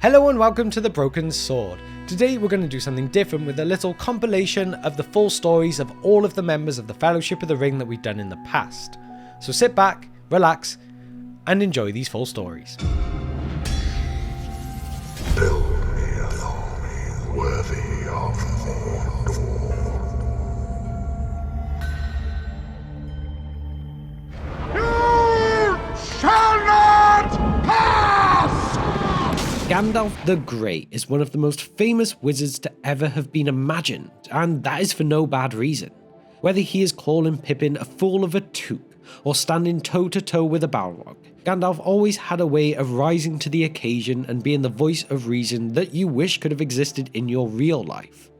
Hello and welcome to The Broken Sword. Today we're going to do something different with a little compilation of the full stories of all of the members of the Fellowship of the Ring that we've done in the past. So sit back, relax, and enjoy these full stories. Build me an army worthy of Mordor. You shall not pass! Gandalf the Grey is one of the most famous wizards to ever have been imagined, and that is for no bad reason. Whether he is calling Pippin a fool of a took, or standing toe-to-toe with a Balrog, Gandalf always had a way of rising to the occasion and being the voice of reason that you wish could have existed in your real life.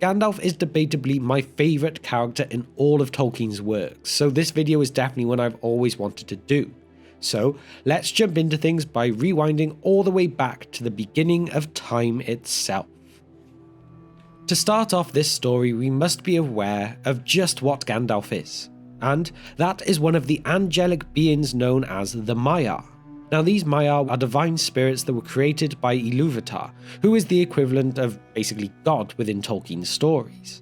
Gandalf is debatably my favourite character in all of Tolkien's works, so this video is definitely one I've always wanted to do. So let's jump into things by rewinding all the way back to the beginning of time itself. To start off this story, we must be aware of just what Gandalf is, and that is one of the angelic beings known as the Maiar. Now these Maiar are divine spirits that were created by Ilúvatar, who is the equivalent of basically God within Tolkien's stories.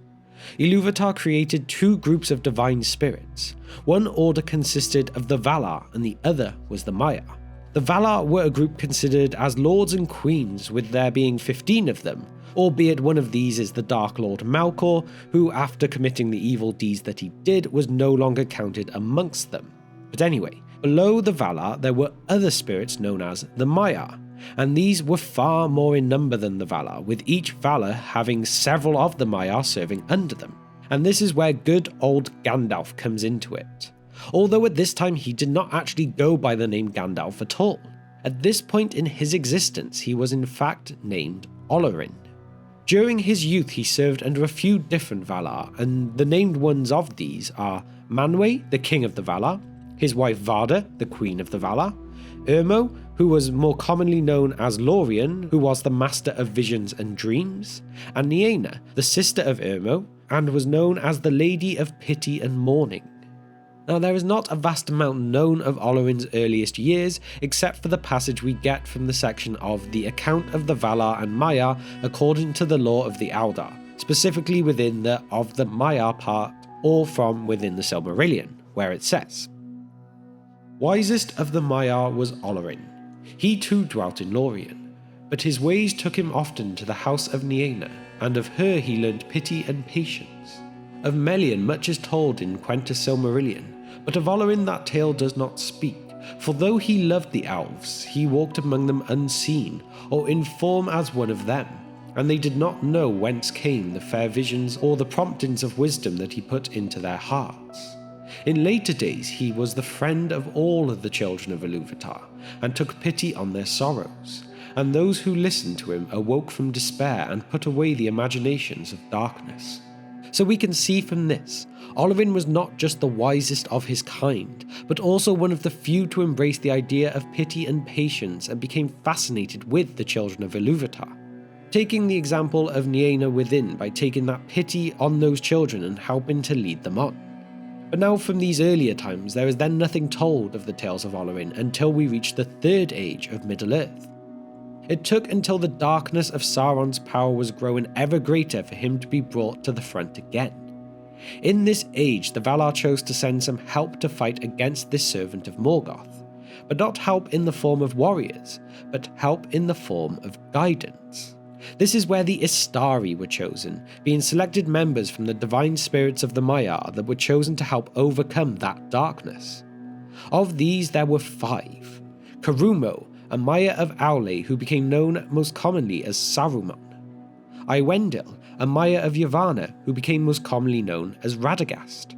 Ilúvatar created two groups of divine spirits. One order consisted of the Valar and the other was the Maiar. The Valar were a group considered as lords and queens, with there being 15 of them, albeit one of these is the Dark Lord Melkor, who after committing the evil deeds that he did was no longer counted amongst them. But anyway, below the Valar there were other spirits known as the Maiar, and these were far more in number than the Valar, with each Valar having several of the Maiar serving under them. And this is where good old Gandalf comes into it. Although at this time he did not actually go by the name Gandalf at all. At this point in his existence he was in fact named Olorin. During his youth he served under a few different Valar, and the named ones of these are Manwë, the king of the Valar, his wife Varda, the queen of the Valar, Urmo, who was more commonly known as Lórien, who was the master of visions and dreams, and Nienna, the sister of Urmo, and was known as the Lady of Pity and Mourning. Now there is not a vast amount known of Olorin's earliest years, except for the passage we get from the section of the account of the Valar and Maiar according to the lore of the Eldar, specifically within the of the Maiar part, or from within the Silmarillion, where it says, "Wisest of the Maiar was Olorin. He too dwelt in Lórien, but his ways took him often to the house of Nienna, and of her he learned pity and patience. Of Melian much is told in Quenta Silmarillion, but of Olorin that tale does not speak, for though he loved the elves, he walked among them unseen, or in form as one of them, and they did not know whence came the fair visions or the promptings of wisdom that he put into their hearts. In later days he was the friend of all of the children of Ilúvatar, and took pity on their sorrows, and those who listened to him awoke from despair and put away the imaginations of darkness." So we can see from this, Olorin was not just the wisest of his kind, but also one of the few to embrace the idea of pity and patience and became fascinated with the children of Ilúvatar. Taking the example of Nienna within by taking that pity on those children and helping to lead them on. But now from these earlier times, there is then nothing told of the tales of Olorin until we reach the Third Age of Middle-earth. It took until the darkness of Sauron's power was growing ever greater for him to be brought to the front again. In this age, the Valar chose to send some help to fight against this servant of Morgoth, but not help in the form of warriors, but help in the form of guidance. This is where the Istari were chosen, being selected members from the divine spirits of the Maiar that were chosen to help overcome that darkness. Of these there were 5. Carumo, a Maiar of Aule who became known most commonly as Saruman. Iwendil, a Maiar of Yavanna who became most commonly known as Radagast.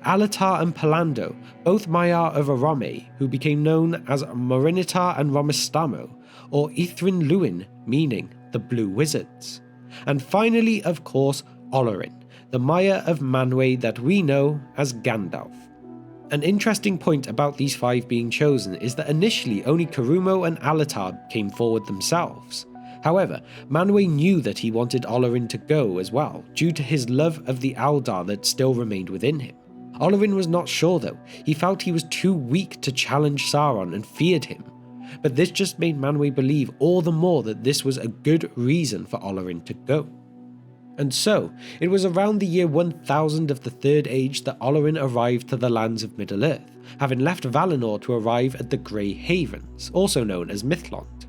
Alatar and Palando, both Maiar of Arome who became known as Morinitar and Romistamo, or Ithrin Luin, meaning the Blue Wizards. And finally, of course, Olorin, the Maiar of Manwë that we know as Gandalf. An interesting point about these 5 being chosen is that initially only Carumo and Alatar came forward themselves. However, Manwë knew that he wanted Olorin to go as well, due to his love of the Eldar that still remained within him. Olorin was not sure though, he felt he was too weak to challenge Sauron and feared him. but this just made Manwë believe all the more that this was a good reason for Olorin to go. And so, it was around the year 1000 of the Third Age that Olorin arrived to the lands of Middle-earth, having left Valinor to arrive at the Grey Havens, also known as Mithlond.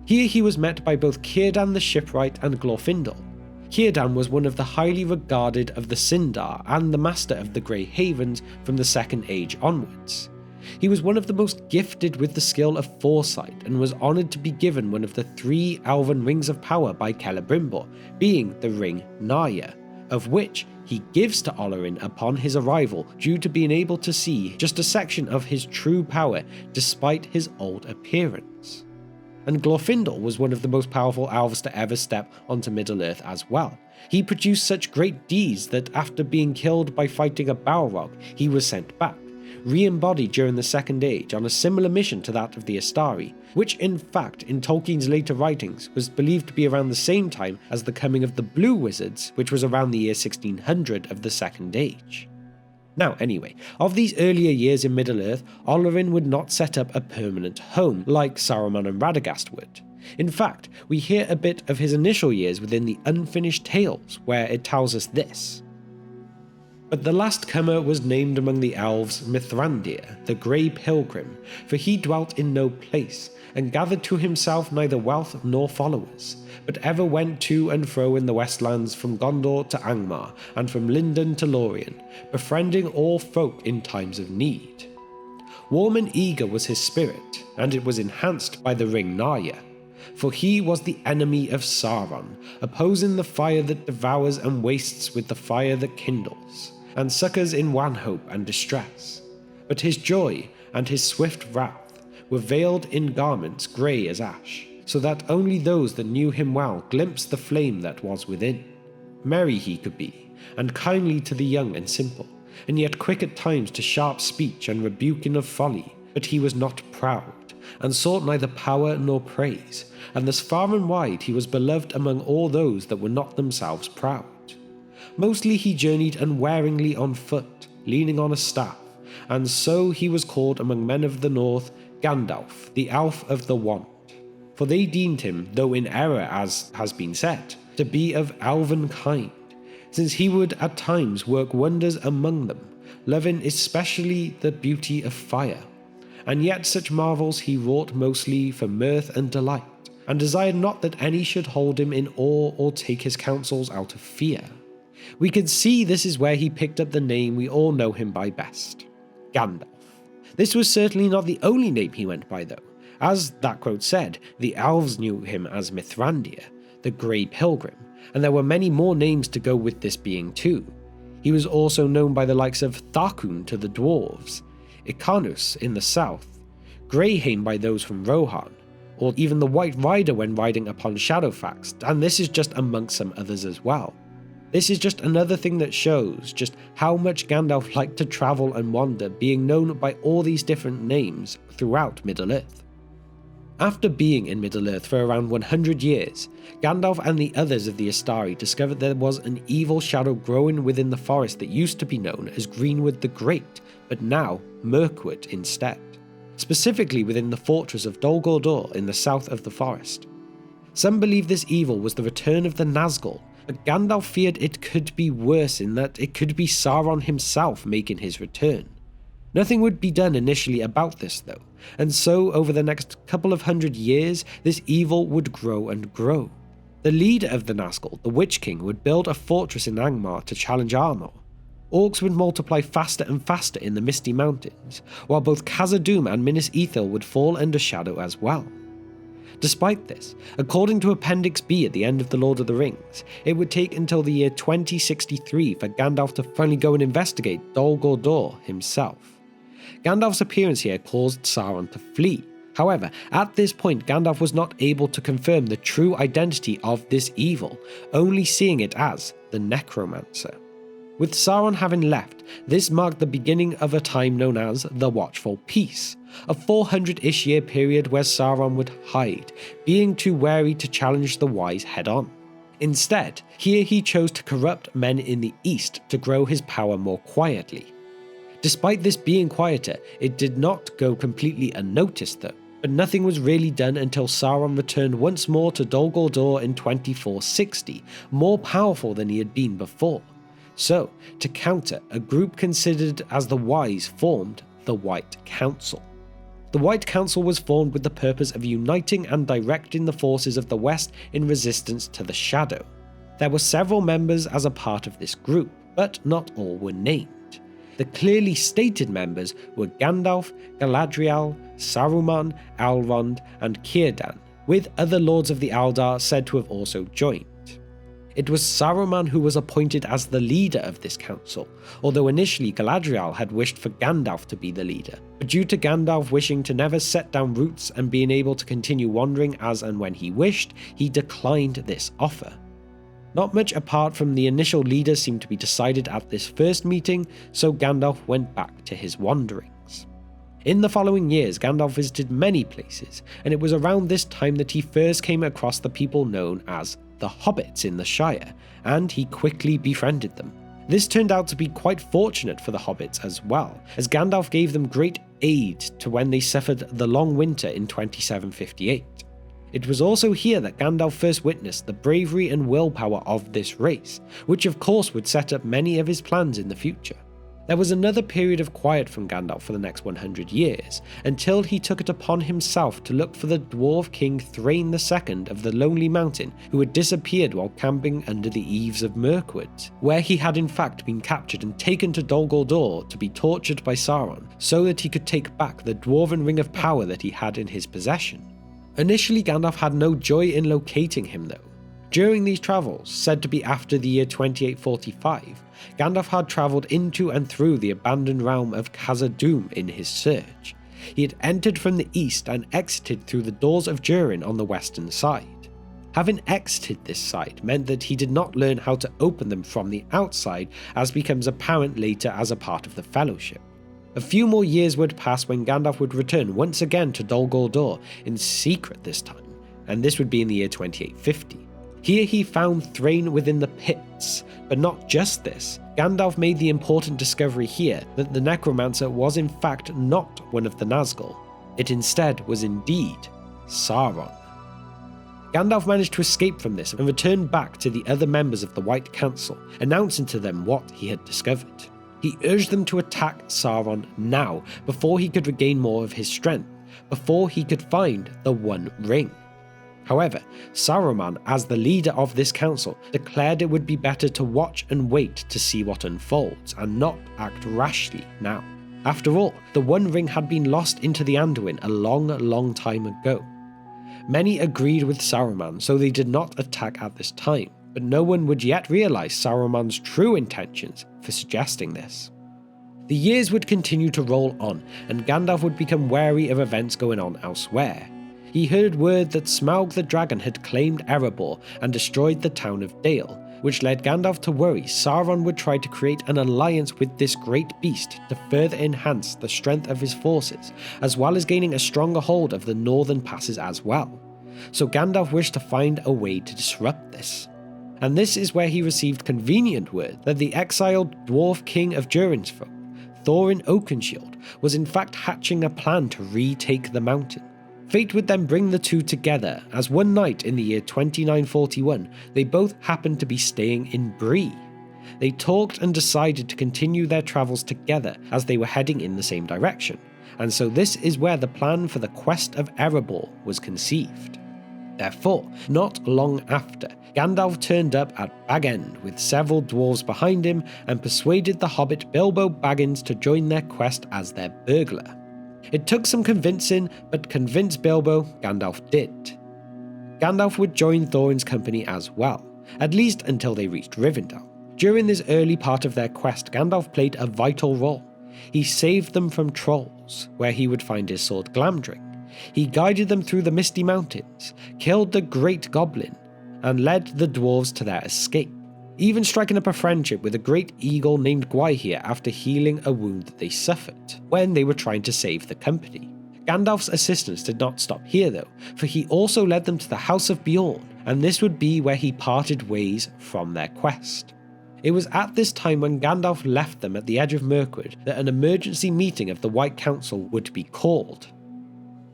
Here he was met by both Círdan the Shipwright and Glorfindel. Círdan was one of the highly regarded of the Sindar and the master of the Grey Havens from the Second Age onwards. He was one of the most gifted with the skill of foresight and was honoured to be given one of the 3 elven rings of power by Celebrimbor, being the ring Narya, of which he gives to Olorin upon his arrival due to being able to see just a section of his true power despite his old appearance. And Glorfindel was one of the most powerful elves to ever step onto Middle-earth as well. He produced such great deeds that after being killed by fighting a Balrog, he was sent back, re-embodied during the Second Age on a similar mission to that of the Astari, which in fact in Tolkien's later writings was believed to be around the same time as the coming of the Blue Wizards, which was around the year 1600 of the Second Age. Now anyway, of these earlier years in Middle-earth, Olorin would not set up a permanent home like Saruman and Radagast would. In fact, we hear a bit of his initial years within the Unfinished Tales, where it tells us this. But the last comer was named among the elves Mithrandir, the Grey Pilgrim, for he dwelt in no place, and gathered to himself neither wealth nor followers, but ever went to and fro in the Westlands from Gondor to Angmar, and from Lindon to Lorien, befriending all folk in times of need. Warm and eager was his spirit, and it was enhanced by the ring Narya, for he was the enemy of Sauron, opposing the fire that devours and wastes with the fire that kindles, and succours in wanhope and distress. But his joy and his swift wrath were veiled in garments grey as ash, so that only those that knew him well glimpsed the flame that was within. Merry he could be, and kindly to the young and simple, and yet quick at times to sharp speech and rebuking of folly, but he was not proud, and sought neither power nor praise, and thus far and wide he was beloved among all those that were not themselves proud. Mostly he journeyed unwearingly on foot, leaning on a staff, and so he was called among men of the north Gandalf, the elf of the wand. For they deemed him, though in error as has been said, to be of elven kind, since he would at times work wonders among them, loving especially the beauty of fire. And yet such marvels he wrought mostly for mirth and delight, and desired not that any should hold him in awe or take his counsels out of fear. We can see this is where he picked up the name we all know him by best, Gandalf. This was certainly not the only name he went by though. As that quote said, the elves knew him as Mithrandir, the Grey Pilgrim, and there were many more names to go with this being too. He was also known by the likes of Tharkun to the dwarves, Icarnus in the south, Greyhaim by those from Rohan, or even the White Rider when riding upon Shadowfax, and this is just amongst some others as well. This is just another thing that shows just how much Gandalf liked to travel and wander, being known by all these different names throughout Middle-earth. After being in Middle-earth for around 100 years, Gandalf and the others of the Astari discovered there was an evil shadow growing within the forest that used to be known as Greenwood the Great, but now Mirkwood instead, specifically within the fortress of Dol Guldur in the south of the forest. Some believe this evil was the return of the Nazgul, but Gandalf feared it could be worse in that it could be Sauron himself making his return. Nothing would be done initially about this though, and so over the next couple of 100 years, this evil would grow and grow. The leader of the Nazgul, the Witch King, would build a fortress in Angmar to challenge Arnor. Orcs would multiply faster and faster in the Misty Mountains, while both Khazad-dûm and Minas Ithil would fall under shadow as well. Despite this, according to Appendix B at the end of The Lord of the Rings, it would take until the year 2063 for Gandalf to finally go and investigate Dol Guldur himself. Gandalf's appearance here caused Sauron to flee. However, at this point Gandalf was not able to confirm the true identity of this evil, only seeing it as the Necromancer. With Sauron having left, this marked the beginning of a time known as the Watchful Peace, a 400-ish year period where Sauron would hide, being too wary to challenge the wise head-on. Instead, here he chose to corrupt men in the east to grow his power more quietly. Despite this being quieter, it did not go completely unnoticed though. But nothing was really done until Sauron returned once more to Dol Guldur in 2460, more powerful than he had been before. So, to counter, a group considered as the wise formed the White Council. The White Council was formed with the purpose of uniting and directing the forces of the West in resistance to the Shadow. There were several members as a part of this group, but not all were named. The clearly stated members were Gandalf, Galadriel, Saruman, Elrond, and Círdan, with other Lords of the Eldar said to have also joined. It was Saruman who was appointed as the leader of this council, although initially Galadriel had wished for Gandalf to be the leader, but due to Gandalf wishing to never set down roots and being able to continue wandering as and when he wished, he declined this offer. Not much apart from the initial leader seemed to be decided at this first meeting, so Gandalf went back to his wanderings. In the following years, Gandalf visited many places, and it was around this time that he first came across the people known as the Hobbits in the Shire, and he quickly befriended them. This turned out to be quite fortunate for the Hobbits as well, as Gandalf gave them great aid to when they suffered the long winter in 2758. It was also here that Gandalf first witnessed the bravery and willpower of this race, which of course would set up many of his plans in the future. There was another period of quiet from Gandalf for the next 100 years, until he took it upon himself to look for the Dwarf King Thrain II of the Lonely Mountain, who had disappeared while camping under the eaves of Mirkwood, where he had in fact been captured and taken to Dol Guldur to be tortured by Sauron, so that he could take back the Dwarven Ring of Power that he had in his possession. Initially, Gandalf had no joy in locating him though. During these travels, said to be after the year 2845, Gandalf had travelled into and through the abandoned realm of Khazad-dûm in his search. He had entered from the east and exited through the doors of Durin on the western side. Having exited this side meant that he did not learn how to open them from the outside, as becomes apparent later as a part of the Fellowship. A few more years would pass when Gandalf would return once again to Dol Guldur, in secret this time, and this would be in the year 2850. Here he found Thrain within the pits, but not just this. Gandalf made the important discovery here that the Necromancer was in fact not one of the Nazgul. It instead was indeed Sauron. Gandalf managed to escape from this and returned back to the other members of the White Council, announcing to them what he had discovered. He urged them to attack Sauron now, before he could regain more of his strength, before he could find the One Ring. However, Saruman, as the leader of this council, declared it would be better to watch and wait to see what unfolds, and not act rashly now. After all, the One Ring had been lost into the Anduin a long time ago. Many agreed with Saruman, so they did not attack at this time, but no one would yet realize Saruman's true intentions for suggesting this. The years would continue to roll on, and Gandalf would become wary of events going on elsewhere. He heard word that Smaug the dragon had claimed Erebor and destroyed the town of Dale, which led Gandalf to worry Sauron would try to create an alliance with this great beast to further enhance the strength of his forces, as well as gaining a stronger hold of the northern passes as well. So Gandalf wished to find a way to disrupt this. And this is where he received convenient word that the exiled Dwarf King of Durin's folk, Thorin Oakenshield, was in fact hatching a plan to retake the mountain. Fate would then bring the two together, as one night in the year 2941, they both happened to be staying in Bree. They talked and decided to continue their travels together as they were heading in the same direction, and so this is where the plan for the quest of Erebor was conceived. Therefore, not long after, Gandalf turned up at Bag End with several dwarves behind him and persuaded the hobbit Bilbo Baggins to join their quest as their burglar. It took some convincing, but convince Bilbo, Gandalf did. Gandalf would join Thorin's company as well, at least until they reached Rivendell. During this early part of their quest, Gandalf played a vital role. He saved them from trolls, where he would find his sword Glamdring. He guided them through the Misty Mountains, killed the Great Goblin, and led the dwarves to their escape, even striking up a friendship with a great eagle named Gwaihir after healing a wound that they suffered when they were trying to save the company. Gandalf's assistance did not stop here though, for he also led them to the House of Beorn, and this would be where he parted ways from their quest. It was at this time when Gandalf left them at the edge of Mirkwood that an emergency meeting of the White Council would be called.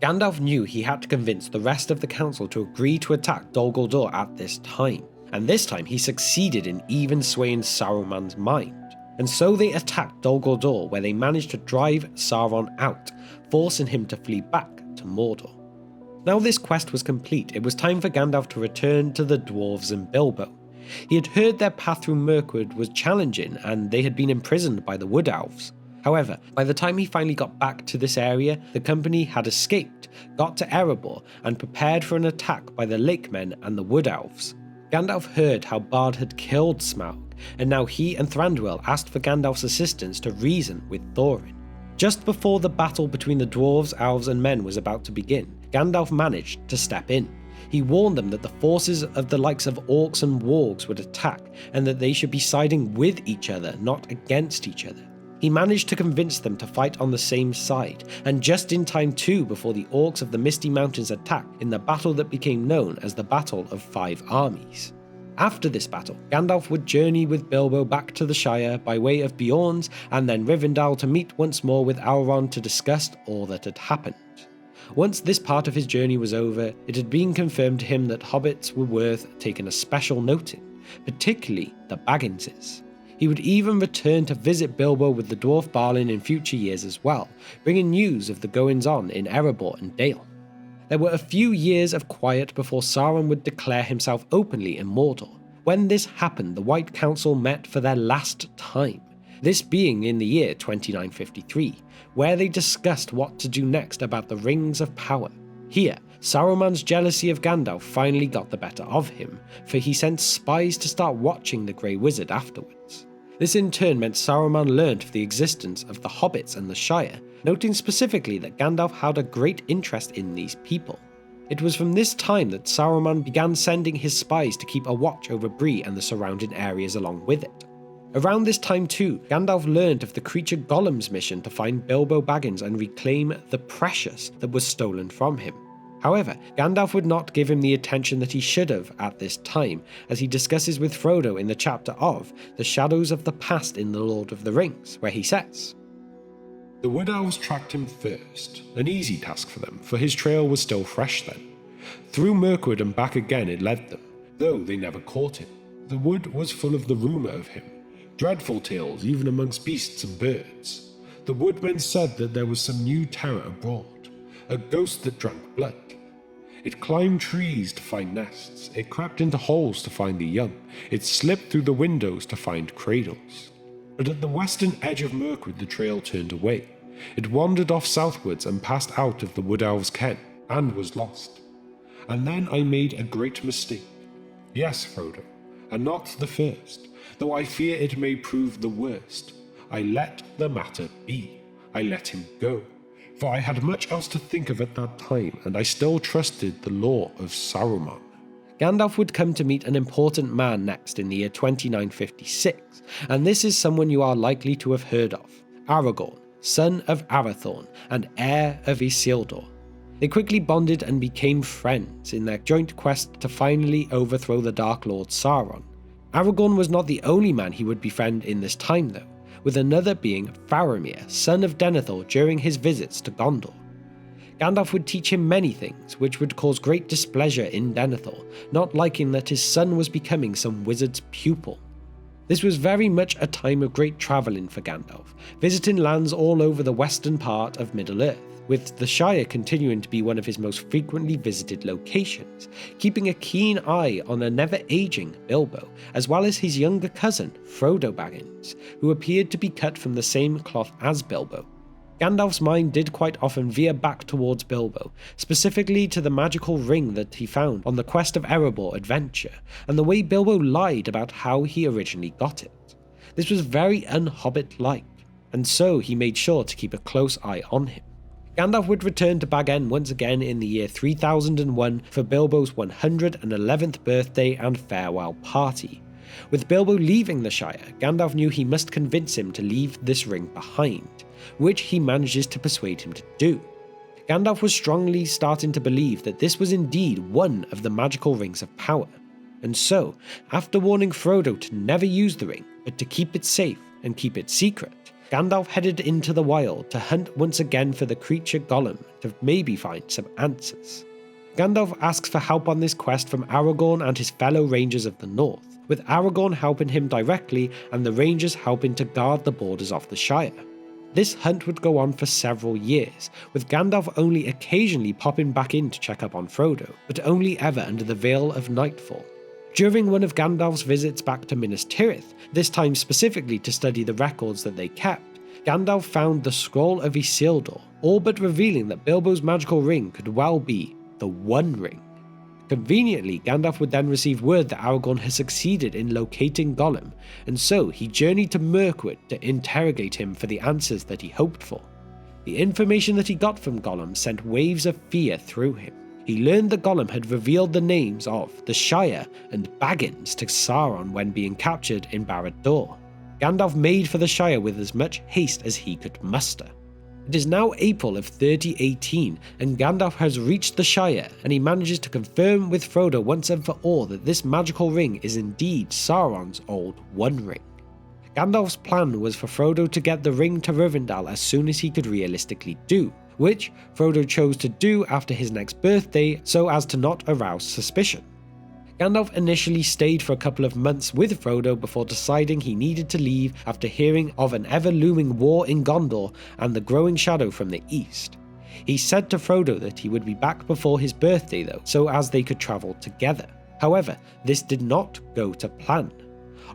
Gandalf knew he had to convince the rest of the council to agree to attack Dol Guldur at this time, and this time he succeeded in even swaying Saruman's mind. And so they attacked Dol Guldur, where they managed to drive Sauron out, forcing him to flee back to Mordor. Now this quest was complete, it was time for Gandalf to return to the dwarves and Bilbo. He had heard their path through Mirkwood was challenging and they had been imprisoned by the Wood Elves. However, by the time he finally got back to this area, the company had escaped, got to Erebor, and prepared for an attack by the Lake Men and the Wood Elves. Gandalf heard how Bard had killed Smaug, and now he and Thranduil asked for Gandalf's assistance to reason with Thorin. Just before the battle between the dwarves, elves and men was about to begin, Gandalf managed to step in. He warned them that the forces of the likes of orcs and wargs would attack, and that they should be siding with each other, not against each other. He managed to convince them to fight on the same side, and just in time too before the orcs of the Misty Mountains attacked in the battle that became known as the Battle of Five Armies. After this battle, Gandalf would journey with Bilbo back to the Shire by way of Beorn's and then Rivendell to meet once more with Elrond to discuss all that had happened. Once this part of his journey was over, it had been confirmed to him that hobbits were worth taking a special note in, particularly the Bagginses. He would even return to visit Bilbo with the dwarf Balin in future years as well, bringing news of the goings-on in Erebor and Dale. There were a few years of quiet before Sauron would declare himself openly in Mordor. When this happened, the White Council met for their last time, this being in the year 2953, where they discussed what to do next about the Rings of Power. Here, Saruman's jealousy of Gandalf finally got the better of him, for he sent spies to start watching the Grey Wizard afterwards. This in turn meant Saruman learnt of the existence of the hobbits and the Shire, noting specifically that Gandalf had a great interest in these people. It was from this time that Saruman began sending his spies to keep a watch over Bree and the surrounding areas along with it. Around this time too, Gandalf learned of the creature Gollum's mission to find Bilbo Baggins and reclaim the precious that was stolen from him. However, Gandalf would not give him the attention that he should have at this time, as he discusses with Frodo in the chapter of The Shadows of the Past in The Lord of the Rings, where he says, "The Wood Elves tracked him first, an easy task for them, for his trail was still fresh then. Through Mirkwood and back again it led them, though they never caught him. The wood was full of the rumour of him, dreadful tales even amongst beasts and birds. The woodmen said that there was some new terror abroad, a ghost that drank blood. It climbed trees to find nests, it crept into holes to find the young, it slipped through the windows to find cradles. But at the western edge of Mirkwood the trail turned away. It wandered off southwards and passed out of the Wood Elves' ken, and was lost. And then I made a great mistake. Yes, Frodo, and not the first, though I fear it may prove the worst. I let the matter be. I let him go. For I had much else to think of at that time, and I still trusted the law of Saruman." Gandalf would come to meet an important man next in the year 2956, and this is someone you are likely to have heard of, Aragorn, son of Arathorn and heir of Isildur. They quickly bonded and became friends in their joint quest to finally overthrow the Dark Lord Sauron. Aragorn was not the only man he would befriend in this time though, with another being Faramir, son of Denethor, during his visits to Gondor. Gandalf would teach him many things, which would cause great displeasure in Denethor, not liking that his son was becoming some wizard's pupil. This was very much a time of great travelling for Gandalf, visiting lands all over the western part of Middle-earth, with the Shire continuing to be one of his most frequently visited locations, keeping a keen eye on a never-aging Bilbo, as well as his younger cousin, Frodo Baggins, who appeared to be cut from the same cloth as Bilbo. Gandalf's mind did quite often veer back towards Bilbo, specifically to the magical ring that he found on the Quest of Erebor adventure, and the way Bilbo lied about how he originally got it. This was very un-Hobbit-like, and so he made sure to keep a close eye on him. Gandalf would return to Bag End once again in the year 3001 for Bilbo's 111th birthday and farewell party. With Bilbo leaving the Shire, Gandalf knew he must convince him to leave this ring behind, which he manages to persuade him to do. Gandalf was strongly starting to believe that this was indeed one of the magical rings of power, and so, after warning Frodo to never use the ring, but to keep it safe and keep it secret, Gandalf headed into the wild to hunt once again for the creature Gollum to maybe find some answers. Gandalf asks for help on this quest from Aragorn and his fellow Rangers of the North, with Aragorn helping him directly and the Rangers helping to guard the borders of the Shire. This hunt would go on for several years, with Gandalf only occasionally popping back in to check up on Frodo, but only ever under the veil of nightfall. During one of Gandalf's visits back to Minas Tirith, this time specifically to study the records that they kept, Gandalf found the Scroll of Isildur, all but revealing that Bilbo's magical ring could well be the One Ring. Conveniently, Gandalf would then receive word that Aragorn had succeeded in locating Gollum, and so he journeyed to Mirkwood to interrogate him for the answers that he hoped for. The information that he got from Gollum sent waves of fear through him. He learned that Gollum had revealed the names of the Shire and Baggins to Sauron when being captured in Barad-dûr. Gandalf made for the Shire with as much haste as he could muster. It is now April of 3018, and Gandalf has reached the Shire, and he manages to confirm with Frodo once and for all that this magical ring is indeed Sauron's old One Ring. Gandalf's plan was for Frodo to get the ring to Rivendell as soon as he could realistically do, which Frodo chose to do after his next birthday so as to not arouse suspicion. Gandalf initially stayed for a couple of months with Frodo before deciding he needed to leave after hearing of an ever-looming war in Gondor and the growing shadow from the east. He said to Frodo that he would be back before his birthday though, so as they could travel together. However, this did not go to plan.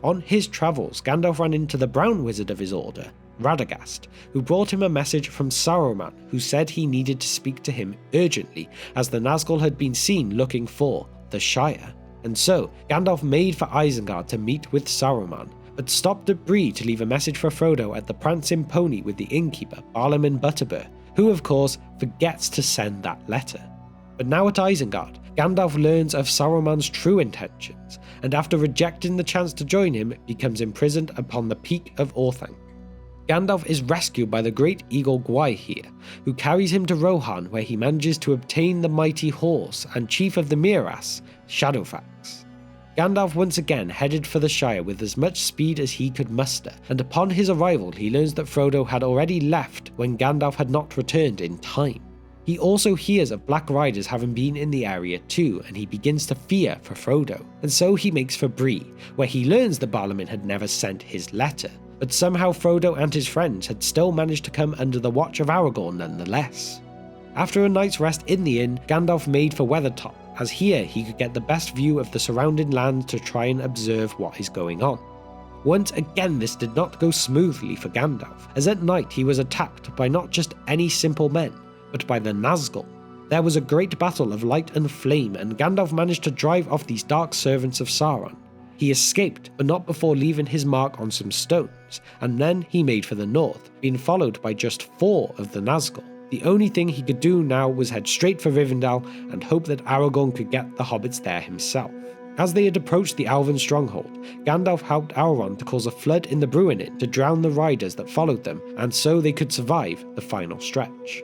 On his travels, Gandalf ran into the brown wizard of his order, Radagast, who brought him a message from Saruman, who said he needed to speak to him urgently, as the Nazgul had been seen looking for the Shire. And so, Gandalf made for Isengard to meet with Saruman, but stopped at Bree to leave a message for Frodo at the Prancing Pony with the innkeeper, Barlaam Butterbur, who of course forgets to send that letter. But now at Isengard, Gandalf learns of Saruman's true intentions, and after rejecting the chance to join him, becomes imprisoned upon the peak of Orthanc. Gandalf is rescued by the great eagle Gwaihir, who carries him to Rohan, where he manages to obtain the mighty horse and chief of the Miras, Shadowfax. Gandalf once again headed for the Shire with as much speed as he could muster, and upon his arrival he learns that Frodo had already left when Gandalf had not returned in time. He also hears of Black Riders having been in the area too, and he begins to fear for Frodo, and so he makes for Bree, where he learns that Barlaam had never sent his letter. But somehow Frodo and his friends had still managed to come under the watch of Aragorn nonetheless. After a night's rest in the inn, Gandalf made for Weathertop, as here he could get the best view of the surrounding land to try and observe what is going on. Once again this did not go smoothly for Gandalf, as at night he was attacked by not just any simple men, but by the Nazgul. There was a great battle of light and flame, and Gandalf managed to drive off these dark servants of Sauron. He escaped, but not before leaving his mark on some stones, and then he made for the north, being followed by just 4 of the Nazgul. The only thing he could do now was head straight for Rivendell and hope that Aragorn could get the hobbits there himself. As they had approached the Elven stronghold, Gandalf helped Elrond to cause a flood in the Bruinen to drown the riders that followed them, and so they could survive the final stretch.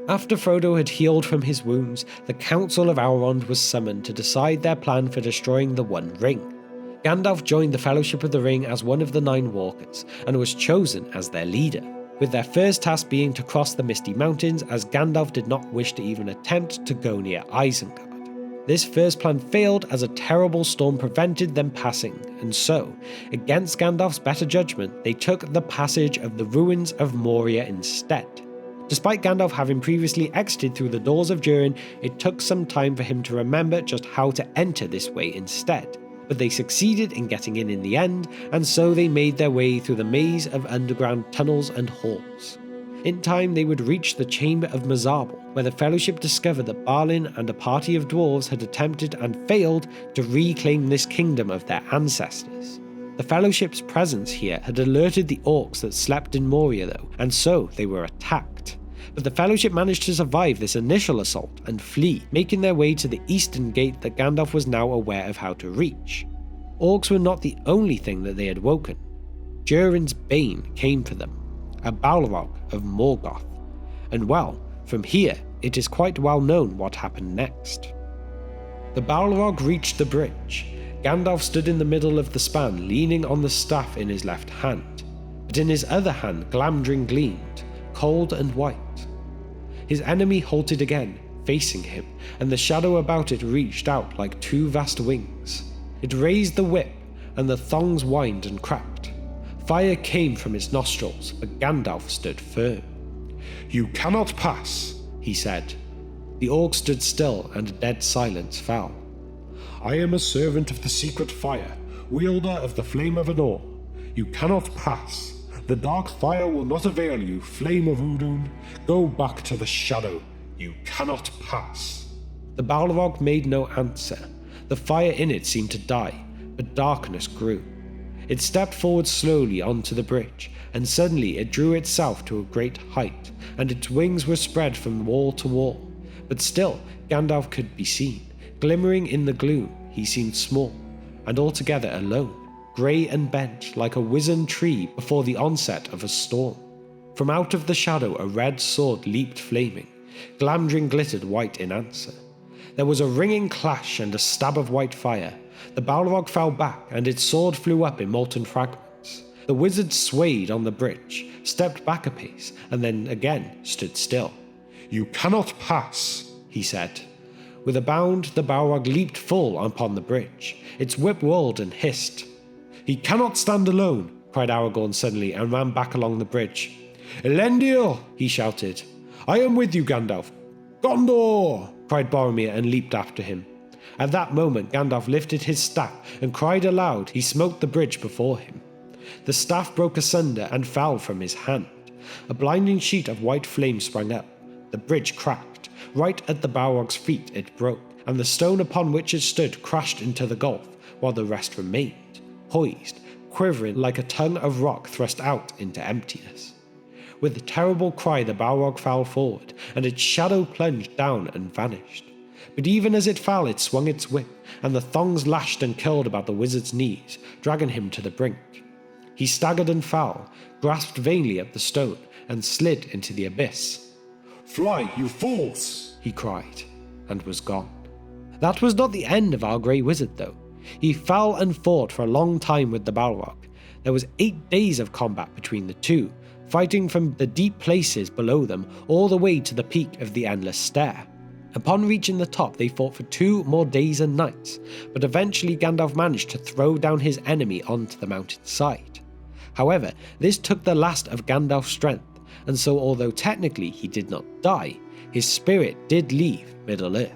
After Frodo had healed from his wounds, the Council of Elrond was summoned to decide their plan for destroying the One Ring. Gandalf joined the Fellowship of the Ring as one of the 9 Walkers, and was chosen as their leader, with their first task being to cross the Misty Mountains, as Gandalf did not wish to even attempt to go near Isengard. This first plan failed as a terrible storm prevented them passing, and so, against Gandalf's better judgment, they took the passage of the ruins of Moria instead. Despite Gandalf having previously exited through the doors of Durin, it took some time for him to remember just how to enter this way instead. But they succeeded in getting in the end, and so they made their way through the maze of underground tunnels and halls. In time they would reach the Chamber of Mazarbel, where the Fellowship discovered that Balin and a party of dwarves had attempted and failed to reclaim this kingdom of their ancestors. The Fellowship's presence here had alerted the orcs that slept in Moria though, and so they were attacked. But the Fellowship managed to survive this initial assault and flee, making their way to the eastern gate that Gandalf was now aware of how to reach. Orcs were not the only thing that they had woken. Durin's Bane came for them, a Balrog of Morgoth, and well, from here it is quite well known what happened next. The Balrog reached the bridge. Gandalf stood in the middle of the span, leaning on the staff in his left hand. but in his other hand Glamdring gleamed, cold and white. His enemy halted again, facing him, and the shadow about it reached out like two vast wings. It raised the whip, and the thongs whined and cracked. Fire came from its nostrils, but Gandalf stood firm. "You cannot pass," he said. The orc stood still, and a dead silence fell. "I am a servant of the secret fire, wielder of the flame of Anor. You cannot pass. The dark fire will not avail you, flame of Udun. Go back to the shadow. You cannot pass." The Balrog made no answer. The fire in it seemed to die, but darkness grew. It stepped forward slowly onto the bridge, and suddenly it drew itself to a great height, and its wings were spread from wall to wall. But still, Gandalf could be seen. Glimmering in the gloom, he seemed small, and altogether alone, grey and bent like a wizened tree before the onset of a storm. From out of the shadow a red sword leaped flaming. Glamdring glittered white in answer. There was a ringing clash and a stab of white fire. The Balrog fell back, and its sword flew up in molten fragments. The wizard swayed on the bridge, stepped back a pace, and then again stood still. "You cannot pass," he said. With a bound, the Balrog leaped full upon the bridge. Its whip whirled and hissed. "He cannot stand alone," cried Aragorn suddenly, and ran back along the bridge. "Elendil!" he shouted. "I am with you, Gandalf." "Gondor!" cried Boromir, and leaped after him. At that moment Gandalf lifted his staff, and cried aloud. He smote the bridge before him. The staff broke asunder and fell from his hand. A blinding sheet of white flame sprang up. The bridge cracked. Right at the Balrog's feet it broke, and the stone upon which it stood crashed into the gulf, while the rest remained, poised, quivering like a tongue of rock thrust out into emptiness. With a terrible cry the Balrog fell forward, and its shadow plunged down and vanished. But even as it fell it swung its whip, and the thongs lashed and curled about the wizard's knees, dragging him to the brink. He staggered and fell, grasped vainly at the stone, and slid into the abyss. "Fly, you fools!" he cried, and was gone. That was not the end of our Grey Wizard, though. He fell and fought for a long time with the Balrog. There was 8 days of combat between the two, fighting from the deep places below them all the way to the peak of the Endless Stair. Upon reaching the top, they fought for 2 more days and nights, but eventually Gandalf managed to throw down his enemy onto the mountainside. However, this took the last of Gandalf's strength, and so although technically he did not die, his spirit did leave Middle-earth.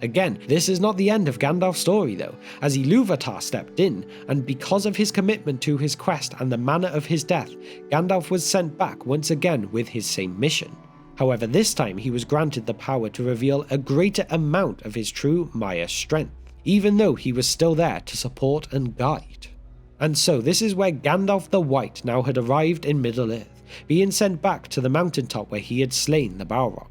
Again, this is not the end of Gandalf's story though, as Ilúvatar stepped in, and because of his commitment to his quest and the manner of his death, Gandalf was sent back once again with his same mission. However, this time he was granted the power to reveal a greater amount of his true Maya strength, even though he was still there to support and guide. And so this is where Gandalf the White now had arrived in Middle-earth, being sent back to the mountaintop where he had slain the Balrog.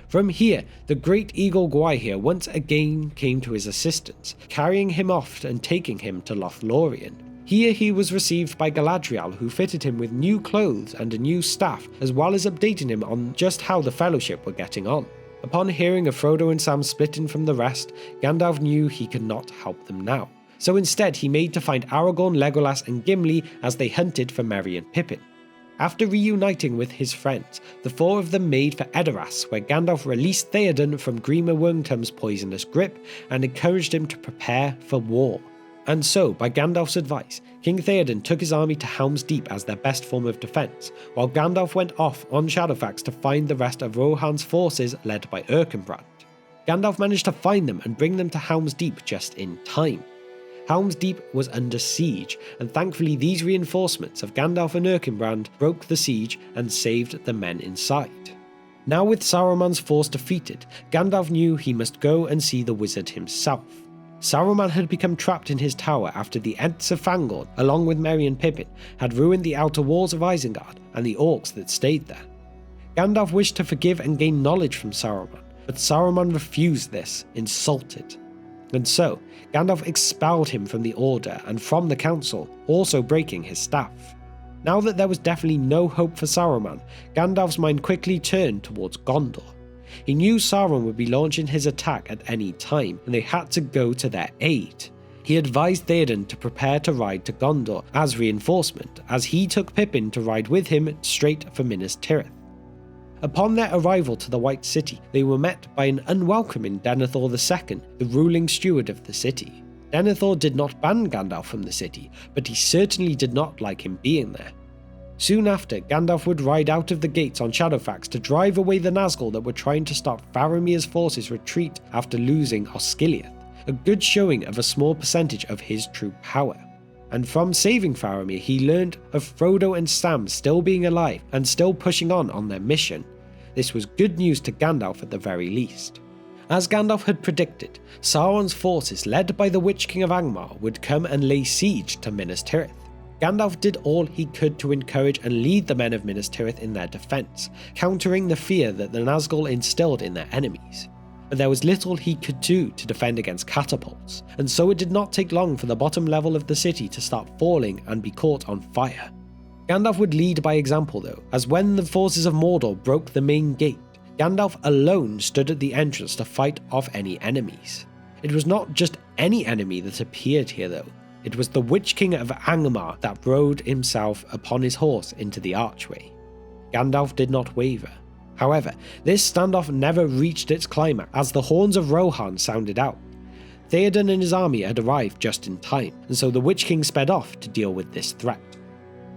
From here, the great eagle Gwaihir once again came to his assistance, carrying him off and taking him to Lothlorien. Here he was received by Galadriel, who fitted him with new clothes and a new staff, as well as updating him on just how the Fellowship were getting on. Upon hearing of Frodo and Sam splitting from the rest, Gandalf knew he could not help them now. So instead he made to find Aragorn, Legolas and Gimli as they hunted for Merry and Pippin. After reuniting with his friends, the 4 of them made for Edoras, where Gandalf released Theoden from Grima Wormtongue's poisonous grip and encouraged him to prepare for war. And so, by Gandalf's advice, King Theoden took his army to Helm's Deep as their best form of defence, while Gandalf went off on Shadowfax to find the rest of Rohan's forces led by Erkenbrand. Gandalf managed to find them and bring them to Helm's Deep just in time. Helm's Deep was under siege, and thankfully these reinforcements of Gandalf and Erkenbrand broke the siege and saved the men inside. Now with Saruman's force defeated, Gandalf knew he must go and see the wizard himself. Saruman had become trapped in his tower after the Ents of Fangorn, along with Merry and Pippin, had ruined the outer walls of Isengard and the orcs that stayed there. Gandalf wished to forgive and gain knowledge from Saruman, but Saruman refused this, insulted. And so, Gandalf expelled him from the Order and from the Council, also breaking his staff. Now that there was definitely no hope for Saruman, Gandalf's mind quickly turned towards Gondor. He knew Sauron would be launching his attack at any time, and they had to go to their aid. He advised Theoden to prepare to ride to Gondor as reinforcement, as he took Pippin to ride with him straight for Minas Tirith. Upon their arrival to the White City, they were met by an unwelcoming Denethor II, the ruling steward of the city. Denethor did not ban Gandalf from the city, but he certainly did not like him being there. Soon after, Gandalf would ride out of the gates on Shadowfax to drive away the Nazgul that were trying to stop Faramir's forces' retreat after losing Osgiliath, a good showing of a small percentage of his true power. And from saving Faramir, he learned of Frodo and Sam still being alive and still pushing on their mission. This was good news to Gandalf at the very least. As Gandalf had predicted, Sauron's forces led by the Witch King of Angmar would come and lay siege to Minas Tirith. Gandalf did all he could to encourage and lead the men of Minas Tirith in their defence, countering the fear that the Nazgul instilled in their enemies. But there was little he could do to defend against catapults, and so it did not take long for the bottom level of the city to start falling and be caught on fire. Gandalf would lead by example though, as when the forces of Mordor broke the main gate, Gandalf alone stood at the entrance to fight off any enemies. It was not just any enemy that appeared here though, it was the Witch King of Angmar that rode himself upon his horse into the archway. Gandalf did not waver. However, this standoff never reached its climax as the horns of Rohan sounded out. Theoden and his army had arrived just in time, and so the Witch King sped off to deal with this threat.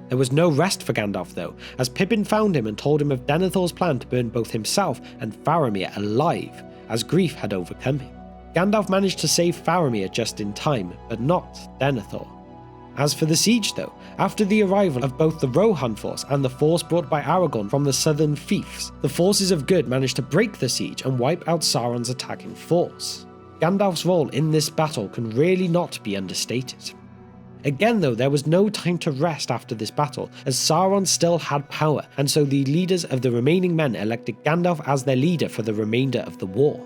There was no rest for Gandalf though, as Pippin found him and told him of Denethor's plan to burn both himself and Faramir alive, as grief had overcome him. Gandalf managed to save Faramir just in time, but not Denethor. As for the siege though, after the arrival of both the Rohan force and the force brought by Aragorn from the southern fiefs, the forces of good managed to break the siege and wipe out Sauron's attacking force. Gandalf's role in this battle can really not be understated. Again though, there was no time to rest after this battle, as Sauron still had power, and so the leaders of the remaining men elected Gandalf as their leader for the remainder of the war.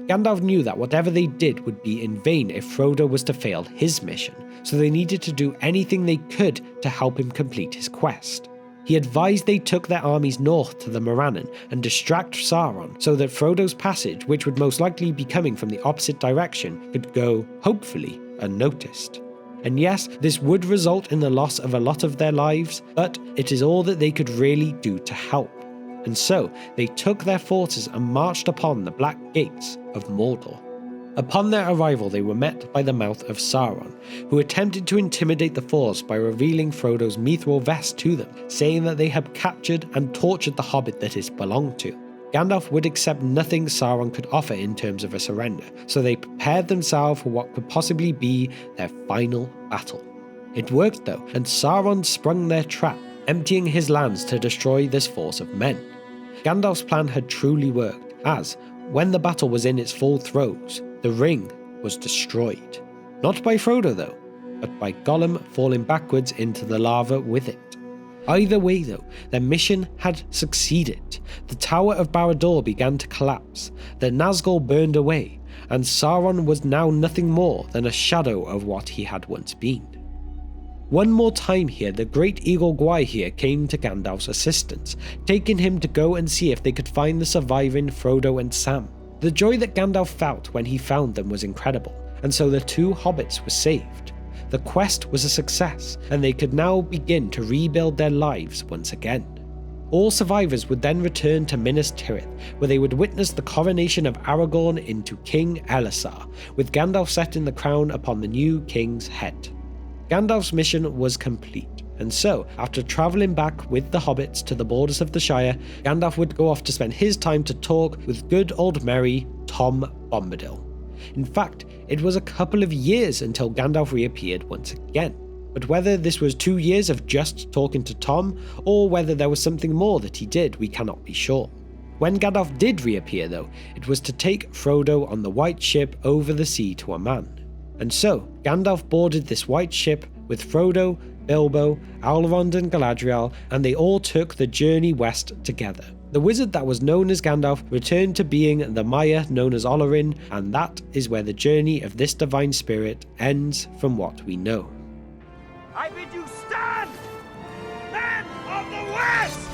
Gandalf knew that whatever they did would be in vain if Frodo was to fail his mission, so they needed to do anything they could to help him complete his quest. He advised they took their armies north to the Morannon and distract Sauron so that Frodo's passage, which would most likely be coming from the opposite direction, could go, hopefully, unnoticed. And yes, this would result in the loss of a lot of their lives, but it is all that they could really do to help. And so, they took their forces and marched upon the Black Gates of Mordor. Upon their arrival, they were met by the mouth of Sauron, who attempted to intimidate the force by revealing Frodo's mithril vest to them, saying that they had captured and tortured the hobbit that it belonged to. Gandalf would accept nothing Sauron could offer in terms of a surrender, so they prepared themselves for what could possibly be their final battle. It worked though, and Sauron sprung their trap, emptying his lands to destroy this force of men. Gandalf's plan had truly worked, as, when the battle was in its full throes, the ring was destroyed. Not by Frodo though, but by Gollum falling backwards into the lava with it. Either way though, their mission had succeeded. The Tower of Barad-dûr began to collapse, the Nazgul burned away, and Sauron was now nothing more than a shadow of what he had once been. One more time here, the great Eagle Gwaihir came to Gandalf's assistance, taking him to go and see if they could find the surviving Frodo and Sam. The joy that Gandalf felt when he found them was incredible, and so the two hobbits were saved. The quest was a success, and they could now begin to rebuild their lives once again. All survivors would then return to Minas Tirith, where they would witness the coronation of Aragorn into King Elessar, with Gandalf setting the crown upon the new king's head. Gandalf's mission was complete, and so, after travelling back with the hobbits to the borders of the Shire, Gandalf would go off to spend his time to talk with good old merry Tom Bombadil. In fact, it was a couple of years until Gandalf reappeared once again, but whether this was 2 years of just talking to Tom, or whether there was something more that he did, we cannot be sure. When Gandalf did reappear though, it was to take Frodo on the white ship over the sea to a man. And so, Gandalf boarded this white ship with Frodo, Bilbo, Elrond and Galadriel, and they all took the journey west together. The wizard that was known as Gandalf returned to being the Maya known as Olorin, and that is where the journey of this divine spirit ends from what we know. I bid you stand! Men of the West!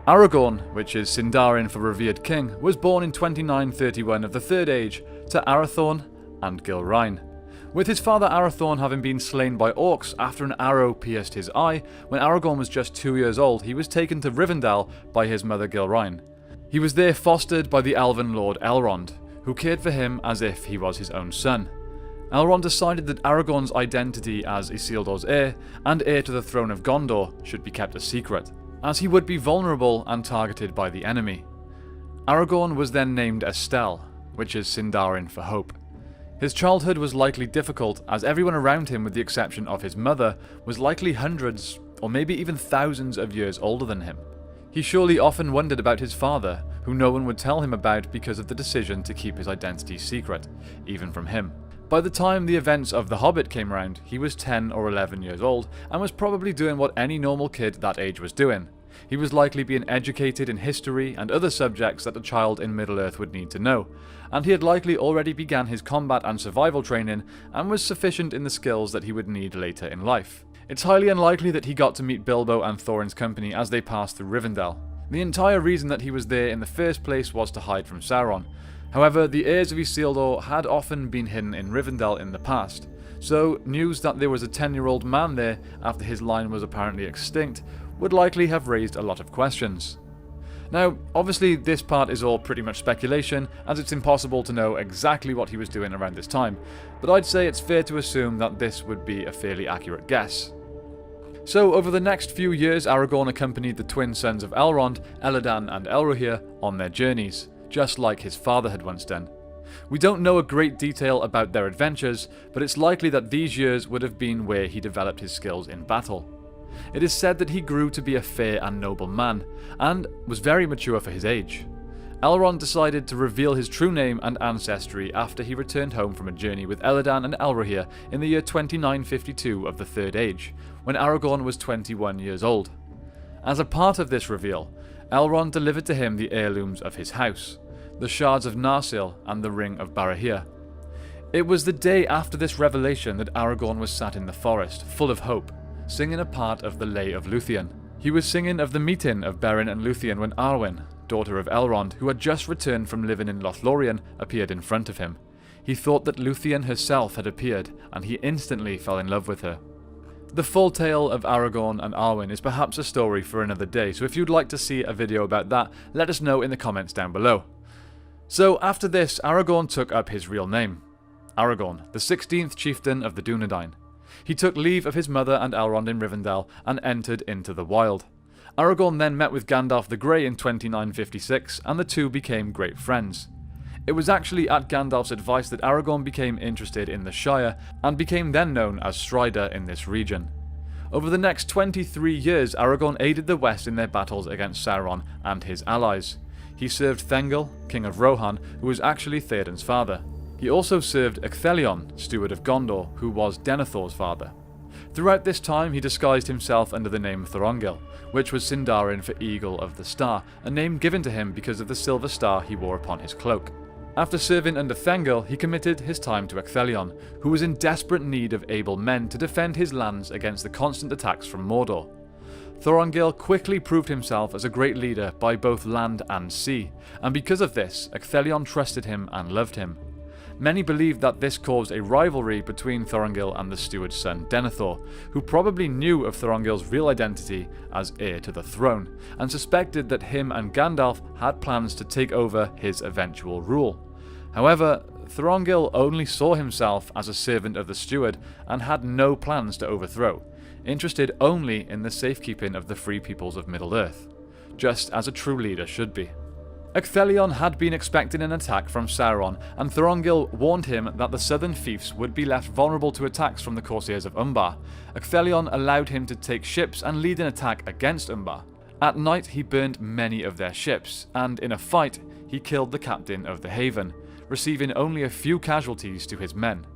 Aragorn, which is Sindarin for revered king, was born in 2931 of the Third Age to Arathorn and Gilrain. With his father Arathorn having been slain by orcs after an arrow pierced his eye, when Aragorn was just 2 years old, he was taken to Rivendell by his mother Gilraine. He was there fostered by the elven lord Elrond, who cared for him as if he was his own son. Elrond decided that Aragorn's identity as Isildur's heir, and heir to the throne of Gondor, should be kept a secret, as he would be vulnerable and targeted by the enemy. Aragorn was then named Estel, which is Sindarin for hope. His childhood was likely difficult, as everyone around him, with the exception of his mother, was likely hundreds or maybe even thousands of years older than him. He surely often wondered about his father, who no one would tell him about because of the decision to keep his identity secret, even from him. By the time the events of The Hobbit came around, he was 10 or 11 years old and was probably doing what any normal kid that age was doing. He was likely being educated in history and other subjects that a child in Middle-earth would need to know, and he had likely already began his combat and survival training and was sufficient in the skills that he would need later in life. It's highly unlikely that he got to meet Bilbo and Thorin's company as they passed through Rivendell. The entire reason that he was there in the first place was to hide from Sauron. However, the heirs of Isildur had often been hidden in Rivendell in the past, so news that there was a 10-year-old man there after his line was apparently extinct would likely have raised a lot of questions. Now, obviously this part is all pretty much speculation, as it's impossible to know exactly what he was doing around this time, but I'd say it's fair to assume that this would be a fairly accurate guess. So over the next few years, Aragorn accompanied the twin sons of Elrond, Elladan and Elrohir, on their journeys, just like his father had once done. We don't know a great detail about their adventures, but it's likely that these years would have been where he developed his skills in battle. It is said that he grew to be a fair and noble man, and was very mature for his age. Elrond decided to reveal his true name and ancestry after he returned home from a journey with Elladan and Elrohir in the year 2952 of the Third Age, when Aragorn was 21 years old. As a part of this reveal, Elrond delivered to him the heirlooms of his house, the shards of Narsil and the ring of Barahir. It was the day after this revelation that Aragorn was sat in the forest, full of hope, singing a part of the Lay of Luthien. He was singing of the meeting of Beren and Luthien when Arwen, daughter of Elrond, who had just returned from living in Lothlorien, appeared in front of him. He thought that Luthien herself had appeared, and he instantly fell in love with her. The full tale of Aragorn and Arwen is perhaps a story for another day, so if you'd like to see a video about that, let us know in the comments down below. So after this, Aragorn took up his real name, Aragorn, the 16th chieftain of the Dunedain. He took leave of his mother and Elrond in Rivendell and entered into the wild. Aragorn then met with Gandalf the Grey in 2956, and the two became great friends. It was actually at Gandalf's advice that Aragorn became interested in the Shire, and became then known as Strider in this region. Over the next 23 years, Aragorn aided the West in their battles against Sauron and his allies. He served Thengel, king of Rohan, who was actually Theoden's father. He also served Ecthelion, steward of Gondor, who was Denethor's father. Throughout this time, he disguised himself under the name Thorongil, which was Sindarin for Eagle of the Star, a name given to him because of the silver star he wore upon his cloak. After serving under Thengel, he committed his time to Ecthelion, who was in desperate need of able men to defend his lands against the constant attacks from Mordor. Thorongil quickly proved himself as a great leader by both land and sea, and because of this, Ecthelion trusted him and loved him. Many believed that this caused a rivalry between Thorongil and the steward's son Denethor, who probably knew of Thorongil's real identity as heir to the throne, and suspected that him and Gandalf had plans to take over his eventual rule. However, Thorongil only saw himself as a servant of the steward and had no plans to overthrow, interested only in the safekeeping of the free peoples of Middle-earth, just as a true leader should be. Ecthelion had been expecting an attack from Sauron, and Thorongil warned him that the southern fiefs would be left vulnerable to attacks from the Corsairs of Umbar. Ecthelion allowed him to take ships and lead an attack against Umbar. At night he burned many of their ships, and in a fight he killed the captain of the haven, receiving only a few casualties to his men.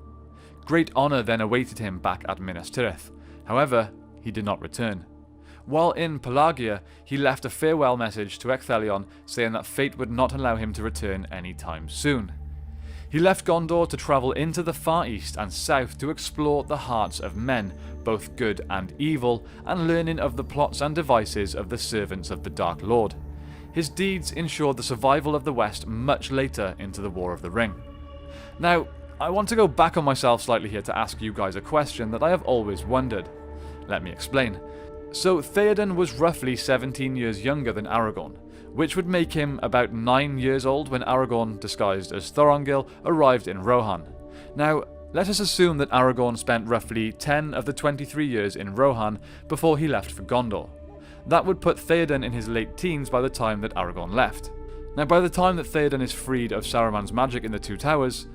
Great honour then awaited him back at Minas Tirith. However, he did not return. While in Pelagia, he left a farewell message to Ecthelion saying that fate would not allow him to return anytime soon. He left Gondor to travel into the far east and south to explore the hearts of men, both good and evil, and learning of the plots and devices of the servants of the Dark Lord. His deeds ensured the survival of the West much later into the War of the Ring. Now, I want to go back on myself slightly here to ask you guys a question that I have always wondered. Let me explain. So Theoden was roughly 17 years younger than Aragorn, which would make him about 9 years old when Aragorn, disguised as Thorongil, arrived in Rohan. Now, let us assume that Aragorn spent roughly 10 of the 23 years in Rohan before he left for Gondor. That would put Theoden in his late teens by the time that Aragorn left. Now, by the time that Theoden is freed of Saruman's magic in the Two Towers,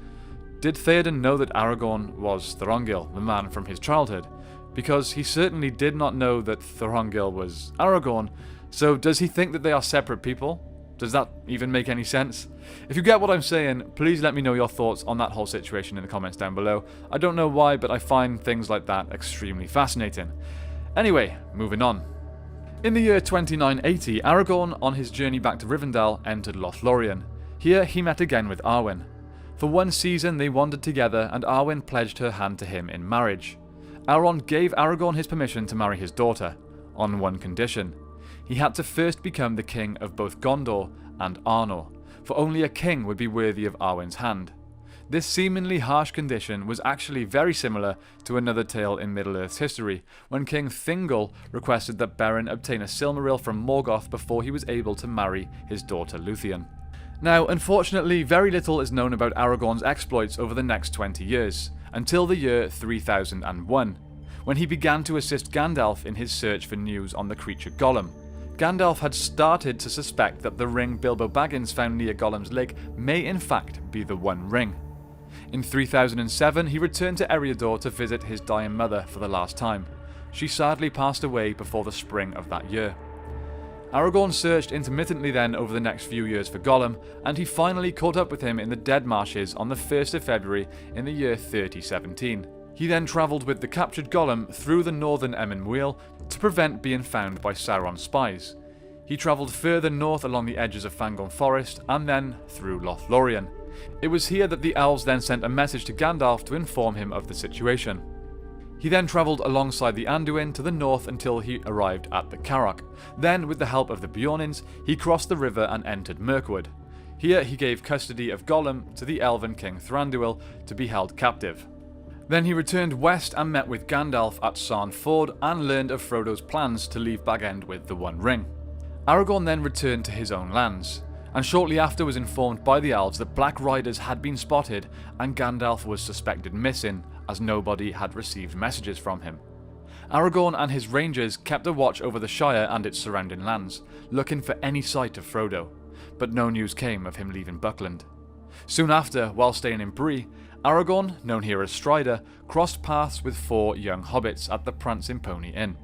did Theoden know that Aragorn was Thorongil, the man from his childhood? Because he certainly did not know that Thorongil was Aragorn, so does he think that they are separate people? Does that even make any sense? If you get what I'm saying, please let me know your thoughts on that whole situation in the comments down below. I don't know why, but I find things like that extremely fascinating. Anyway, moving on. In the year 2980, Aragorn, on his journey back to Rivendell, entered Lothlorien. Here he met again with Arwen. For one season they wandered together, and Arwen pledged her hand to him in marriage. Elrond gave Aragorn his permission to marry his daughter, on one condition. He had to first become the king of both Gondor and Arnor, for only a king would be worthy of Arwen's hand. This seemingly harsh condition was actually very similar to another tale in Middle-earth's history, when King Thingol requested that Beren obtain a Silmaril from Morgoth before he was able to marry his daughter Luthien. Now, unfortunately, very little is known about Aragorn's exploits over the next 20 years, until the year 3001, when he began to assist Gandalf in his search for news on the creature Gollum. Gandalf had started to suspect that the ring Bilbo Baggins found near Gollum's lake may in fact be the One Ring. In 3007, he returned to Meriadoc to visit his dying mother for the last time. She sadly passed away before the spring of that year. Aragorn searched intermittently then over the next few years for Gollum, and he finally caught up with him in the Dead Marshes on the 1st of February in the year 3017. He then travelled with the captured Gollum through the northern Emyn Muil to prevent being found by Sauron's spies. He travelled further north along the edges of Fangorn Forest and then through Lothlorien. It was here that the elves then sent a message to Gandalf to inform him of the situation. He then travelled alongside the Anduin to the north until he arrived at the Carrock. Then, with the help of the Beornins, he crossed the river and entered Mirkwood. Here he gave custody of Gollum to the elven king Thranduil to be held captive. Then he returned west and met with Gandalf at Sarn Ford and learned of Frodo's plans to leave Bag End with the One Ring. Aragorn then returned to his own lands, and shortly after was informed by the elves that Black Riders had been spotted and Gandalf was suspected missing, as nobody had received messages from him. Aragorn and his rangers kept a watch over the Shire and its surrounding lands, looking for any sight of Frodo, but no news came of him leaving Buckland. Soon after, while staying in Bree, Aragorn, known here as Strider, crossed paths with 4 young hobbits at the Prancing Pony Inn.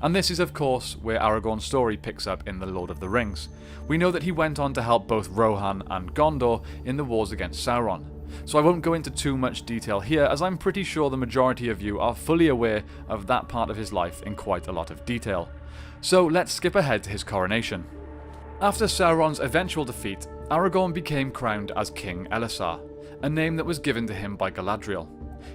And this is of course where Aragorn's story picks up in The Lord of the Rings. We know that he went on to help both Rohan and Gondor in the wars against Sauron, so I won't go into too much detail here, as I'm pretty sure the majority of you are fully aware of that part of his life in quite a lot of detail. So let's skip ahead to his coronation. After Sauron's eventual defeat, Aragorn became crowned as King Elessar, a name that was given to him by Galadriel.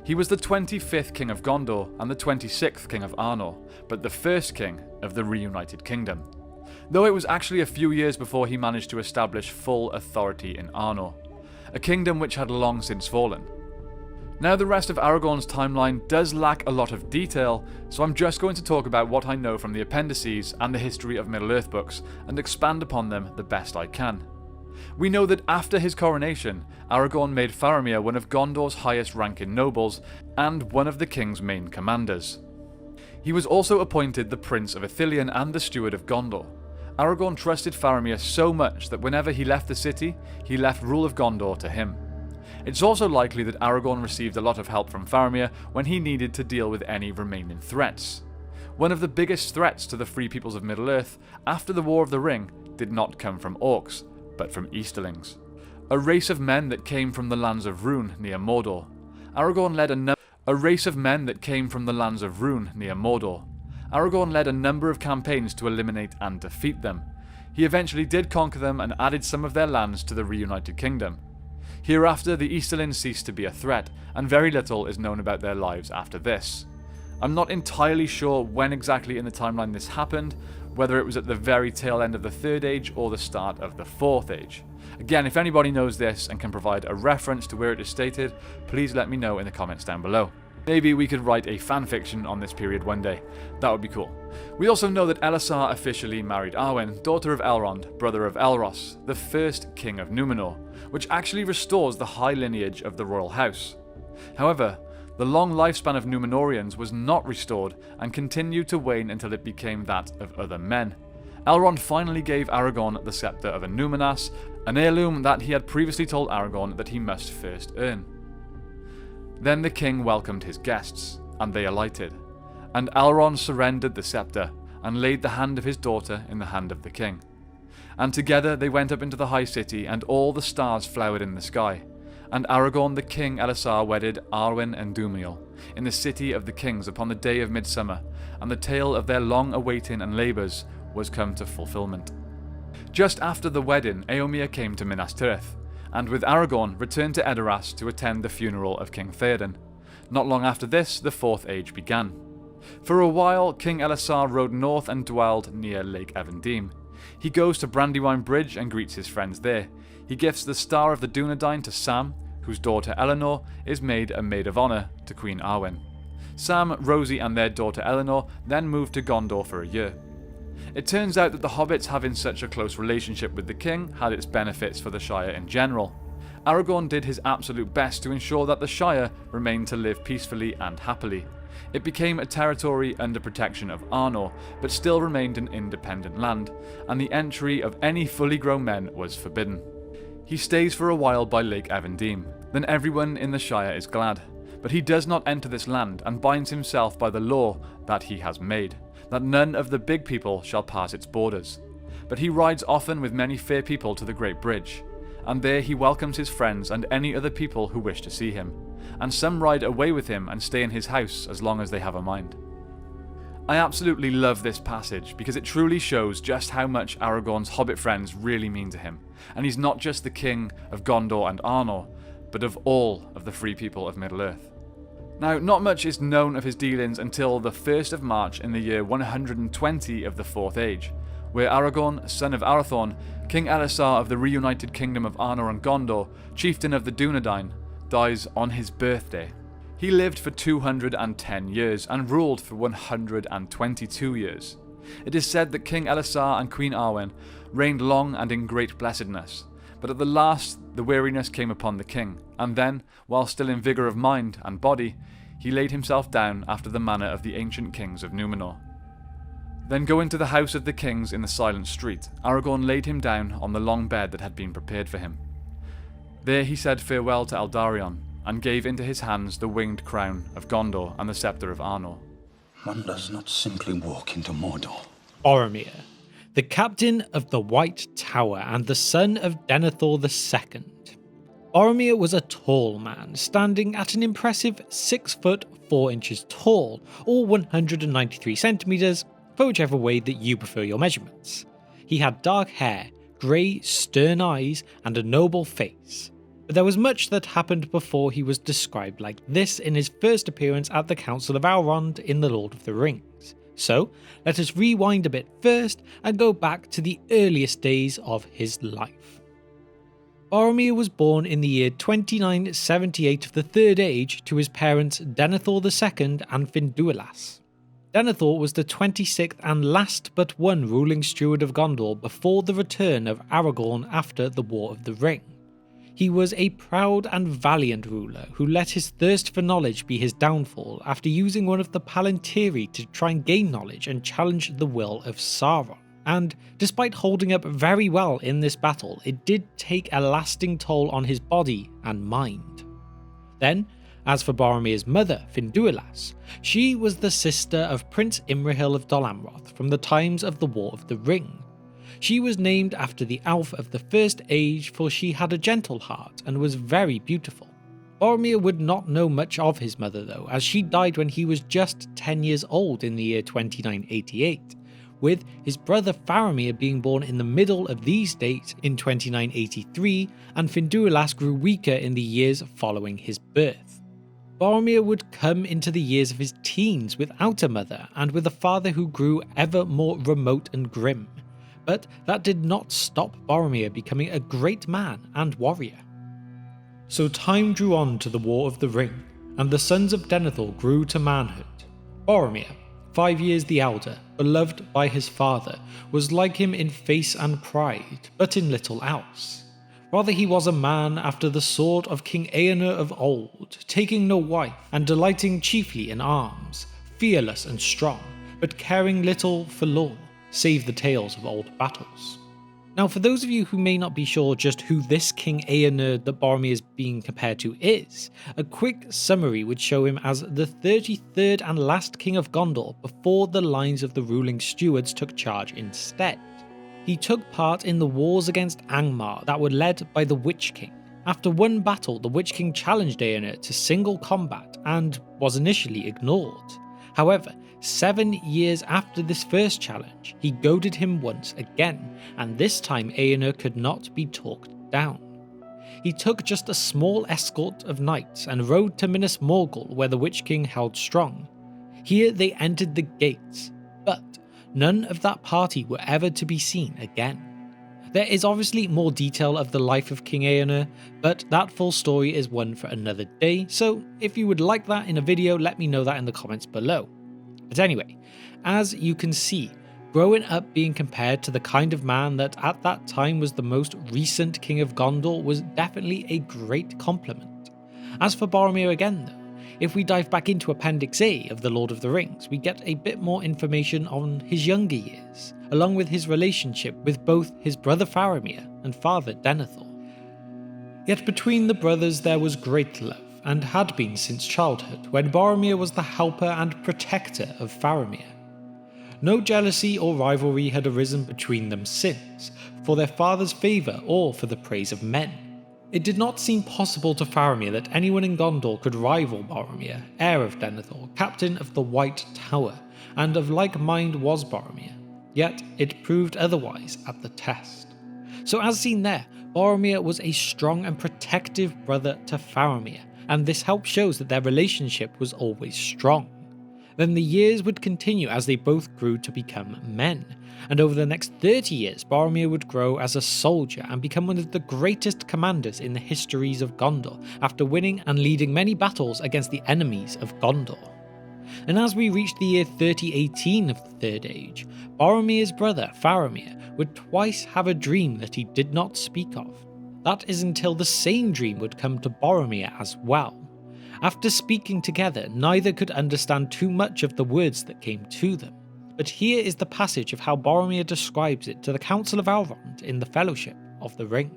He was the 25th king of Gondor and the 26th king of Arnor, but the first king of the reunited kingdom. Though it was actually a few years before he managed to establish full authority in Arnor, a kingdom which had long since fallen. Now the rest of Aragorn's timeline does lack a lot of detail, so I'm just going to talk about what I know from the appendices and the history of Middle-earth books and expand upon them the best I can. We know that after his coronation, Aragorn made Faramir one of Gondor's highest ranking nobles and one of the king's main commanders. He was also appointed the Prince of Ithilien and the Steward of Gondor. Aragorn trusted Faramir so much that whenever he left the city, he left rule of Gondor to him. It's also likely that Aragorn received a lot of help from Faramir when he needed to deal with any remaining threats. One of the biggest threats to the free peoples of Middle-earth after the War of the Ring did not come from orcs, but from Easterlings, a race of men that came from the lands of Rhûn near Mordor. Aragorn led a number of campaigns to eliminate and defeat them. He eventually did conquer them and added some of their lands to the reunited kingdom. Hereafter, the Easterlings ceased to be a threat, and very little is known about their lives after this. I'm not entirely sure when exactly in the timeline this happened, whether it was at the very tail end of the Third Age or the start of the Fourth Age. Again, if anybody knows this and can provide a reference to where it is stated, please let me know in the comments down below. Maybe we could write a fanfiction on this period one day. That would be cool. We also know that Elisar officially married Arwen, daughter of Elrond, brother of Elros, the first king of Númenor, which actually restores the high lineage of the royal house. However, the long lifespan of Númenóreans was not restored and continued to wane until it became that of other men. Elrond finally gave Aragorn the scepter of a Númenas, an heirloom that he had previously told Aragorn that he must first earn. Then the king welcomed his guests, and they alighted, and Elrond surrendered the scepter and laid the hand of his daughter in the hand of the king. And together they went up into the high city, and all the stars flowered in the sky. And Aragorn the king Elisar wedded Arwen and Dumiel in the city of the kings upon the day of midsummer, and the tale of their long awaiting and labours was come to fulfilment. Just after the wedding, Éomer came to Minas Tirith, and with Aragorn returned to Edoras to attend the funeral of King Theoden. Not long after this, the Fourth Age began. For a while, King Elisar rode north and dwelled near Lake Evendim. He goes to Brandywine Bridge and greets his friends there. He gifts the Star of the Dunedain to Sam, whose daughter Eleanor is made a maid of honour to Queen Arwen. Sam, Rosie and their daughter Eleanor then moved to Gondor for a year. It turns out that the hobbits having such a close relationship with the king had its benefits for the Shire in general. Aragorn did his absolute best to ensure that the Shire remained to live peacefully and happily. It became a territory under protection of Arnor, but still remained an independent land, and the entry of any fully grown men was forbidden. He stays for a while by Lake Evendim, then everyone in the Shire is glad, but he does not enter this land and binds himself by the law that he has made, that none of the big people shall pass its borders. But he rides often with many fair people to the Great Bridge, and there he welcomes his friends and any other people who wish to see him, and some ride away with him and stay in his house as long as they have a mind. I absolutely love this passage because it truly shows just how much Aragorn's hobbit friends really mean to him, and he's not just the king of Gondor and Arnor, but of all of the free people of Middle-earth. Now, not much is known of his dealings until the 1st of March in the year 120 of the Fourth Age, where Aragorn, son of Arathorn, King Elisar of the reunited kingdom of Arnor and Gondor, chieftain of the Dunedain, dies on his birthday. He lived for 210 years and ruled for 122 years. It is said that King Elisar and Queen Arwen reigned long and in great blessedness, but at the last the weariness came upon the king, and then, while still in vigour of mind and body, he laid himself down after the manner of the ancient kings of Númenor. Then going to the house of the kings in the silent street, Aragorn laid him down on the long bed that had been prepared for him. There he said farewell to Eldarion, and gave into his hands the winged crown of Gondor and the scepter of Arnor. One does not simply walk into Mordor. Boromir, the captain of the White Tower and the son of Denethor II. Boromir was a tall man, standing at an impressive 6 foot 4 inches tall, or 193 centimeters, for whichever way that you prefer your measurements. He had dark hair, grey, stern eyes, and a noble face. But there was much that happened before he was described like this in his first appearance at the Council of Elrond in The Lord of the Rings. So, let us rewind a bit first and go back to the earliest days of his life. Boromir was born in the year 2978 of the Third Age to his parents Denethor II and Finduilas. Denethor was the 26th and last but one ruling steward of Gondor before the return of Aragorn after the War of the Ring. He was a proud and valiant ruler who let his thirst for knowledge be his downfall after using one of the Palantiri to try and gain knowledge and challenge the will of Sauron. And despite holding up very well in this battle, it did take a lasting toll on his body and mind. Then, as for Boromir's mother, Finduilas, she was the sister of Prince Imrahil of Dol Amroth from the times of the War of the Ring. She was named after the elf of the First Age, for she had a gentle heart and was very beautiful. Boromir would not know much of his mother though, as she died when he was just 10 years old in the year 2988, with his brother Faramir being born in the middle of these dates in 2983, and Finduilas grew weaker in the years following his birth. Boromir would come into the years of his teens without a mother and with a father who grew ever more remote and grim. but that did not stop Boromir becoming a great man and warrior. So time drew on to the War of the Ring, and the sons of Denethor grew to manhood. Boromir, 5 years the elder, beloved by his father, was like him in face and pride, but in little else. Rather he was a man after the sort of King Eomer of old, taking no wife, and delighting chiefly in arms, fearless and strong, but caring little for lore, save the tales of old battles. Now, for those of you who may not be sure just who this King Eomer that Boromir is being compared to is, a quick summary would show him as the 33rd and last King of Gondor before the lines of the ruling stewards took charge instead. He took part in the wars against Angmar that were led by the Witch King. After one battle, the Witch King challenged Eomer to single combat and was initially ignored. However, 7 years after this first challenge, he goaded him once again, and this time Eomer could not be talked down. He took just a small escort of knights and rode to Minas Morgul where the Witch King held strong. Here they entered the gates, but none of that party were ever to be seen again. There is obviously more detail of the life of King Eomer, but that full story is one for another day, so if you would like that in a video, let me know that in the comments below. But anyway, as you can see, growing up being compared to the kind of man that at that time was the most recent King of Gondor was definitely a great compliment. As for Boromir again though, if we dive back into Appendix A of The Lord of the Rings, we get a bit more information on his younger years, along with his relationship with both his brother Faramir and father Denethor. Yet between the brothers there was great love, and had been since childhood, when Boromir was the helper and protector of Faramir. No jealousy or rivalry had arisen between them since, for their father's favour or for the praise of men. It did not seem possible to Faramir that anyone in Gondor could rival Boromir, heir of Denethor, captain of the White Tower, and of like mind was Boromir. Yet it proved otherwise at the test. So as seen there, Boromir was a strong and protective brother to Faramir, and this help shows that their relationship was always strong. Then the years would continue as they both grew to become men, and over the next 30 years Boromir would grow as a soldier and become one of the greatest commanders in the histories of Gondor, after winning and leading many battles against the enemies of Gondor. And as we reached the year 3018 of the Third Age, Boromir's brother Faramir would twice have a dream that he did not speak of. That is until the same dream would come to Boromir as well. After speaking together, neither could understand too much of the words that came to them. But here is the passage of how Boromir describes it to the Council of Elrond in the Fellowship of the Ring.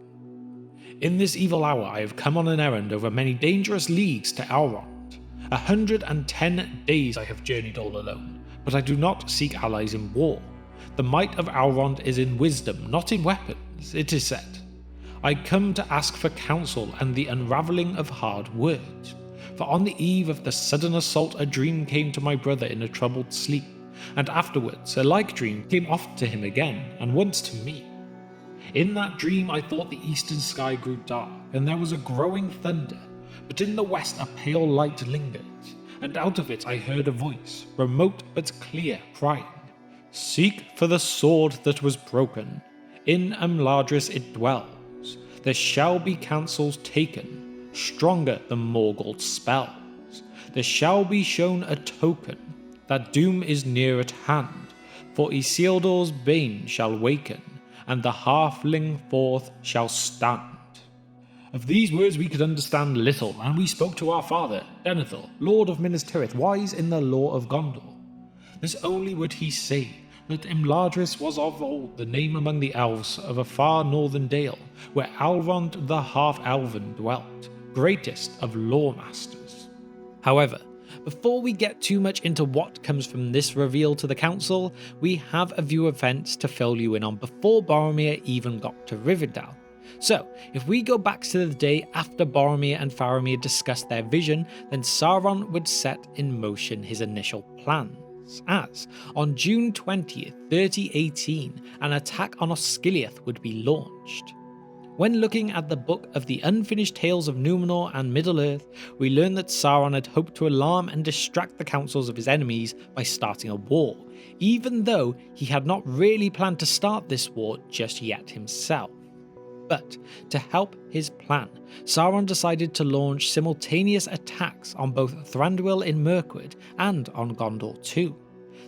In this evil hour I have come on an errand over many dangerous leagues to Elrond. 110 days I have journeyed all alone, but I do not seek allies in war. The might of Elrond is in wisdom, not in weapons, it is said. I come to ask for counsel and the unravelling of hard words. For on the eve of the sudden assault a dream came to my brother in a troubled sleep, and afterwards a like dream came oft to him again, and once to me. In that dream I thought the eastern sky grew dark, and there was a growing thunder, but in the west a pale light lingered, and out of it I heard a voice, remote but clear, crying, "Seek for the sword that was broken. In Imladris it dwells. There shall be counsels taken, stronger than Morgoth's spells. There shall be shown a token that doom is near at hand, for Isildur's bane shall waken, and the halfling forth shall stand." Of these words we could understand little, and we spoke to our father, Denethor, Lord of Minas Tirith, wise in the lore of Gondor. This only would he say, that Imladris was of old the name among the elves of a far northern dale, where Elrond the half-elven dwelt, greatest of lore masters. However, before we get too much into what comes from this reveal to the council, we have a few events to fill you in on before Boromir even got to Rivendell. So, if we go back to the day after Boromir and Faramir discussed their vision, then Sauron would set in motion his initial plans. As, on June 20th, 3018, an attack on Osgiliath would be launched. When looking at the book of the Unfinished Tales of Numenor and Middle-earth, we learn that Sauron had hoped to alarm and distract the councils of his enemies by starting a war, even though he had not really planned to start this war just yet himself. But to help his plan, Sauron decided to launch simultaneous attacks on both Thranduil in Mirkwood and on Gondor too.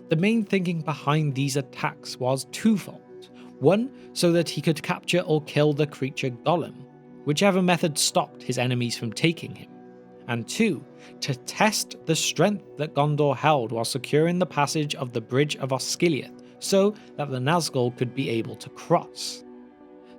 The main thinking behind these attacks was twofold. One, so that he could capture or kill the creature Gollum, whichever method stopped his enemies from taking him. And two, to test the strength that Gondor held while securing the passage of the Bridge of Osgiliath, so that the Nazgul could be able to cross.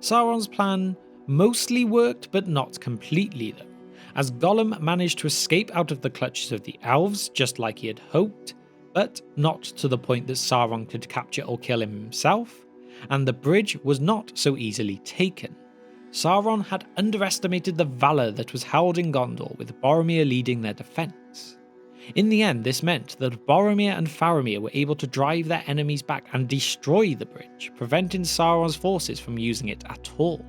Sauron's plan mostly worked, but not completely though, as Gollum managed to escape out of the clutches of the elves just like he had hoped, but not to the point that Sauron could capture or kill him himself, and the bridge was not so easily taken. Sauron had underestimated the valour that was held in Gondor, with Boromir leading their defence. In the end, this meant that Boromir and Faramir were able to drive their enemies back and destroy the bridge, preventing Sauron's forces from using it at all.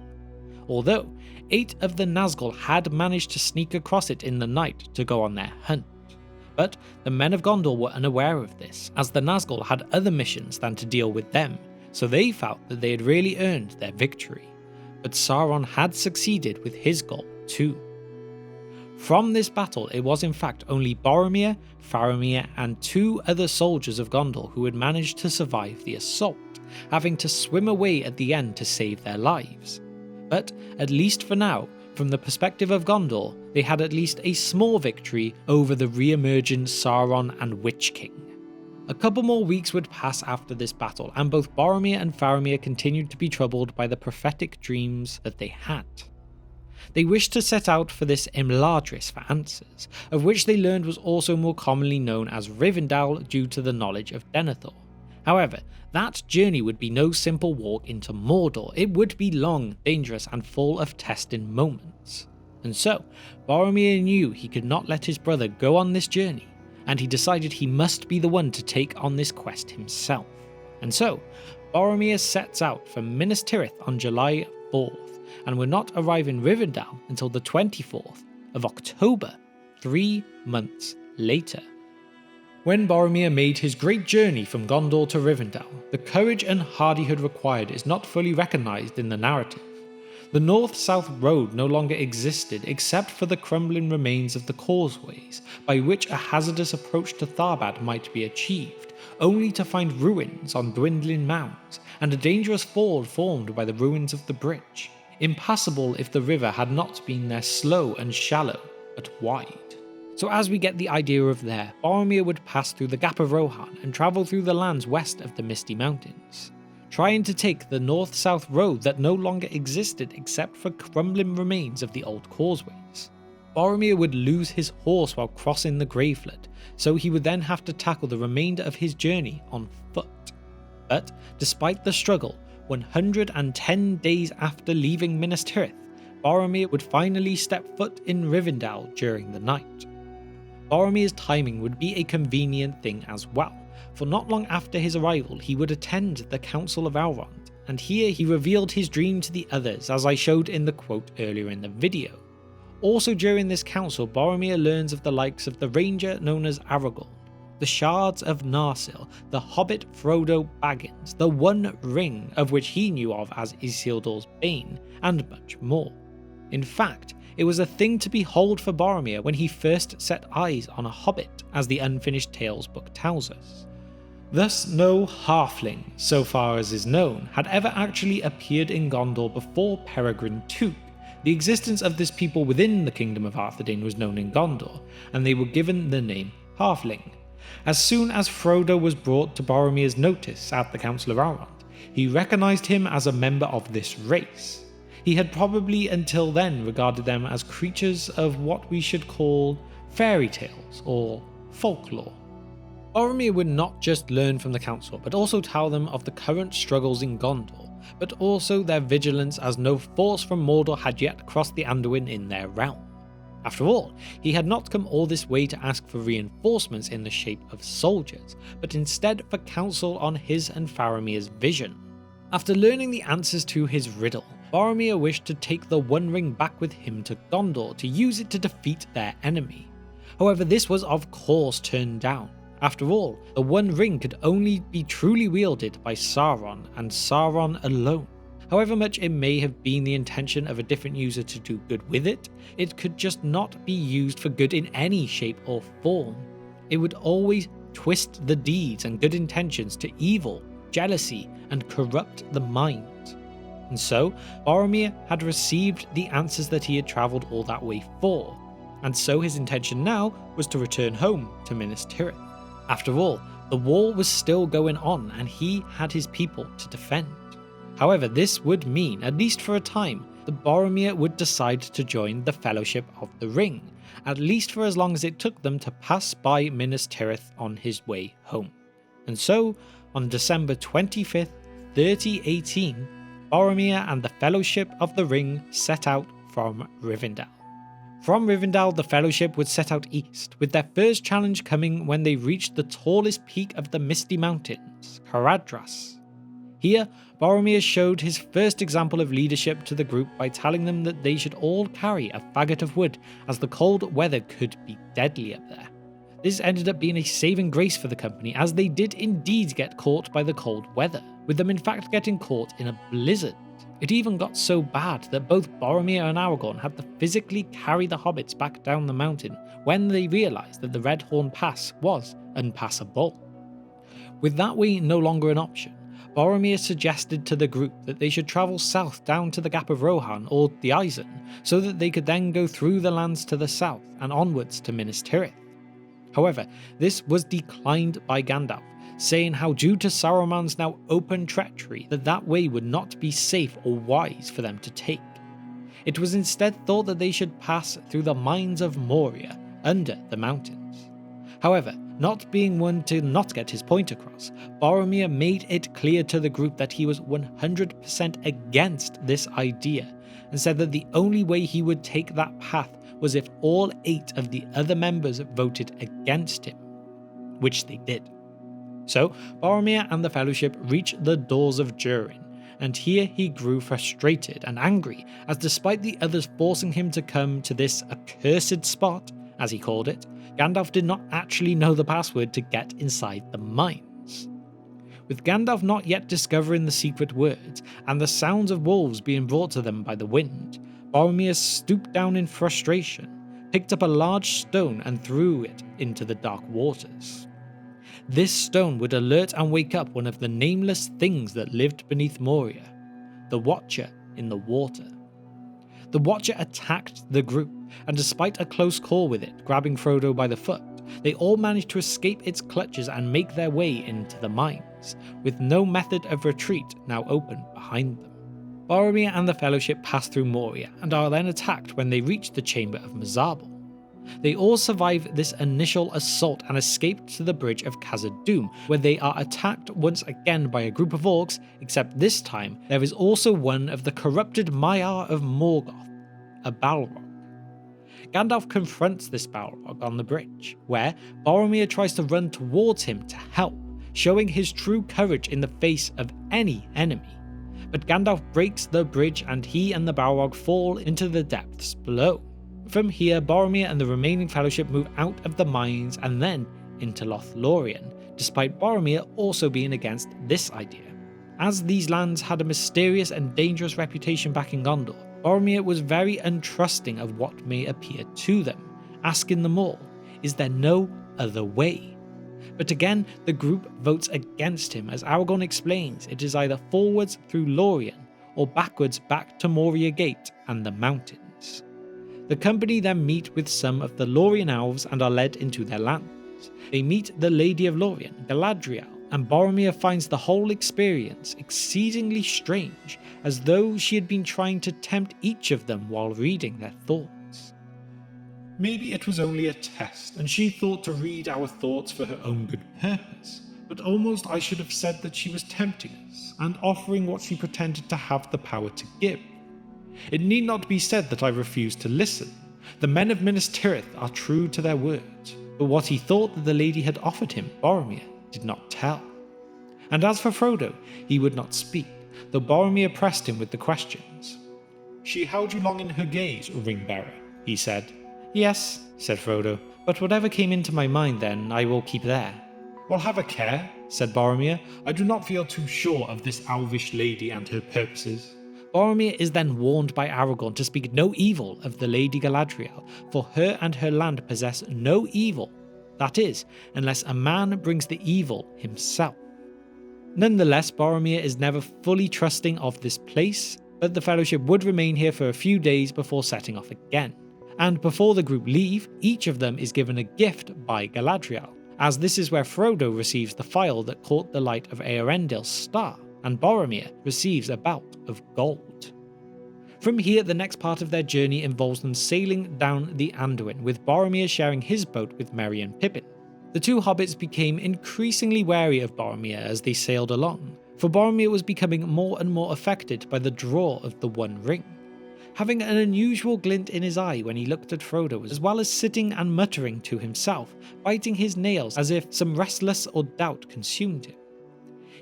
Although 8 of the Nazgul had managed to sneak across it in the night to go on their hunt. But the men of Gondor were unaware of this, as the Nazgul had other missions than to deal with them, so they felt that they had really earned their victory. But Sauron had succeeded with his goal too. From this battle, it was in fact only Boromir, Faramir, and 2 other soldiers of Gondor who had managed to survive the assault, having to swim away at the end to save their lives. But at least for now, from the perspective of Gondor, they had at least a small victory over the re-emerging Sauron and Witch King. A couple more weeks would pass after this battle, and both Boromir and Faramir continued to be troubled by the prophetic dreams that they had. They wished to set out for this Imladris for answers, of which they learned was also more commonly known as Rivendell due to the knowledge of Denethor. However, that journey would be no simple walk into Mordor. It would be long, dangerous, and full of testing moments. And so, Boromir knew he could not let his brother go on this journey, and he decided he must be the one to take on this quest himself. And so, Boromir sets out from Minas Tirith on July 4th, and would not arrive in Rivendell until the 24th of October, 3 months later. When Boromir made his great journey from Gondor to Rivendell, the courage and hardihood required is not fully recognised in the narrative. The north-south road no longer existed except for the crumbling remains of the causeways, by which a hazardous approach to Tharbad might be achieved, only to find ruins on dwindling mounds, and a dangerous ford formed by the ruins of the bridge, impassable if the river had not been there slow and shallow, but wide. So as we get the idea of there, Boromir would pass through the Gap of Rohan and travel through the lands west of the Misty Mountains, trying to take the north-south road that no longer existed except for crumbling remains of the old causeways. Boromir would lose his horse while crossing the Graveflood, so he would then have to tackle the remainder of his journey on foot. But despite the struggle, 110 days after leaving Minas Tirith, Boromir would finally step foot in Rivendell during the night. Boromir's timing would be a convenient thing as well, for not long after his arrival he would attend the Council of Elrond, and here he revealed his dream to the others, as I showed in the quote earlier in the video. Also during this council, Boromir learns of the likes of the ranger known as Aragorn, the shards of Narsil, the hobbit Frodo Baggins, the One Ring, of which he knew of as Isildur's Bane, and much more. In fact, it was a thing to behold for Boromir when he first set eyes on a hobbit, as the Unfinished Tales book tells us. Thus, no halfling, so far as is known, had ever actually appeared in Gondor before Peregrin took. The existence of this people within the Kingdom of Arthedain was known in Gondor, and they were given the name Halfling. As soon as Frodo was brought to Boromir's notice at the Council of Elrond, he recognised him as a member of this race. He had probably until then regarded them as creatures of what we should call fairy tales or folklore. Boromir would not just learn from the council, but also tell them of the current struggles in Gondor, but also their vigilance as no force from Mordor had yet crossed the Anduin in their realm. After all, he had not come all this way to ask for reinforcements in the shape of soldiers, but instead for counsel on his and Faramir's vision. After learning the answers to his riddle, Boromir wished to take the One Ring back with him to Gondor to use it to defeat their enemy. However, this was of course turned down. After all, the One Ring could only be truly wielded by Sauron, and Sauron alone. However much it may have been the intention of a different user to do good with it, it could just not be used for good in any shape or form. It would always twist the deeds and good intentions to evil, jealousy, and corrupt the mind. And so, Boromir had received the answers that he had travelled all that way for, and so his intention now was to return home to Minas Tirith. After all, the war was still going on and he had his people to defend. However, this would mean, at least for a time, that Boromir would decide to join the Fellowship of the Ring, at least for as long as it took them to pass by Minas Tirith on his way home. And so, on December 25th, 3018, Boromir and the Fellowship of the Ring set out from Rivendell. From Rivendell, the Fellowship would set out east, with their first challenge coming when they reached the tallest peak of the Misty Mountains, Caradhras. Here, Boromir showed his first example of leadership to the group by telling them that they should all carry a faggot of wood, as the cold weather could be deadly up there. This ended up being a saving grace for the company, as they did indeed get caught by the cold weather, with them in fact getting caught in a blizzard. It even got so bad that both Boromir and Aragorn had to physically carry the hobbits back down the mountain when they realised that the Redhorn Pass was unpassable. With that way no longer an option, Boromir suggested to the group that they should travel south down to the Gap of Rohan or the Isen, so that they could then go through the lands to the south and onwards to Minas Tirith. However, this was declined by Gandalf, saying how due to Saruman's now open treachery that way would not be safe or wise for them to take. It was instead thought that they should pass through the mines of Moria under the mountains. However, not being one to not get his point across, Boromir made it clear to the group that he was 100% against this idea, and said that the only way he would take that path was if all 8 of the other members voted against him, which they did. So, Boromir and the Fellowship reached the doors of Durin, and here he grew frustrated and angry, as despite the others forcing him to come to this accursed spot, as he called it, Gandalf did not actually know the password to get inside the mines. With Gandalf not yet discovering the secret words, and the sounds of wolves being brought to them by the wind, Boromir stooped down in frustration, picked up a large stone and threw it into the dark waters. This stone would alert and wake up one of the nameless things that lived beneath Moria, the Watcher in the water. The Watcher attacked the group, and despite a close call with it grabbing Frodo by the foot, they all managed to escape its clutches and make their way into the mines, with no method of retreat now open behind them. Boromir and the Fellowship pass through Moria and are then attacked when they reach the Chamber of Mizarble. They all survive this initial assault and escape to the Bridge of Khazad-dûm, where they are attacked once again by a group of orcs, except this time there is also one of the corrupted Maiar of Morgoth, a Balrog. Gandalf confronts this Balrog on the bridge, where Boromir tries to run towards him to help, showing his true courage in the face of any enemy. But Gandalf breaks the bridge and he and the Balrog fall into the depths below. From here, Boromir and the remaining Fellowship move out of the mines and then into Lothlorien, despite Boromir also being against this idea. As these lands had a mysterious and dangerous reputation back in Gondor, Boromir was very untrusting of what may appear to them, asking them all, is there no other way? But again, the group votes against him, as Aragorn explains it is either forwards through Lorien or backwards back to Moria Gate and the mountains. The company then meet with some of the Lorien elves and are led into their lands. They meet the Lady of Lorien, Galadriel, and Boromir finds the whole experience exceedingly strange, as though she had been trying to tempt each of them while reading their thoughts. Maybe it was only a test, and she thought to read our thoughts for her own good purpose, but almost I should have said that she was tempting us, and offering what she pretended to have the power to give. It need not be said that I refused to listen. The men of Minas Tirith are true to their words, but what he thought that the lady had offered him, Boromir did not tell. And as for Frodo, he would not speak, though Boromir pressed him with the questions. She held you long in her gaze, ring-bearer, he said. Yes, said Frodo, but whatever came into my mind then, I will keep there. Well, have a care, said Boromir. I do not feel too sure of this elvish lady and her purposes. Boromir is then warned by Aragorn to speak no evil of the Lady Galadriel, for her and her land possess no evil, that is, unless a man brings the evil himself. Nonetheless, Boromir is never fully trusting of this place, but the Fellowship would remain here for a few days before setting off again. And before the group leave, each of them is given a gift by Galadriel, as this is where Frodo receives the phial that caught the light of Eärendil's star, and Boromir receives a bout of gold. From here, the next part of their journey involves them sailing down the Anduin, with Boromir sharing his boat with Merry and Pippin. The two hobbits became increasingly wary of Boromir as they sailed along, for Boromir was becoming more and more affected by the draw of the One Ring, having an unusual glint in his eye when he looked at Frodo, as well as sitting and muttering to himself, biting his nails as if some restless or doubt consumed him.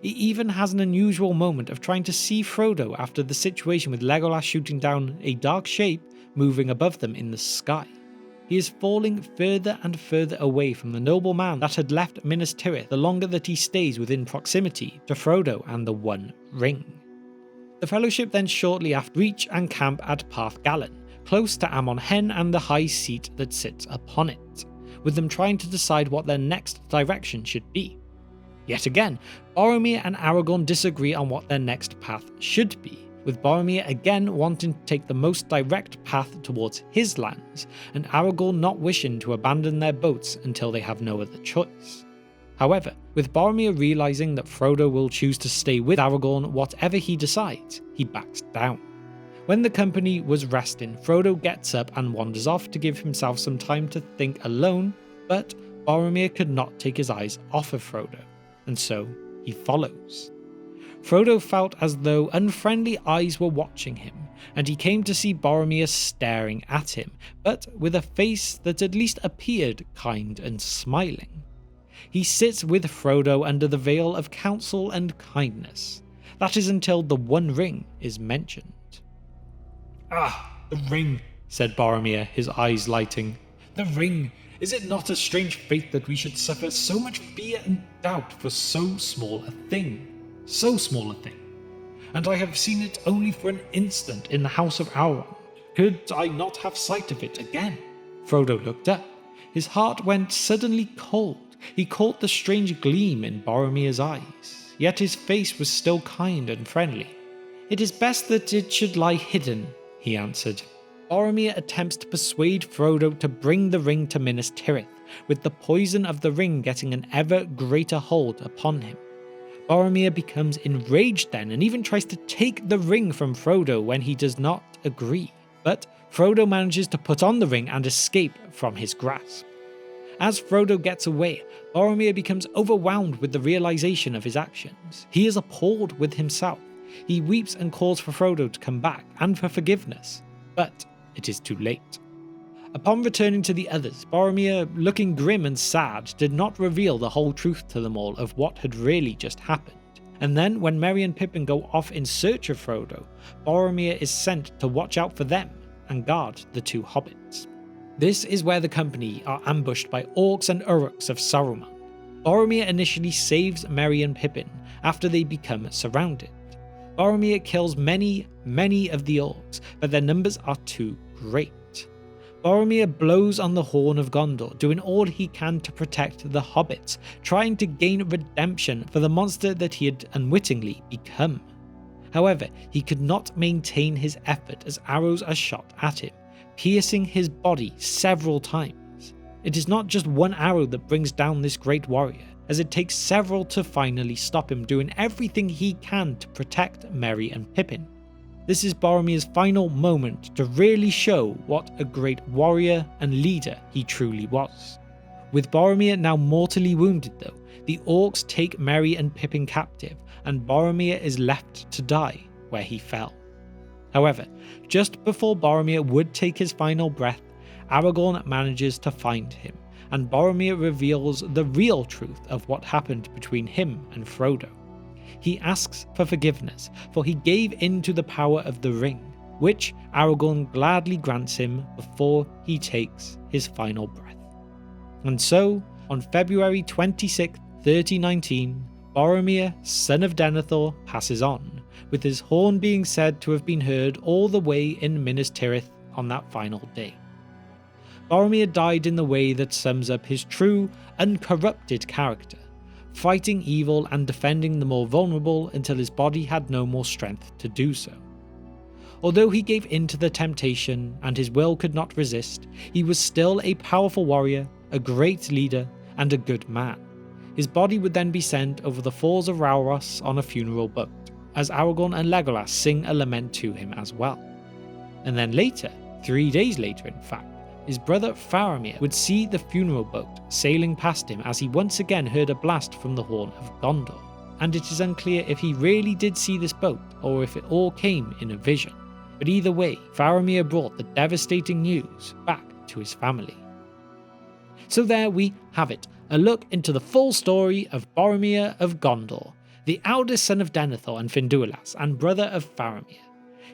He even has an unusual moment of trying to see Frodo after the situation with Legolas shooting down a dark shape moving above them in the sky. He is falling further and further away from the noble man that had left Minas Tirith the longer that he stays within proximity to Frodo and the One Ring. The Fellowship then shortly after reach and camp at Parth Galen, close to Amon Hen and the high seat that sits upon it, with them trying to decide what their next direction should be. Yet again, Boromir and Aragorn disagree on what their next path should be, with Boromir again wanting to take the most direct path towards his lands, and Aragorn not wishing to abandon their boats until they have no other choice. However, with Boromir realizing that Frodo will choose to stay with Aragorn whatever he decides, he backs down. When the company was resting, Frodo gets up and wanders off to give himself some time to think alone, but Boromir could not take his eyes off of Frodo, and so he follows. Frodo felt as though unfriendly eyes were watching him, and he came to see Boromir staring at him, but with a face that at least appeared kind and smiling. He sits with Frodo under the veil of counsel and kindness. That is until the One Ring is mentioned. Ah, the ring, said Boromir, his eyes lighting. The ring! Is it not a strange fate that we should suffer so much fear and doubt for so small a thing? So small a thing. And I have seen it only for an instant in the House of Elrond. Could I not have sight of it again? Frodo looked up. His heart went suddenly cold. He caught the strange gleam in Boromir's eyes, yet his face was still kind and friendly. It is best that it should lie hidden, he answered. Boromir attempts to persuade Frodo to bring the ring to Minas Tirith, with the poison of the ring getting an ever greater hold upon him. Boromir becomes enraged then and even tries to take the ring from Frodo when he does not agree, but Frodo manages to put on the ring and escape from his grasp. As Frodo gets away, Boromir becomes overwhelmed with the realization of his actions. He is appalled with himself. He weeps and calls for Frodo to come back and for forgiveness, but it is too late. Upon returning to the others, Boromir, looking grim and sad, did not reveal the whole truth to them all of what had really just happened. And then, when Merry and Pippin go off in search of Frodo, Boromir is sent to watch out for them and guard the two hobbits. This is where the company are ambushed by orcs and uruks of Saruman. Boromir initially saves Merry and Pippin after they become surrounded. Boromir kills many of the orcs, but their numbers are too great. Boromir blows on the horn of Gondor, doing all he can to protect the hobbits, trying to gain redemption for the monster that he had unwittingly become. However, he could not maintain his effort as arrows are shot at him, piercing his body several times. It is not just one arrow that brings down this great warrior, as it takes several to finally stop him, doing everything he can to protect Merry and Pippin. This is Boromir's final moment to really show what a great warrior and leader he truly was. With Boromir now mortally wounded though, the orcs take Merry and Pippin captive, and Boromir is left to die where he fell. However, just before Boromir would take his final breath, Aragorn manages to find him, and Boromir reveals the real truth of what happened between him and Frodo. He asks for forgiveness, for he gave in to the power of the ring, which Aragorn gladly grants him before he takes his final breath. And so, on February 26, 3019, Boromir, son of Denethor, passes on, with his horn being said to have been heard all the way in Minas Tirith on that final day. Boromir died in the way that sums up his true, uncorrupted character, fighting evil and defending the more vulnerable until his body had no more strength to do so. Although he gave in to the temptation and his will could not resist, he was still a powerful warrior, a great leader, and a good man. His body would then be sent over the falls of Rauros on a funeral boat, as Aragorn and Legolas sing a lament to him as well. And then later, 3 days later in fact, his brother Faramir would see the funeral boat sailing past him as he once again heard a blast from the Horn of Gondor, and it is unclear if he really did see this boat or if it all came in a vision. But either way, Faramir brought the devastating news back to his family. So there we have it, a look into the full story of Boromir of Gondor, the eldest son of Denethor and Finduilas and brother of Faramir.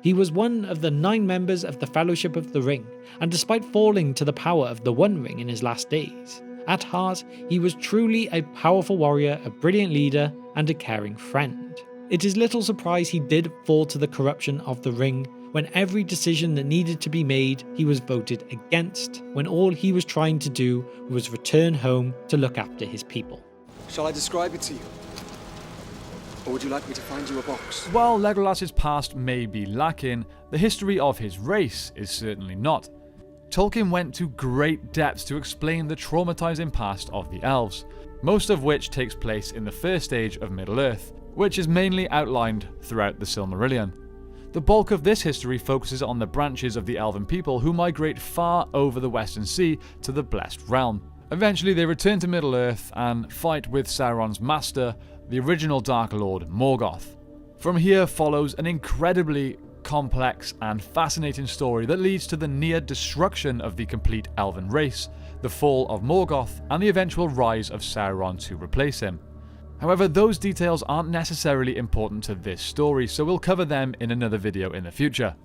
He was one of the 9 members of the Fellowship of the Ring, and despite falling to the power of the One Ring in his last days, at heart he was truly a powerful warrior, a brilliant leader, and a caring friend. It is little surprise he did fall to the corruption of the Ring, when every decision that needed to be made he was voted against, when all he was trying to do was return home to look after his people. Shall I describe it to you? Or would you like me to find you a box? While Legolas's past may be lacking, the history of his race is certainly not. Tolkien went to great depths to explain the traumatizing past of the elves, most of which takes place in the first age of Middle-earth, which is mainly outlined throughout the Silmarillion. The bulk of this history focuses on the branches of the elven people who migrate far over the Western Sea to the Blessed Realm. Eventually they return to Middle-earth and fight with Sauron's master, the original Dark Lord Morgoth. From here follows an incredibly complex and fascinating story that leads to the near destruction of the complete elven race, the fall of Morgoth, and the eventual rise of Sauron to replace him. However, those details aren't necessarily important to this story, so we'll cover them in another video in the future.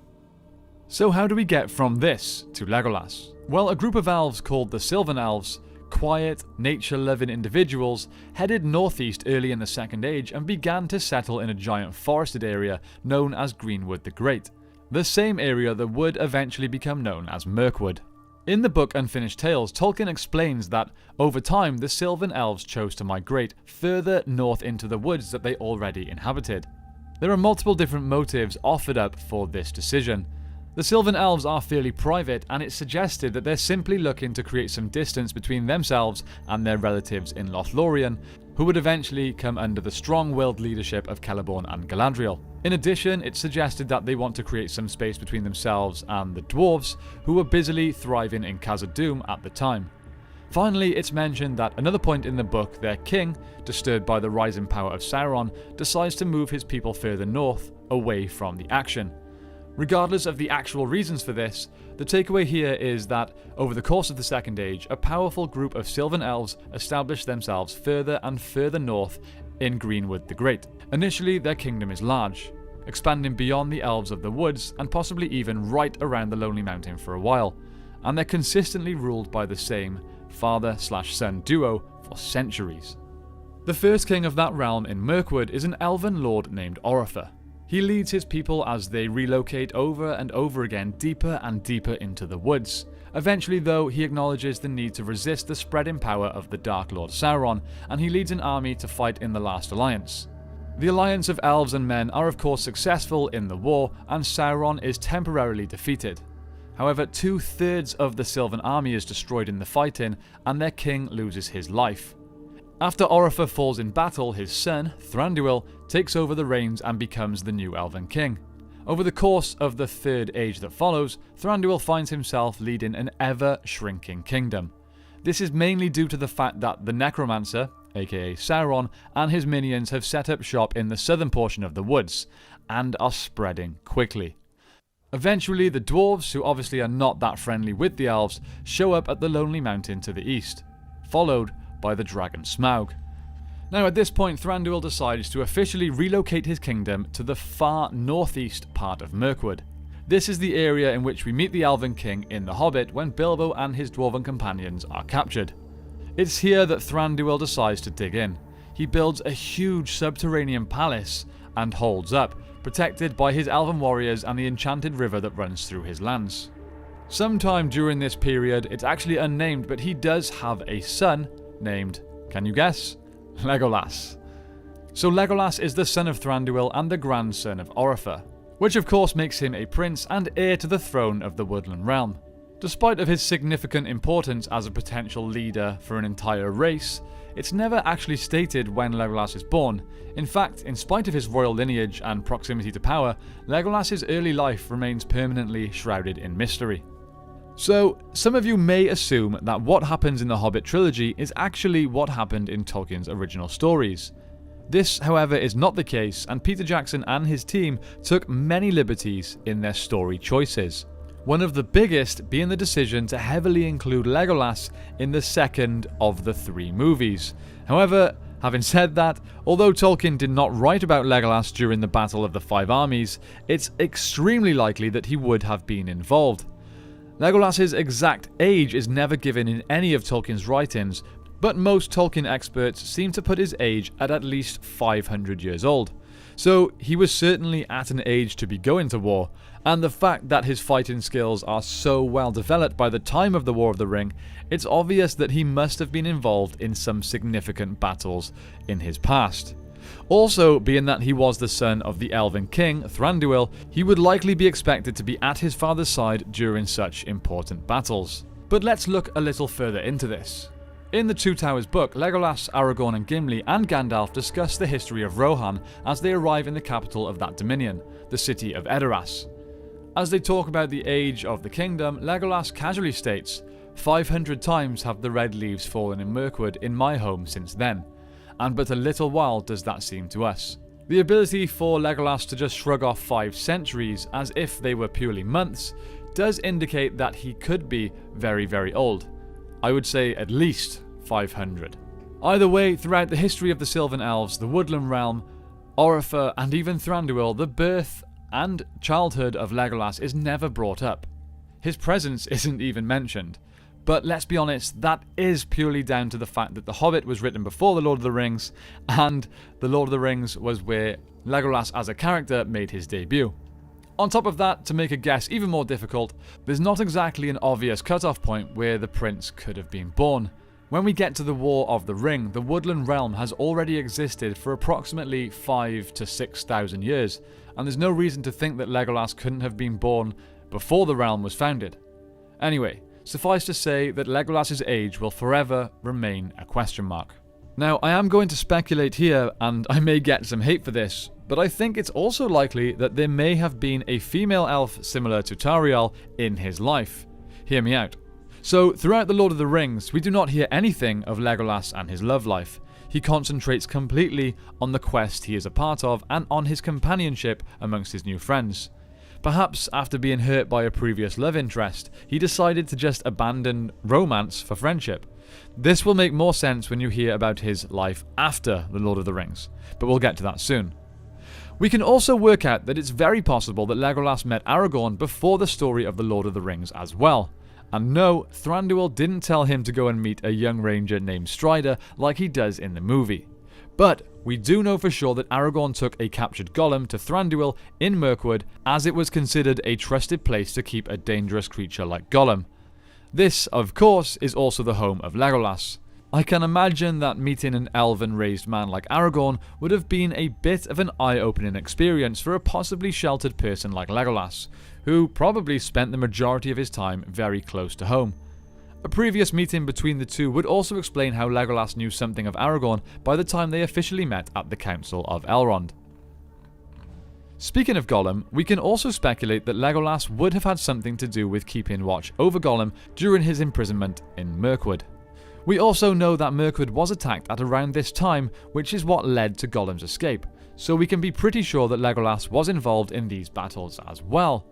So how do we get from this to Legolas? Well, a group of elves called the Sylvan Elves, quiet, nature-loving individuals, headed northeast early in the Second Age and began to settle in a giant forested area known as Greenwood the Great, the same area that would eventually become known as Mirkwood. In the book Unfinished Tales, Tolkien explains that, over time, the Sylvan Elves chose to migrate further north into the woods that they already inhabited. There are multiple different motives offered up for this decision. The Sylvan Elves are fairly private, and it's suggested that they're simply looking to create some distance between themselves and their relatives in Lothlorien, who would eventually come under the strong-willed leadership of Celeborn and Galadriel. In addition, it's suggested that they want to create some space between themselves and the dwarves, who were busily thriving in Khazad-dûm at the time. Finally, it's mentioned that another point in the book, their king, disturbed by the rising power of Sauron, decides to move his people further north, away from the action. Regardless of the actual reasons for this, the takeaway here is that, over the course of the Second Age, a powerful group of Sylvan Elves established themselves further and further north in Greenwood the Great. Initially, their kingdom is large, expanding beyond the Elves of the Woods and possibly even right around the Lonely Mountain for a while, and they're consistently ruled by the same father-slash-son duo for centuries. The first king of that realm in Mirkwood is an elven lord named Oropher. He leads his people as they relocate over and over again deeper and deeper into the woods. Eventually, though, he acknowledges the need to resist the spreading power of the Dark Lord Sauron, and he leads an army to fight in the Last Alliance. The alliance of elves and men are of course successful in the war, and Sauron is temporarily defeated. However, 2/3 of the Sylvan army is destroyed in the fighting, and their king loses his life. After Oropher falls in battle, his son, Thranduil, takes over the reins and becomes the new Elven king. Over the course of the Third Age that follows, Thranduil finds himself leading an ever-shrinking kingdom. This is mainly due to the fact that the Necromancer, aka Sauron, and his minions have set up shop in the southern portion of the woods, and are spreading quickly. Eventually, the dwarves, who obviously are not that friendly with the elves, show up at the Lonely Mountain to the east, followed by the dragon Smaug. Now at this point, Thranduil decides to officially relocate his kingdom to the far northeast part of Mirkwood. This is the area in which we meet the Elven King in The Hobbit when Bilbo and his dwarven companions are captured. It's here that Thranduil decides to dig in. He builds a huge subterranean palace and holds up, protected by his elven warriors and the enchanted river that runs through his lands. Sometime during this period, it's actually unnamed, but he does have a son named, can you guess? Legolas. So Legolas is the son of Thranduil and the grandson of Oropher, which of course makes him a prince and heir to the throne of the Woodland Realm. Despite of his significant importance as a potential leader for an entire race, it's never actually stated when Legolas is born. In fact, in spite of his royal lineage and proximity to power, Legolas's early life remains permanently shrouded in mystery. So, some of you may assume that what happens in the Hobbit trilogy is actually what happened in Tolkien's original stories. This, however, is not the case, and Peter Jackson and his team took many liberties in their story choices. One of the biggest being the decision to heavily include Legolas in the second of the 3 movies. However, having said that, although Tolkien did not write about Legolas during the Battle of the Five Armies, it's extremely likely that he would have been involved. Legolas's exact age is never given in any of Tolkien's writings, but most Tolkien experts seem to put his age at least 500 years old. So he was certainly at an age to be going to war, and the fact that his fighting skills are so well developed by the time of the War of the Ring, it's obvious that he must have been involved in some significant battles in his past. Also, being that he was the son of the Elven King, Thranduil, he would likely be expected to be at his father's side during such important battles. But let's look a little further into this. In the Two Towers book, Legolas, Aragorn and Gimli and Gandalf discuss the history of Rohan as they arrive in the capital of that dominion, the city of Edoras. As they talk about the age of the kingdom, Legolas casually states, 500 times have the red leaves fallen in Mirkwood in my home since then, and but a little while does that seem to us. The ability for Legolas to just shrug off 5 centuries as if they were purely months does indicate that he could be very, very old. I would say at least 500. Either way, throughout the history of the Sylvan Elves, the Woodland Realm, Oropher, and even Thranduil, the birth and childhood of Legolas is never brought up. His presence isn't even mentioned. But let's be honest, that is purely down to the fact that The Hobbit was written before The Lord of the Rings, and The Lord of the Rings was where Legolas as a character made his debut. On top of that, to make a guess even more difficult, there's not exactly an obvious cutoff point where the prince could have been born. When we get to the War of the Ring, the Woodland Realm has already existed for approximately 5,000 to 6,000 years, and there's no reason to think that Legolas couldn't have been born before the realm was founded. Anyway, suffice to say that Legolas's age will forever remain a question mark. Now, I am going to speculate here, and I may get some hate for this, but I think it's also likely that there may have been a female elf similar to Tauriel in his life. Hear me out. So, throughout The Lord of the Rings, we do not hear anything of Legolas and his love life. He concentrates completely on the quest he is a part of and on his companionship amongst his new friends. Perhaps after being hurt by a previous love interest, he decided to just abandon romance for friendship. This will make more sense when you hear about his life after The Lord of the Rings, but we'll get to that soon. We can also work out that it's very possible that Legolas met Aragorn before the story of The Lord of the Rings as well. And no, Thranduil didn't tell him to go and meet a young ranger named Strider like he does in the movie. But we do know for sure that Aragorn took a captured golem to Thranduil in Mirkwood, as it was considered a trusted place to keep a dangerous creature like Gollum. This, of course, is also the home of Legolas. I can imagine that meeting an elven-raised man like Aragorn would have been a bit of an eye-opening experience for a possibly sheltered person like Legolas, who probably spent the majority of his time very close to home. A previous meeting between the two would also explain how Legolas knew something of Aragorn by the time they officially met at the Council of Elrond. Speaking of Gollum, we can also speculate that Legolas would have had something to do with keeping watch over Gollum during his imprisonment in Mirkwood. We also know that Mirkwood was attacked at around this time, which is what led to Gollum's escape, so we can be pretty sure that Legolas was involved in these battles as well.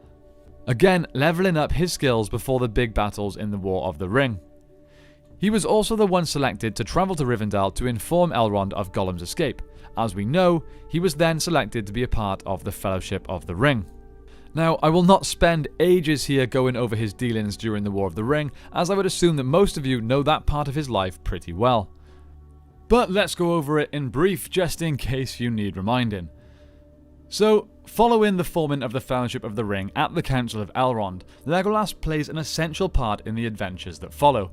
Again, leveling up his skills before the big battles in the War of the Ring. He was also the one selected to travel to Rivendell to inform Elrond of Gollum's escape. As we know, he was then selected to be a part of the Fellowship of the Ring. Now, I will not spend ages here going over his dealings during the War of the Ring, as I would assume that most of you know that part of his life pretty well. But let's go over it in brief, just in case you need reminding. So, following the forming of the Fellowship of the Ring at the Council of Elrond, Legolas plays an essential part in the adventures that follow.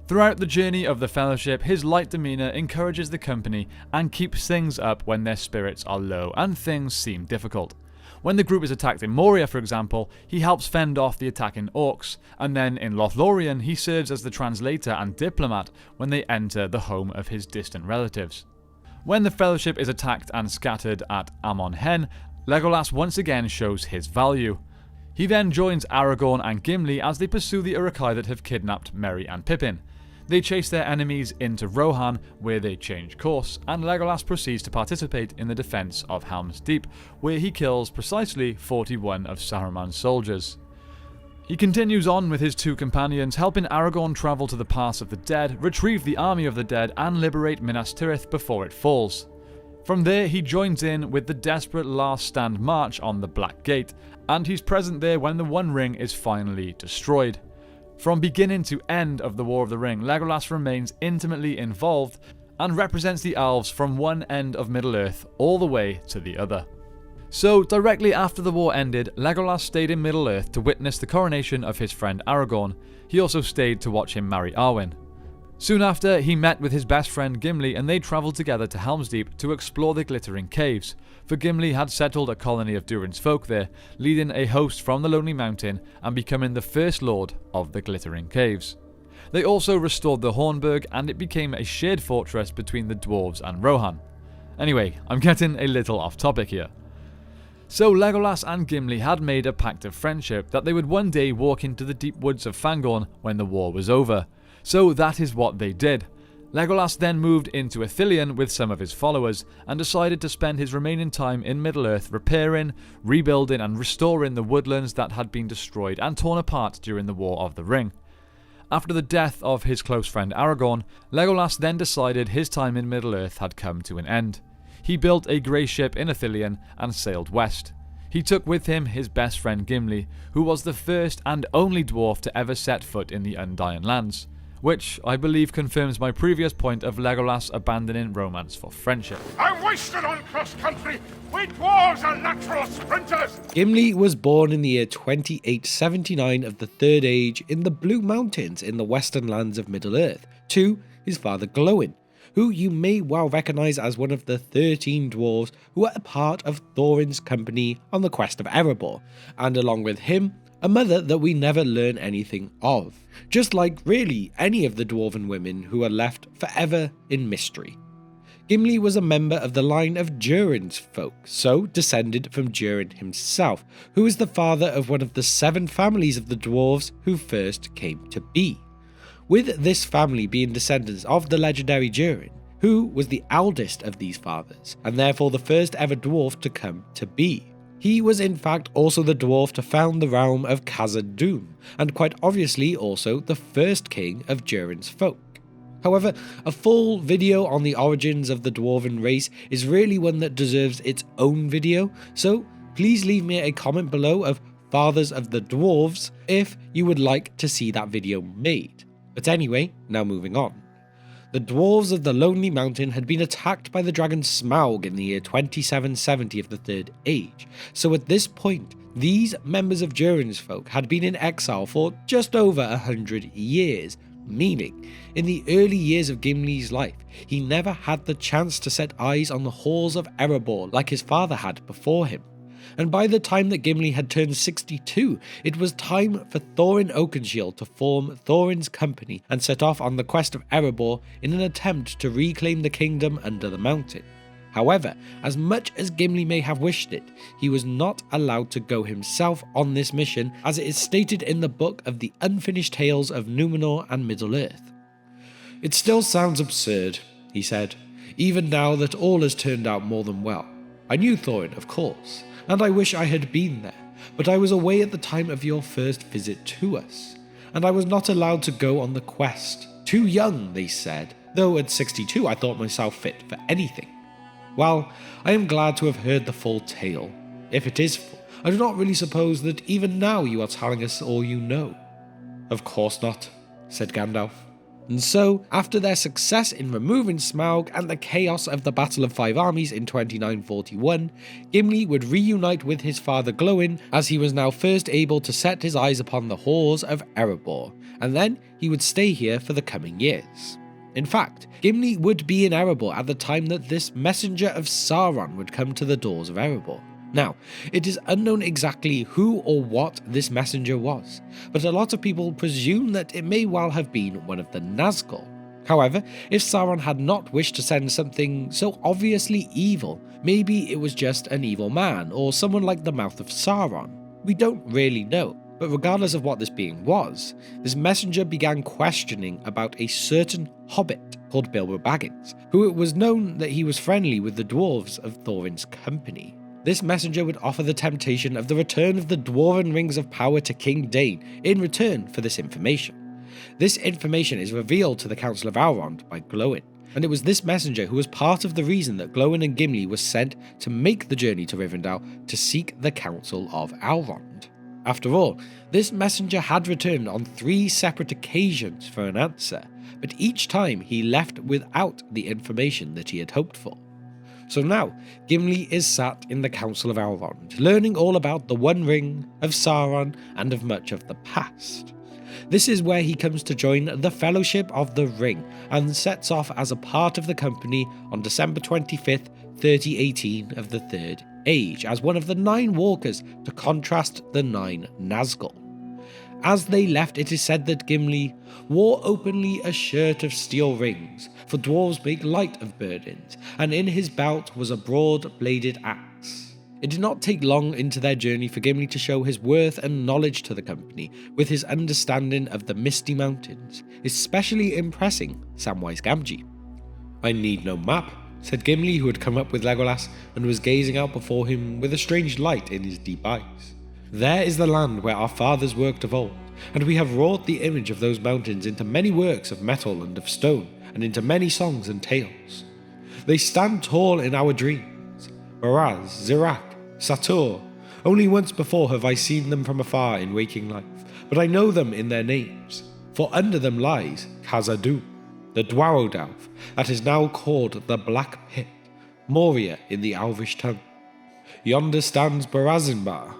Throughout the journey of the Fellowship, his light demeanour encourages the company and keeps things up when their spirits are low and things seem difficult. When the group is attacked in Moria, for example, he helps fend off the attacking orcs, and then in Lothlorien he serves as the translator and diplomat when they enter the home of his distant relatives. When the Fellowship is attacked and scattered at Amon Hen, Legolas once again shows his value. He then joins Aragorn and Gimli as they pursue the Uruk-hai that have kidnapped Merry and Pippin. They chase their enemies into Rohan, where they change course, and Legolas proceeds to participate in the defence of Helm's Deep, where he kills precisely 41 of Saruman's soldiers. He continues on with his two companions, helping Aragorn travel to the Pass of the Dead, retrieve the army of the dead, and liberate Minas Tirith before it falls. From there, he joins in with the desperate last stand march on the Black Gate, and he's present there when the One Ring is finally destroyed. From beginning to end of the War of the Ring, Legolas remains intimately involved and represents the elves from one end of Middle-earth all the way to the other. So, directly after the war ended, Legolas stayed in Middle-earth to witness the coronation of his friend Aragorn. He also stayed to watch him marry Arwen. Soon after, he met with his best friend Gimli and they travelled together to Helm's Deep to explore the Glittering Caves, for Gimli had settled a colony of Durin's folk there, leading a host from the Lonely Mountain and becoming the first lord of the Glittering Caves. They also restored the Hornburg and it became a shared fortress between the dwarves and Rohan. Anyway, I'm getting a little off topic here. So Legolas and Gimli had made a pact of friendship that they would one day walk into the deep woods of Fangorn when the war was over. So that is what they did. Legolas then moved into Ithilien with some of his followers and decided to spend his remaining time in Middle-earth repairing, rebuilding and restoring the woodlands that had been destroyed and torn apart during the War of the Ring. After the death of his close friend Aragorn, Legolas then decided his time in Middle-earth had come to an end. He built a grey ship in Ithilien and sailed west. He took with him his best friend Gimli, who was the first and only dwarf to ever set foot in the Undying Lands, which I believe confirms my previous point of Legolas abandoning romance for friendship. I'm wasted on cross-country. We dwarves are natural sprinters. Gimli was born in the year 2879 of the Third Age in the Blue Mountains in the western lands of Middle-earth, to his father Glóin, who you may well recognise as one of the 13 dwarves who were a part of Thorin's company on the quest of Erebor, and along with him, a mother that we never learn anything of, just like really any of the dwarven women who are left forever in mystery. Gimli was a member of the line of Durin's folk, so descended from Durin himself, who is the father of one of the 7 families of the dwarves who first came to be, with this family being descendants of the legendary Durin, who was the eldest of these fathers, and therefore the first ever dwarf to come to be. He was in fact also the dwarf to found the realm of Khazad-dûm, and quite obviously also the first king of Durin's folk. However, a full video on the origins of the dwarven race is really one that deserves its own video, so please leave me a comment below of Fathers of the Dwarves if you would like to see that video made. But anyway, now moving on. The dwarves of the Lonely Mountain had been attacked by the dragon Smaug in the year 2770 of the Third Age, so at this point, these members of Durin's folk had been in exile for just over 100 years, meaning, in the early years of Gimli's life, he never had the chance to set eyes on the halls of Erebor like his father had before him. And by the time that Gimli had turned 62, it was time for Thorin Oakenshield to form Thorin's company and set off on the quest of Erebor in an attempt to reclaim the kingdom under the mountain. However, as much as Gimli may have wished it, he was not allowed to go himself on this mission, as it is stated in the book of the Unfinished Tales of Númenor and Middle-earth. "It still sounds absurd," he said, "even now that all has turned out more than well. I knew Thorin, of course, and I wish I had been there, but I was away at the time of your first visit to us, and I was not allowed to go on the quest. Too young, they said, though at 62 I thought myself fit for anything. Well, I am glad to have heard the full tale, if it is full, I do not really suppose that even now you are telling us all you know." "Of course not," said Gandalf. And so, after their success in removing Smaug and the chaos of the Battle of Five Armies in 2941, Gimli would reunite with his father Glóin, as he was now first able to set his eyes upon the halls of Erebor, and then he would stay here for the coming years. In fact, Gimli would be in Erebor at the time that this messenger of Sauron would come to the doors of Erebor. Now, it is unknown exactly who or what this messenger was, but a lot of people presume that it may well have been one of the Nazgul. However, if Sauron had not wished to send something so obviously evil, maybe it was just an evil man, or someone like the Mouth of Sauron. We don't really know, but regardless of what this being was, this messenger began questioning about a certain hobbit called Bilbo Baggins, who it was known that he was friendly with the dwarves of Thorin's company. This messenger would offer the temptation of the return of the Dwarven Rings of Power to King Dain in return for this information. This information is revealed to the Council of Elrond by Glóin, and it was this messenger who was part of the reason that Glóin and Gimli were sent to make the journey to Rivendell to seek the Council of Elrond. After all, this messenger had returned on 3 separate occasions for an answer, but each time he left without the information that he had hoped for. So now, Gimli is sat in the Council of Elrond, learning all about the One Ring, of Sauron, and of much of the past. This is where he comes to join the Fellowship of the Ring, and sets off as a part of the company on December 25th, 3018 of the Third Age, as one of the 9 walkers to contrast the 9 Nazgul. As they left, it is said that Gimli wore openly a shirt of steel rings, for dwarves make light of burdens, and in his belt was a broad-bladed axe. It did not take long into their journey for Gimli to show his worth and knowledge to the company, with his understanding of the Misty Mountains, especially impressing Samwise Gamgee. "I need no map," said Gimli, who had come up with Legolas and was gazing out before him with a strange light in his deep eyes. "There is the land where our fathers worked of old, and we have wrought the image of those mountains into many works of metal and of stone, and into many songs and tales. They stand tall in our dreams. Baraz, Zirak, Sator. Only once before have I seen them from afar in waking life, but I know them in their names, for under them lies Khazad-dûm, the Dwarrowdelf, that is now called the Black Pit, Moria in the Elvish tongue. Yonder stands Barazinbar,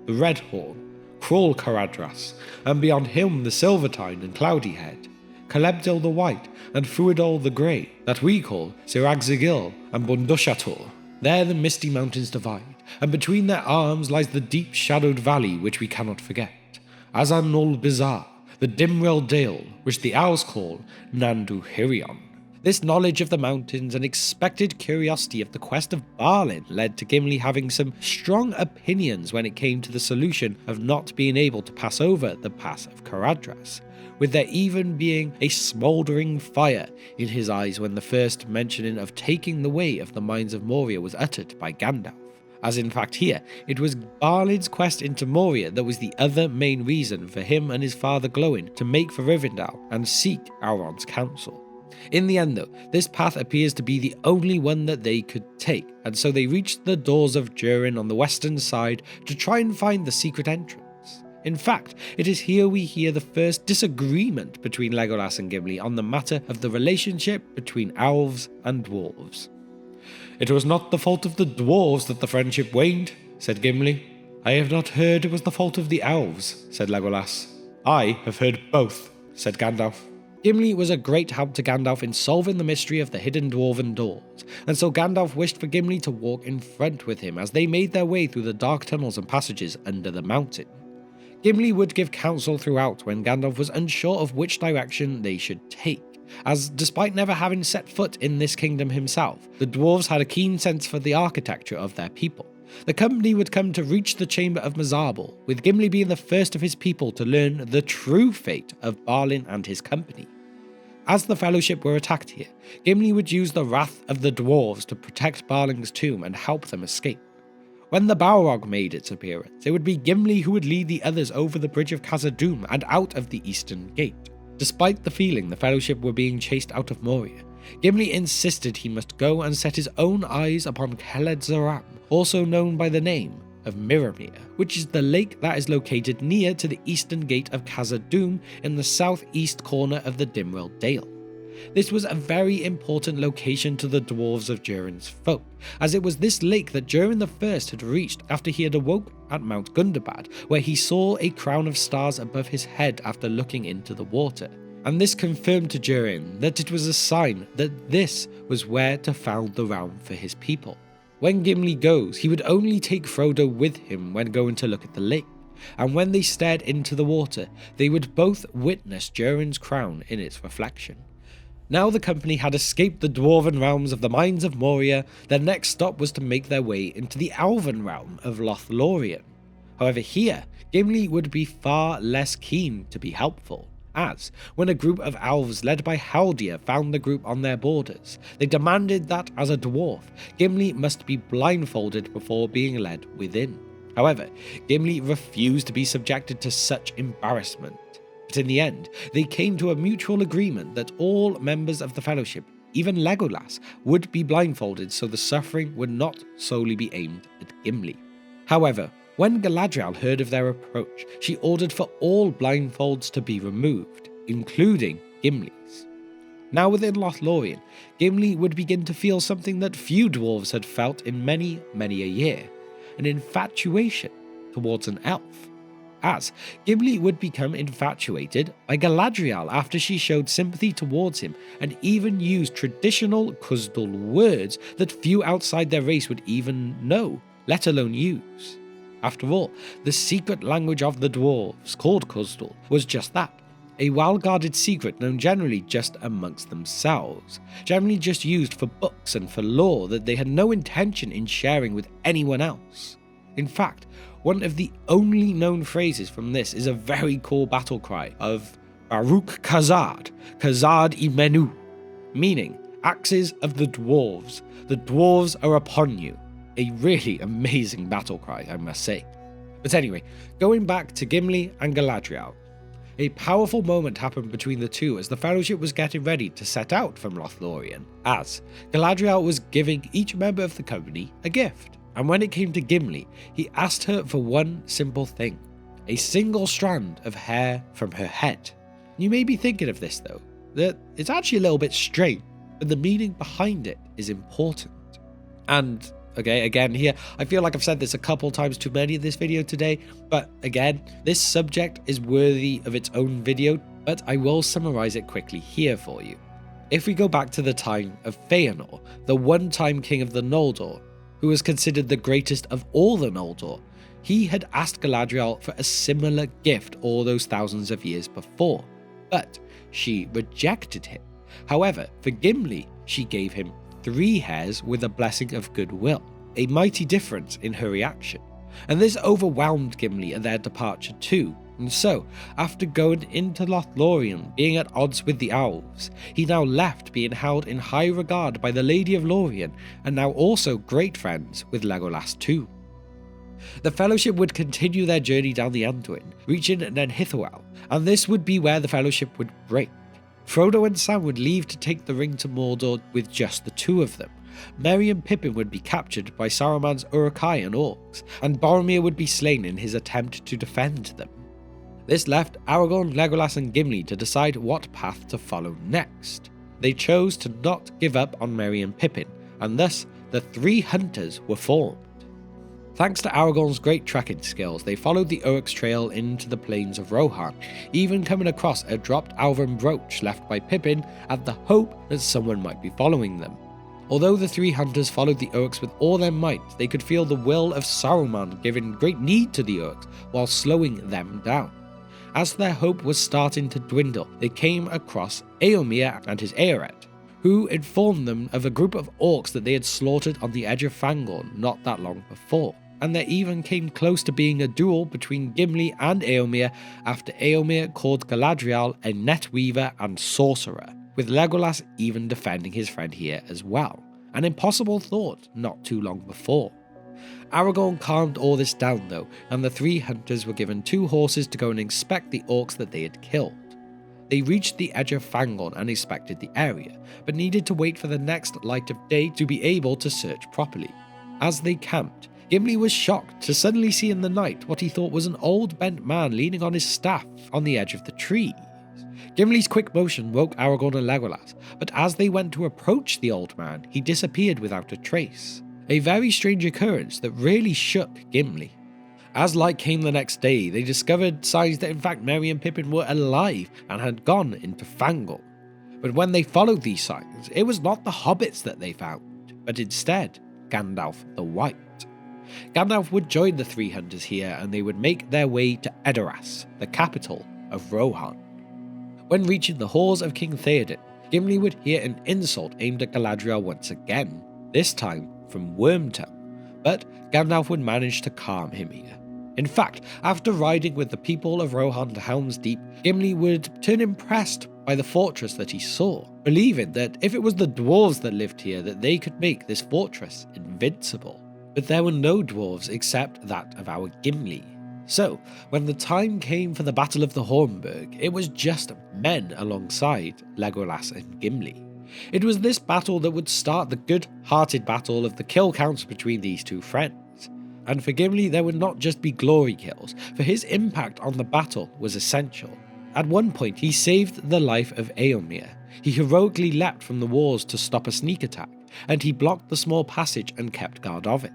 the Red Horn, Crawl Caradhras, and beyond him the Silvertine and Cloudy Head, Celebdil the White, and Fuadol the Grey, that we call Siragzigil and Bundushatul. There the misty mountains divide, and between their arms lies the deep-shadowed valley which we cannot forget, Azan-ul Bizarre, the Dimril Dale, which the owls call Nanduhirion. This knowledge of the mountains and expected curiosity of the quest of Balin led to Gimli having some strong opinions when it came to the solution of not being able to pass over the Pass of Caradhras, with there even being a smouldering fire in his eyes when the first mentioning of taking the way of the mines of Moria was uttered by Gandalf. As in fact here, it was Balin's quest into Moria that was the other main reason for him and his father Glóin to make for Rivendell and seek Elrond's counsel. In the end though, this path appears to be the only one that they could take, and so they reached the doors of Durin on the western side to try and find the secret entrance. In fact, it is here we hear the first disagreement between Legolas and Gimli on the matter of the relationship between elves and dwarves. "It was not the fault of the dwarves that the friendship waned," said Gimli. "I have not heard it was the fault of the elves," said Legolas. "I have heard both," said Gandalf. Gimli was a great help to Gandalf in solving the mystery of the hidden dwarven doors, and so Gandalf wished for Gimli to walk in front with him as they made their way through the dark tunnels and passages under the mountain. Gimli would give counsel throughout when Gandalf was unsure of which direction they should take, as despite never having set foot in this kingdom himself, the dwarves had a keen sense for the architecture of their people. The company would come to reach the chamber of Mizarbul, with Gimli being the first of his people to learn the true fate of Balin and his company. As the Fellowship were attacked here, Gimli would use the wrath of the dwarves to protect Balin's tomb and help them escape. When the Balrog made its appearance, it would be Gimli who would lead the others over the bridge of Khazad-dûm and out of the eastern gate. Despite the feeling the Fellowship were being chased out of Moria, Gimli insisted he must go and set his own eyes upon Kheled Zaram, also known by the name of Boromir, which is the lake that is located near to the eastern gate of Khazad-dûm in the southeast corner of the Dimwell Dale. This was a very important location to the dwarves of Durin's folk, as it was this lake that Durin the First had reached after he had awoke at Mount Gundabad, where he saw a crown of stars above his head after looking into the water. And this confirmed to Durin that it was a sign that this was where to found the realm for his people. When Gimli goes, he would only take Frodo with him when going to look at the lake, and when they stared into the water, they would both witness Durin's crown in its reflection. Now the company had escaped the dwarven realms of the Mines of Moria. Their next stop was to make their way into the elven realm of Lothlorien. However, here, Gimli would be far less keen to be helpful, as, when a group of elves led by Haldir found the group on their borders, they demanded that, as a dwarf, Gimli must be blindfolded before being led within. However, Gimli refused to be subjected to such embarrassment. But in the end, they came to a mutual agreement that all members of the Fellowship, even Legolas, would be blindfolded so the suffering would not solely be aimed at Gimli. However, when Galadriel heard of their approach, she ordered for all blindfolds to be removed, including Gimli's. Now within Lothlorien, Gimli would begin to feel something that few dwarves had felt in many a year, an infatuation towards an elf. As Gimli would become infatuated by Galadriel after she showed sympathy towards him and even used traditional Khuzdul words that few outside their race would even know, let alone use. After all, the secret language of the dwarves, called Khuzdul, was just that, a well-guarded secret known generally just amongst themselves, generally just used for books and for lore that they had no intention in sharing with anyone else. In fact, one of the only known phrases from this is a very cool battle cry of Baruch Khazad, Khazad Imenu, meaning, axes of the dwarves are upon you. A really amazing battle cry, I must say. But anyway, going back to Gimli and Galadriel. A powerful moment happened between the two as the Fellowship was getting ready to set out from Lothlorien, as Galadriel was giving each member of the company a gift. And when it came to Gimli, he asked her for one simple thing, a single strand of hair from her head. You may be thinking of this though, that it's actually a little bit strange, but the meaning behind it is important. And okay, again here, I feel like I've said this a couple times too many in this video today, but again, this subject is worthy of its own video, but I will summarize it quickly here for you. If we go back to the time of Feanor, the one-time king of the Noldor, who was considered the greatest of all the Noldor, he had asked Galadriel for a similar gift all those thousands of years before, but she rejected him. However, for Gimli, she gave him 3 hairs with a blessing of goodwill, a mighty difference in her reaction, and this overwhelmed Gimli at their departure too. And so, after going into Lothlorien, being at odds with the elves, he now left being held in high regard by the Lady of Lorien, and now also great friends with Legolas too. The Fellowship would continue their journey down the Anduin, reaching Nenhithowel, and this would be where the Fellowship would break. Frodo and Sam would leave to take the ring to Mordor with just the 2 of them. Merry and Pippin would be captured by Saruman's Uruk-hai and orcs, and Boromir would be slain in his attempt to defend them. This left Aragorn, Legolas and Gimli to decide what path to follow next. They chose to not give up on Merry and Pippin, and thus the 3 hunters were formed. Thanks to Aragorn's great tracking skills, they followed the Uruk's trail into the plains of Rohan, even coming across a dropped elven brooch left by Pippin at the hope that someone might be following them. Although the 3 hunters followed the Uruks with all their might, they could feel the will of Saruman giving great need to the Uruks while slowing them down. As their hope was starting to dwindle, they came across Eomer and his Eoret, who informed them of a group of orcs that they had slaughtered on the edge of Fangorn not that long before. And there even came close to being a duel between Gimli and Eomer after Eomer called Galadriel a netweaver and sorcerer, with Legolas even defending his friend here as well, an impossible thought not too long before. Aragorn calmed all this down though, and the 3 hunters were given 2 horses to go and inspect the orcs that they had killed. They reached the edge of Fangorn and inspected the area, but needed to wait for the next light of day to be able to search properly. As they camped, Gimli was shocked to suddenly see in the night what he thought was an old bent man leaning on his staff on the edge of the trees. Gimli's quick motion woke Aragorn and Legolas, but as they went to approach the old man, he disappeared without a trace. A very strange occurrence that really shook Gimli. As light came the next day, they discovered signs that in fact Merry and Pippin were alive and had gone into Fangorn. But when they followed these signs, it was not the hobbits that they found, but instead Gandalf the White. Gandalf would join the three hunters here and they would make their way to Edoras, the capital of Rohan. When reaching the halls of King Theoden, Gimli would hear an insult aimed at Galadriel once again, this time from Wormtongue, but Gandalf would manage to calm him here. In fact, after riding with the people of Rohan to Helm's Deep, Gimli would turn impressed by the fortress that he saw, believing that if it was the dwarves that lived here that they could make this fortress invincible. But there were no dwarves except that of our Gimli. So, when the time came for the Battle of the Hornburg, it was just men alongside Legolas and Gimli. It was this battle that would start the good-hearted battle of the kill counts between these two friends. And for Gimli, there would not just be glory kills, for his impact on the battle was essential. At one point, he saved the life of Eomer. He heroically leapt from the walls to stop a sneak attack, and he blocked the small passage and kept guard of it.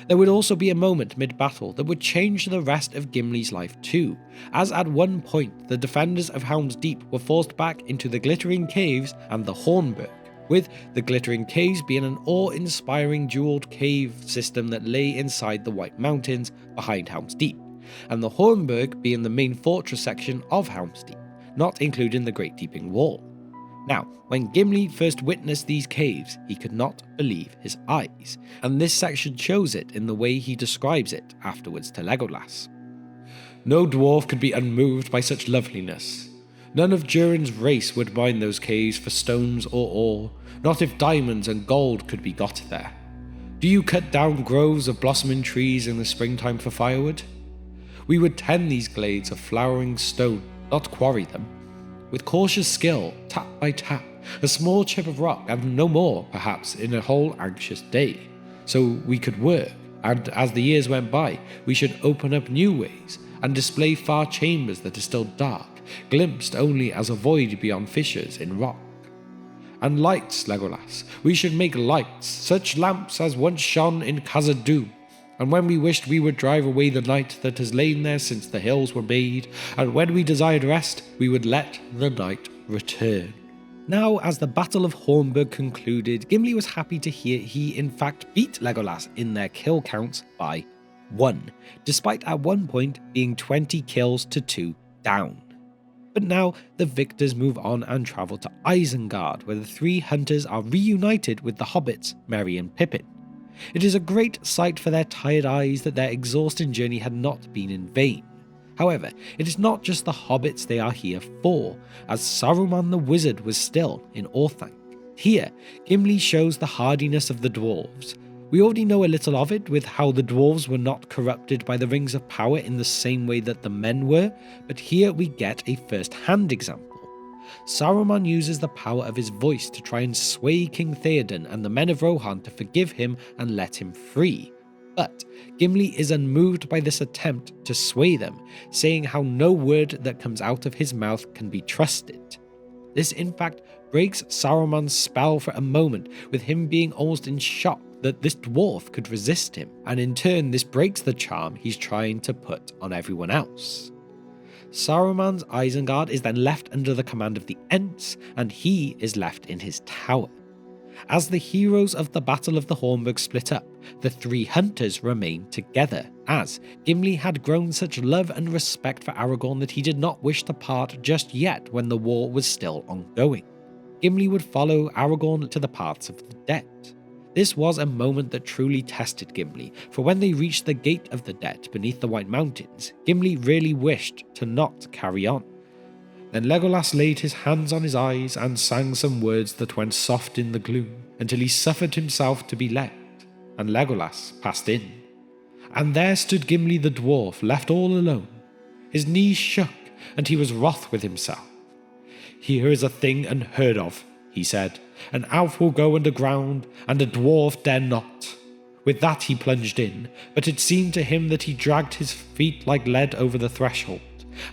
There would also be a moment mid-battle that would change the rest of Gimli's life too, as at one point the defenders of Helm's Deep were forced back into the Glittering Caves and the Hornburg, with the Glittering Caves being an awe-inspiring jeweled cave system that lay inside the White Mountains behind Helm's Deep, and the Hornburg being the main fortress section of Helm's Deep, not including the Great Deeping Wall. Now, when Gimli first witnessed these caves, he could not believe his eyes, and this section shows it in the way he describes it afterwards to Legolas. No dwarf could be unmoved by such loveliness. None of Durin's race would mine those caves for stones or ore, not if diamonds and gold could be got there. Do you cut down groves of blossoming trees in the springtime for firewood? We would tend these glades of flowering stone, not quarry them. With cautious skill, tap by tap, a small chip of rock and no more, perhaps, in a whole anxious day. So we could work, and as the years went by, we should open up new ways, and display far chambers that are still dark, glimpsed only as a void beyond fissures in rock. And lights, Legolas, we should make lights, such lamps as once shone in Khazad-dûm, and when we wished we would drive away the night that has lain there since the hills were made, and when we desired rest, we would let the night return. Now, as the Battle of Hornburg concluded, Gimli was happy to hear he in fact beat Legolas in their kill counts by 1, despite at one point being 20 kills to 2 down. But now, the victors move on and travel to Isengard, where the three hunters are reunited with the hobbits, Merry and Pippin. It is a great sight for their tired eyes that their exhausting journey had not been in vain. However, it is not just the hobbits they are here for, as Saruman the Wizard was still in Orthanc. Here, Gimli shows the hardiness of the dwarves. We already know a little of it with how the dwarves were not corrupted by the Rings of Power in the same way that the men were, but here we get a first-hand example. Saruman uses the power of his voice to try and sway King Theoden and the men of Rohan to forgive him and let him free. But Gimli is unmoved by this attempt to sway them, saying how no word that comes out of his mouth can be trusted. This in fact breaks Saruman's spell for a moment, with him being almost in shock that this dwarf could resist him, and in turn this breaks the charm he's trying to put on everyone else. Saruman's Isengard is then left under the command of the Ents, and he is left in his tower. As the heroes of the Battle of the Hornburg split up, the three hunters remained together, as Gimli had grown such love and respect for Aragorn that he did not wish to part just yet when the war was still ongoing. Gimli would follow Aragorn to the paths of the dead. This was a moment that truly tested Gimli, for when they reached the Gate of the Dead beneath the White Mountains, Gimli really wished to not carry on. Then Legolas laid his hands on his eyes and sang some words that went soft in the gloom, until he suffered himself to be led, and Legolas passed in. And there stood Gimli the dwarf, left all alone. His knees shook, and he was wroth with himself. "Here is a thing unheard of," he said. "An elf will go underground, and a dwarf dare not. With that he plunged in, but it seemed to him that he dragged his feet like lead over the threshold,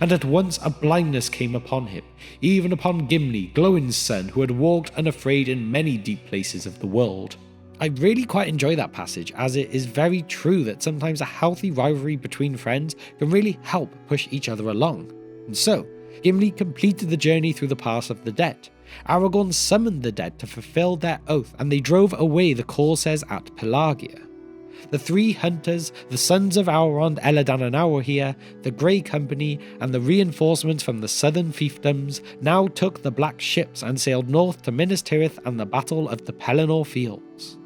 and at once a blindness came upon him, even upon Gimli, Glowin's son, who had walked unafraid in many deep places of the world. I really quite enjoy that passage, as it is very true that sometimes a healthy rivalry between friends can really help push each other along. And so, Gimli completed the journey through the Pass of the Dead. Aragorn summoned the dead to fulfill their oath, and they drove away the corsairs at Pelagia. The three hunters, the sons of Elrond, Elladan and Aurhir, the Grey Company, and the reinforcements from the southern fiefdoms now took the black ships and sailed north to Minas Tirith and the Battle of the Pelennor Fields.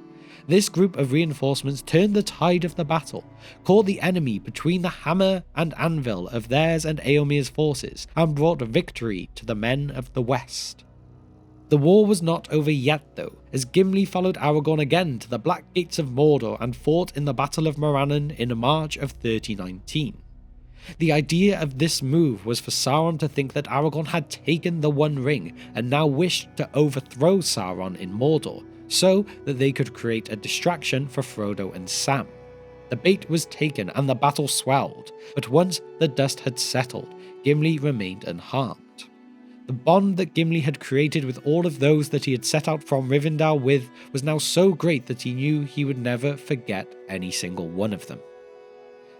This group of reinforcements turned the tide of the battle, caught the enemy between the hammer and anvil of theirs and Eomer's forces, and brought victory to the men of the West. The war was not over yet though, as Gimli followed Aragorn again to the Black Gates of Mordor and fought in the Battle of Morannon in March of 3019. The idea of this move was for Sauron to think that Aragorn had taken the One Ring and now wished to overthrow Sauron in Mordor, so that they could create a distraction for Frodo and Sam. The bait was taken and the battle swelled, but once the dust had settled, Gimli remained unharmed. The bond that Gimli had created with all of those that he had set out from Rivendell with was now so great that he knew he would never forget any single one of them.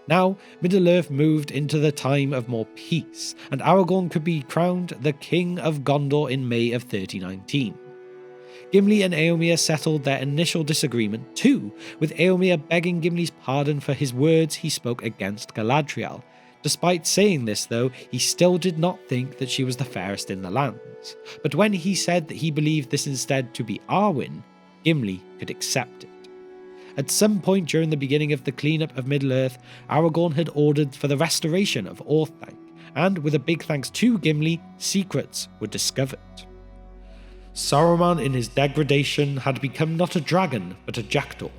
Now, Middle-earth moved into the time of more peace, and Aragorn could be crowned the King of Gondor in May of 3019. Gimli and Eomer settled their initial disagreement too, with Eomer begging Gimli's pardon for his words he spoke against Galadriel. Despite saying this though, he still did not think that she was the fairest in the lands. But when he said that he believed this instead to be Arwen, Gimli could accept it. At some point during the beginning of the cleanup of Middle-earth, Aragorn had ordered for the restoration of Orthanc, and with a big thanks to Gimli, secrets were discovered. Saruman in his degradation had become not a dragon, but a jackdaw.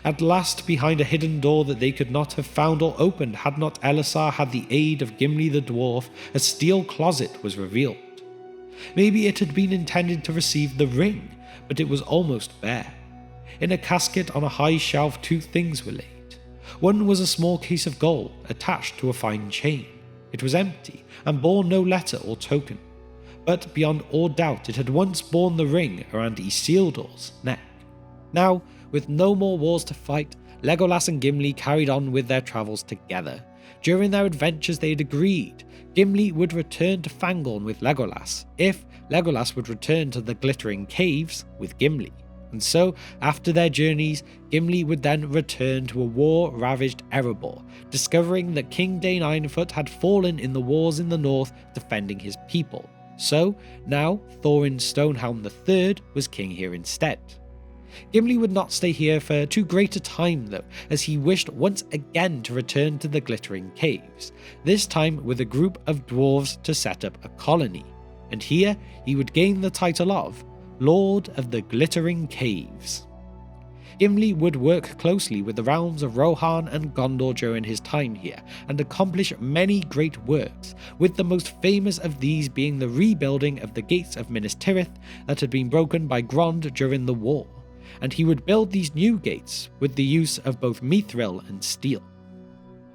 At last, behind a hidden door that they could not have found or opened had not Elisar had the aid of Gimli the dwarf, a steel closet was revealed. Maybe it had been intended to receive the ring, but it was almost bare. In a casket on a high shelf 2 things were laid. One was a small case of gold attached to a fine chain. It was empty and bore no letter or token, but beyond all doubt it had once borne the ring around Isildur's neck. Now, with no more wars to fight, Legolas and Gimli carried on with their travels together. During their adventures they had agreed Gimli would return to Fangorn with Legolas, if Legolas would return to the Glittering Caves with Gimli. And so, after their journeys, Gimli would then return to a war-ravaged Erebor, discovering that King Dain-Ironfoot had fallen in the wars in the north defending his people. So, now Thorin Stonehelm III was king here instead. Gimli would not stay here for too great a time though, as he wished once again to return to the Glittering Caves, this time with a group of dwarves to set up a colony, and here he would gain the title of Lord of the Glittering Caves. Gimli would work closely with the realms of Rohan and Gondor during his time here, and accomplish many great works, with the most famous of these being the rebuilding of the gates of Minas Tirith that had been broken by Grond during the war, and he would build these new gates with the use of both mithril and steel.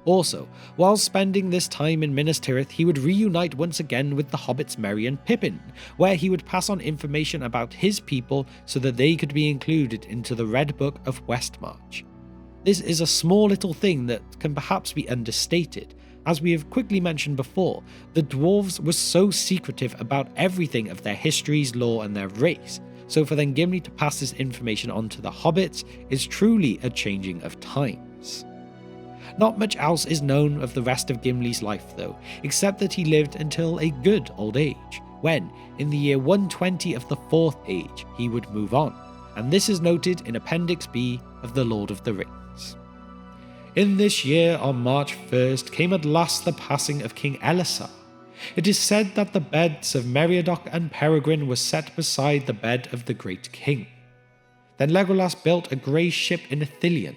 Also, while spending this time in Minas Tirith, he would reunite once again with the hobbits Merry and Pippin, where he would pass on information about his people so that they could be included into the Red Book of Westmarch. This is a small little thing that can perhaps be understated. As we have quickly mentioned before, the dwarves were so secretive about everything of their histories, lore and their race, so for then Gimli to pass this information on to the hobbits is truly a changing of times. Not much else is known of the rest of Gimli's life though, except that he lived until a good old age, when, in the year 120 of the Fourth Age, he would move on, and this is noted in Appendix B of The Lord of the Rings. In this year, on March 1st, came at last the passing of King Elisar. It is said that the beds of Meriadoc and Peregrin were set beside the bed of the great king. Then Legolas built a grey ship in Ithilien,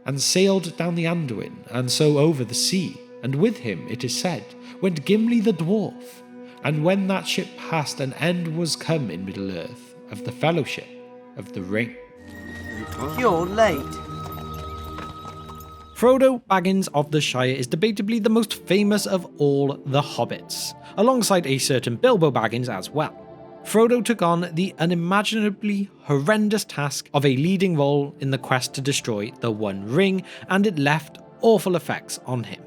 and sailed down the Anduin, and so over the sea, and with him, it is said, went Gimli the dwarf, and when that ship passed, an end was come in Middle-earth of the Fellowship of the Ring. You're late. Frodo Baggins of the Shire is debatably the most famous of all the hobbits, alongside a certain Bilbo Baggins as well. Frodo took on the unimaginably horrendous task of a leading role in the quest to destroy the One Ring, and it left awful effects on him.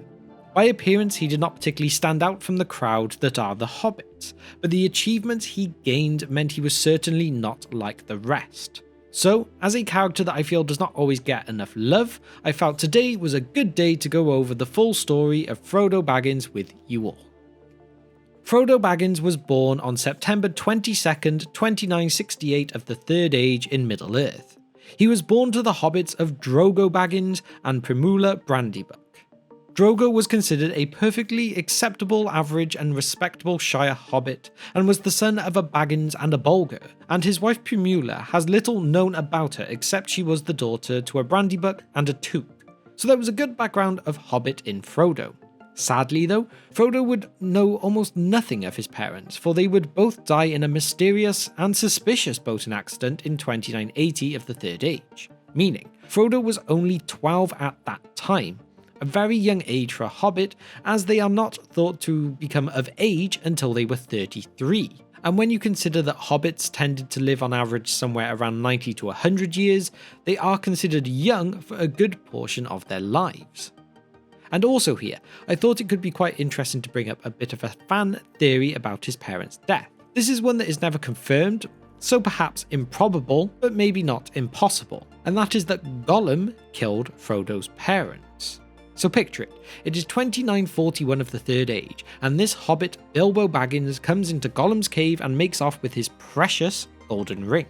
By appearance, he did not particularly stand out from the crowd that are the hobbits, but the achievements he gained meant he was certainly not like the rest. So, as a character that I feel does not always get enough love, I felt today was a good day to go over the full story of Frodo Baggins with you all. Frodo Baggins was born on September 22nd, 2968 of the Third Age in Middle-earth. He was born to the hobbits of Drogo Baggins and Primula Brandybuck. Drogo was considered a perfectly acceptable, average and respectable Shire hobbit, and was the son of a Baggins and a Bolger, and his wife Primula has little known about her except she was the daughter to a Brandybuck and a Took, so there was a good background of hobbit in Frodo. Sadly though, Frodo would know almost nothing of his parents, for they would both die in a mysterious and suspicious boating accident in 2980 of the Third Age, meaning Frodo was only 12 at that time, a very young age for a hobbit, as they are not thought to become of age until they were 33. And when you consider that hobbits tended to live on average somewhere around 90 to 100 years, they are considered young for a good portion of their lives. And also here, I thought it could be quite interesting to bring up a bit of a fan theory about his parents' death. This is one that is never confirmed, so perhaps improbable, but maybe not impossible, and that is that Gollum killed Frodo's parents. So picture it, it is 2941 of the Third Age, and this hobbit Bilbo Baggins comes into Gollum's cave and makes off with his precious golden ring.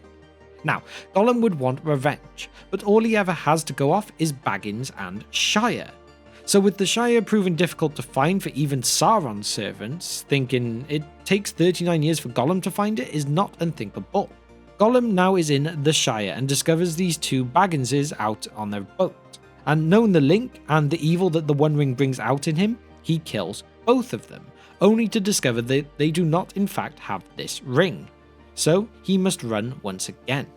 Now, Gollum would want revenge, but all he ever has to go off is Baggins and Shire. So with the Shire proving difficult to find for even Sauron's servants, thinking it takes 39 years for Gollum to find it is not unthinkable. Gollum now is in the Shire and discovers these two Bagginses out on their boat. And knowing the link and the evil that the One Ring brings out in him, he kills both of them, only to discover that they do not in fact have this ring. So he must run once again.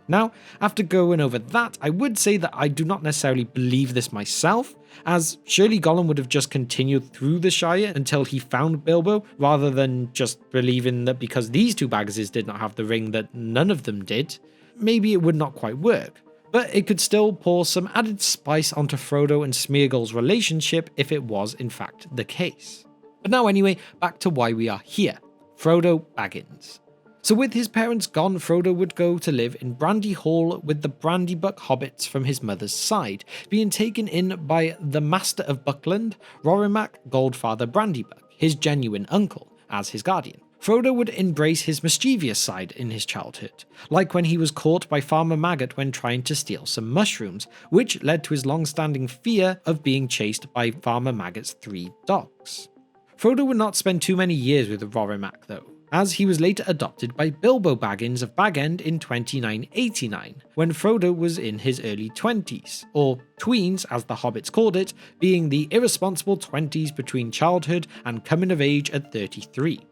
Now, after going over that, I would say that I do not necessarily believe this myself, as surely Gollum would have just continued through the Shire until he found Bilbo, rather than just believing that because these two Bagginses did not have the ring that none of them did. Maybe it would not quite work. But it could still pour some added spice onto Frodo and Smeagol's relationship if it was in fact the case. But now anyway, back to why we are here. Frodo Baggins. So with his parents gone, Frodo would go to live in Brandy Hall with the Brandybuck hobbits from his mother's side, being taken in by the Master of Buckland, Rorimac Goldfather Brandybuck, his genuine uncle, as his guardian. Frodo would embrace his mischievous side in his childhood, like when he was caught by Farmer Maggot when trying to steal some mushrooms, which led to his long-standing fear of being chased by Farmer Maggot's 3 dogs. Frodo would not spend too many years with Rorimac though, as he was later adopted by Bilbo Baggins of Bag End in 2989, when Frodo was in his early 20s, or tweens as the hobbits called it, being the irresponsible 20s between childhood and coming of age at 33.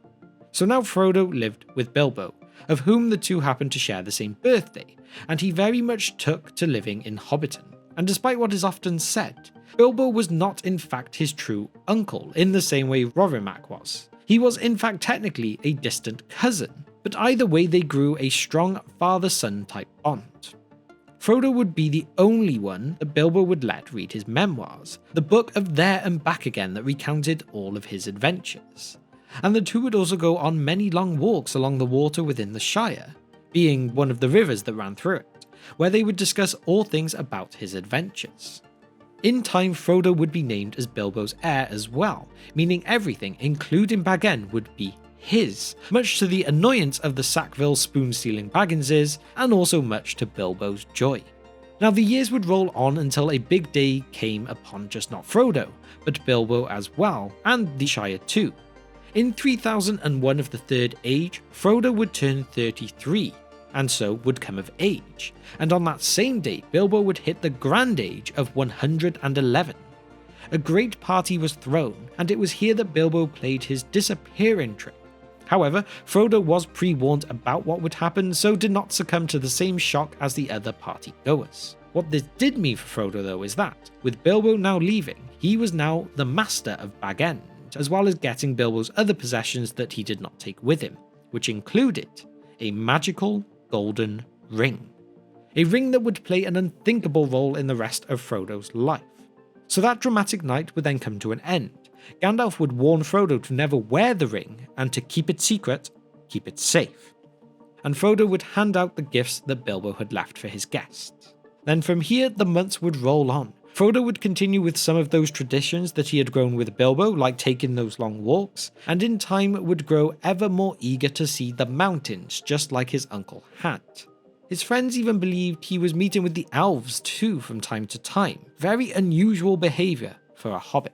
So now Frodo lived with Bilbo, of whom the two happened to share the same birthday, and he very much took to living in Hobbiton. And despite what is often said, Bilbo was not in fact his true uncle in the same way Rorimac was. He was in fact technically a distant cousin, but either way they grew a strong father-son type bond. Frodo would be the only one that Bilbo would let read his memoirs, the book of There and Back Again that recounted all of his adventures. And the two would also go on many long walks along the water within the Shire, being one of the rivers that ran through it, where they would discuss all things about his adventures. In time, Frodo would be named as Bilbo's heir as well, meaning everything, including Bag End, would be his, much to the annoyance of the Sackville spoon-stealing Bagginses, and also much to Bilbo's joy. Now the years would roll on until a big day came upon just not Frodo, but Bilbo as well, and the Shire too. In 3001 of the Third Age, Frodo would turn 33, and so would come of age, and on that same day Bilbo would hit the grand age of 111. A great party was thrown, and it was here that Bilbo played his disappearing trick. However, Frodo was pre-warned about what would happen, so did not succumb to the same shock as the other party goers. What this did mean for Frodo though is that, with Bilbo now leaving, he was now the master of Baggins, as well as getting Bilbo's other possessions that he did not take with him, which included a magical golden ring. A ring that would play an unthinkable role in the rest of Frodo's life. So that dramatic night would then come to an end. Gandalf would warn Frodo to never wear the ring and to keep it secret, keep it safe. And Frodo would hand out the gifts that Bilbo had left for his guests. Then from here, the months would roll on. Frodo would continue with some of those traditions that he had grown with Bilbo, like taking those long walks, and in time would grow ever more eager to see the mountains, just like his uncle had. His friends even believed he was meeting with the elves too from time to time, very unusual behaviour for a hobbit.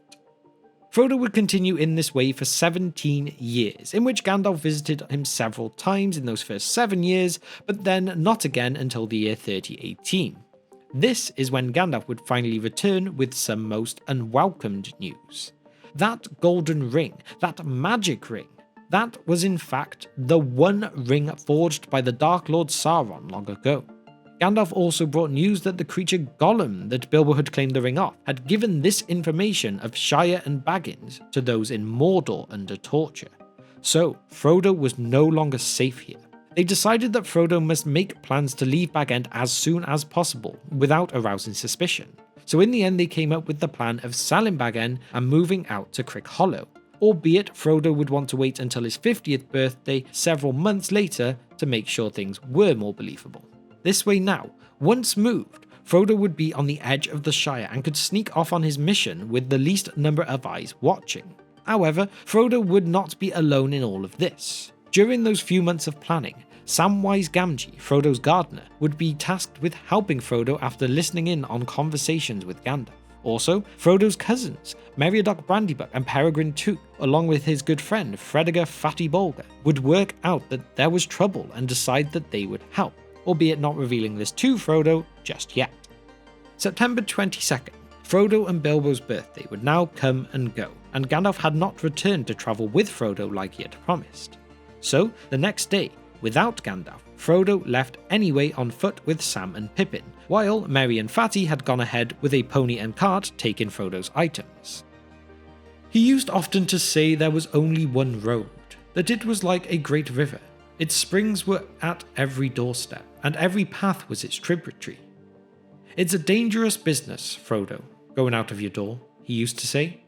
Frodo would continue in this way for 17 years, in which Gandalf visited him several times in those first 7 years, but then not again until the year 3018. This is when Gandalf would finally return with some most unwelcomed news. That golden ring, that magic ring, that was in fact the one ring forged by the Dark Lord Sauron long ago. Gandalf also brought news that the creature Gollum that Bilbo had claimed the ring off had given this information of Shire and Baggins to those in Mordor under torture. So Frodo was no longer safe here. They decided that Frodo must make plans to leave Bag End as soon as possible, without arousing suspicion. So in the end they came up with the plan of selling Bag End and moving out to Crick Hollow, albeit Frodo would want to wait until his 50th birthday several months later to make sure things were more believable. This way now, once moved, Frodo would be on the edge of the Shire and could sneak off on his mission with the least number of eyes watching. However, Frodo would not be alone in all of this. During those few months of planning, Samwise Gamgee, Frodo's gardener, would be tasked with helping Frodo after listening in on conversations with Gandalf. Also, Frodo's cousins, Meriadoc Brandybuck and Peregrin too, along with his good friend Fredegar Fatty Bolger, would work out that there was trouble and decide that they would help, albeit not revealing this to Frodo just yet. September 22nd, Frodo and Bilbo's birthday would now come and go, and Gandalf had not returned to travel with Frodo like he had promised. So, the next day, without Gandalf, Frodo left anyway on foot with Sam and Pippin, while Merry and Fatty had gone ahead with a pony and cart taking Frodo's items. He used often to say there was only one road, that it was like a great river. Its springs were at every doorstep, and every path was its tributary. It's a dangerous business, Frodo, going out of your door, he used to say.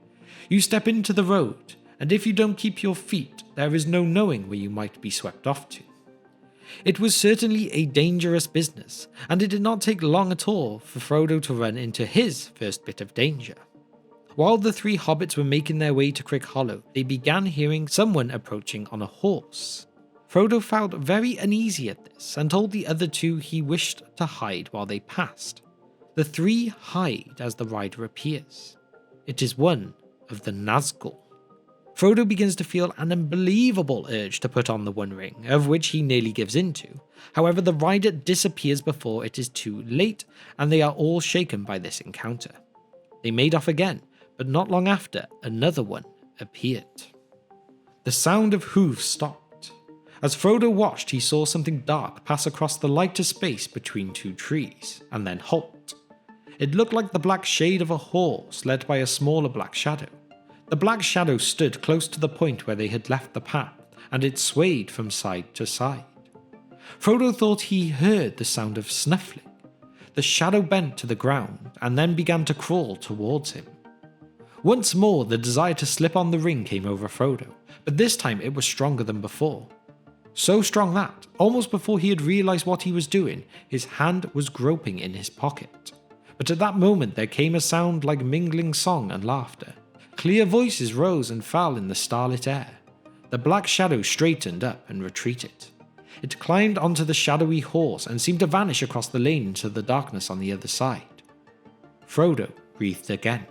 You step into the road, and if you don't keep your feet, there is no knowing where you might be swept off to. It was certainly a dangerous business, and it did not take long at all for Frodo to run into his first bit of danger. While the three hobbits were making their way to Crick Hollow, they began hearing someone approaching on a horse. Frodo felt very uneasy at this and told the other two he wished to hide while they passed. The three hide as the rider appears. It is one of the Nazgul. Frodo begins to feel an unbelievable urge to put on the One Ring, of which he nearly gives into. However, the rider disappears before it is too late, and they are all shaken by this encounter. They made off again, but not long after, another one appeared. The sound of hooves stopped. As Frodo watched, he saw something dark pass across the lighter space between two trees, and then halt. It looked like the black shade of a horse led by a smaller black shadow. The black shadow stood close to the point where they had left the path, and it swayed from side to side. Frodo thought he heard the sound of snuffling. The shadow bent to the ground, and then began to crawl towards him. Once more, the desire to slip on the ring came over Frodo, but this time it was stronger than before. So strong that, almost before he had realised what he was doing, his hand was groping in his pocket. But at that moment there came a sound like mingling song and laughter. Clear voices rose and fell in the starlit air. The black shadow straightened up and retreated. It climbed onto the shadowy horse and seemed to vanish across the lane into the darkness on the other side. Frodo breathed again.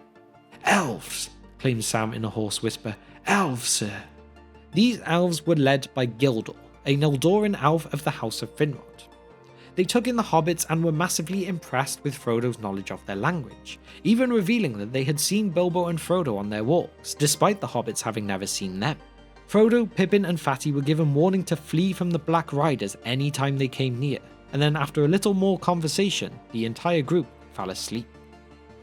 "Elves!" claimed Sam in a hoarse whisper. "Elves, sir." These elves were led by Gildor, a Neldoran elf of the House of Finrod. They took in the hobbits and were massively impressed with Frodo's knowledge of their language, even revealing that they had seen Bilbo and Frodo on their walks, despite the hobbits having never seen them. Frodo, Pippin and Fatty were given warning to flee from the Black Riders any time they came near, and then after a little more conversation, the entire group fell asleep.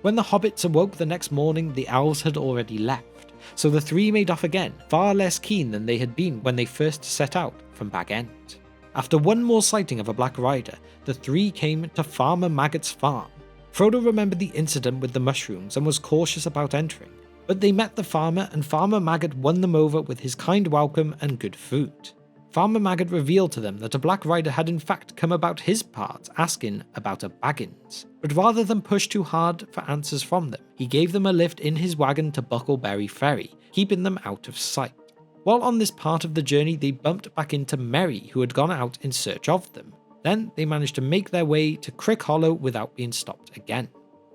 When the hobbits awoke the next morning, the elves had already left, so the three made off again, far less keen than they had been when they first set out from Baggins. After one more sighting of a black rider, the three came to Farmer Maggot's farm. Frodo remembered the incident with the mushrooms and was cautious about entering, but they met the farmer and Farmer Maggot won them over with his kind welcome and good food. Farmer Maggot revealed to them that a black rider had in fact come about his parts asking about a Baggins, but rather than push too hard for answers from them, he gave them a lift in his wagon to Buckleberry Ferry, keeping them out of sight. While on this part of the journey, they bumped back into Merry, who had gone out in search of them. Then they managed to make their way to Crick Hollow without being stopped again.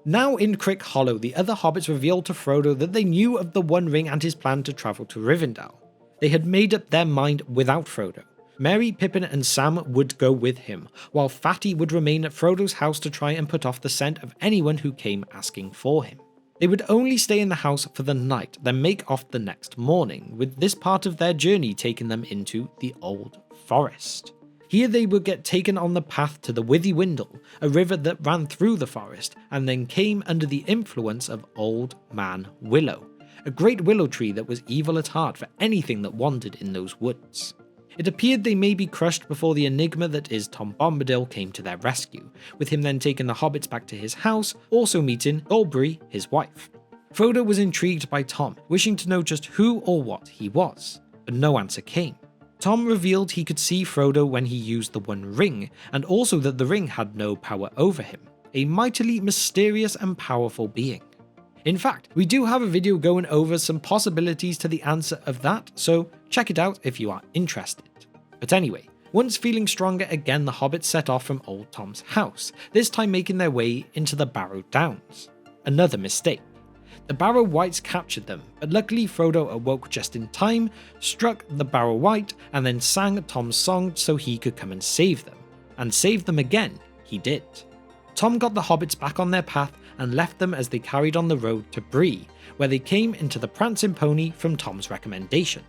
Now in Crick Hollow, the other hobbits revealed to Frodo that they knew of the One Ring and his plan to travel to Rivendell. They had made up their mind without Frodo. Merry, Pippin and Sam would go with him, while Fatty would remain at Frodo's house to try and put off the scent of anyone who came asking for him. They would only stay in the house for the night, then make off the next morning, with this part of their journey taking them into the Old Forest. Here they would get taken on the path to the Withywindle, a river that ran through the forest, and then came under the influence of Old Man Willow, a great willow tree that was evil at heart for anything that wandered in those woods. It appeared they may be crushed before the enigma that is Tom Bombadil came to their rescue, with him then taking the hobbits back to his house, also meeting Goldberry, his wife. Frodo was intrigued by Tom, wishing to know just who or what he was, but no answer came. Tom revealed he could see Frodo when he used the One Ring, and also that the ring had no power over him, a mightily mysterious and powerful being. In fact, we do have a video going over some possibilities to the answer of that, so check it out if you are interested. But anyway, once feeling stronger again, the hobbits set off from Old Tom's house, this time making their way into the Barrow Downs. Another mistake. The Barrow Wights captured them, but luckily Frodo awoke just in time, struck the Barrow Wight, and then sang Tom's song so he could come and save them. And save them again, he did. Tom got the hobbits back on their path and left them as they carried on the road to Bree, where they came into the Prancing Pony from Tom's recommendation.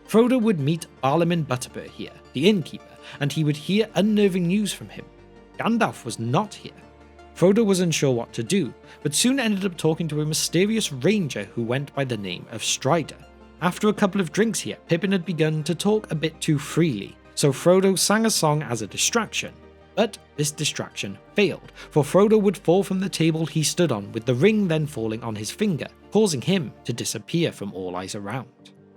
Frodo would meet Barlaam Butterbur here, the innkeeper, and he would hear unnerving news from him. Gandalf was not here. Frodo was unsure what to do, but soon ended up talking to a mysterious ranger who went by the name of Strider. After a couple of drinks here, Pippin had begun to talk a bit too freely, so Frodo sang a song as a distraction. But this distraction failed, for Frodo would fall from the table he stood on, with the ring then falling on his finger, causing him to disappear from all eyes around.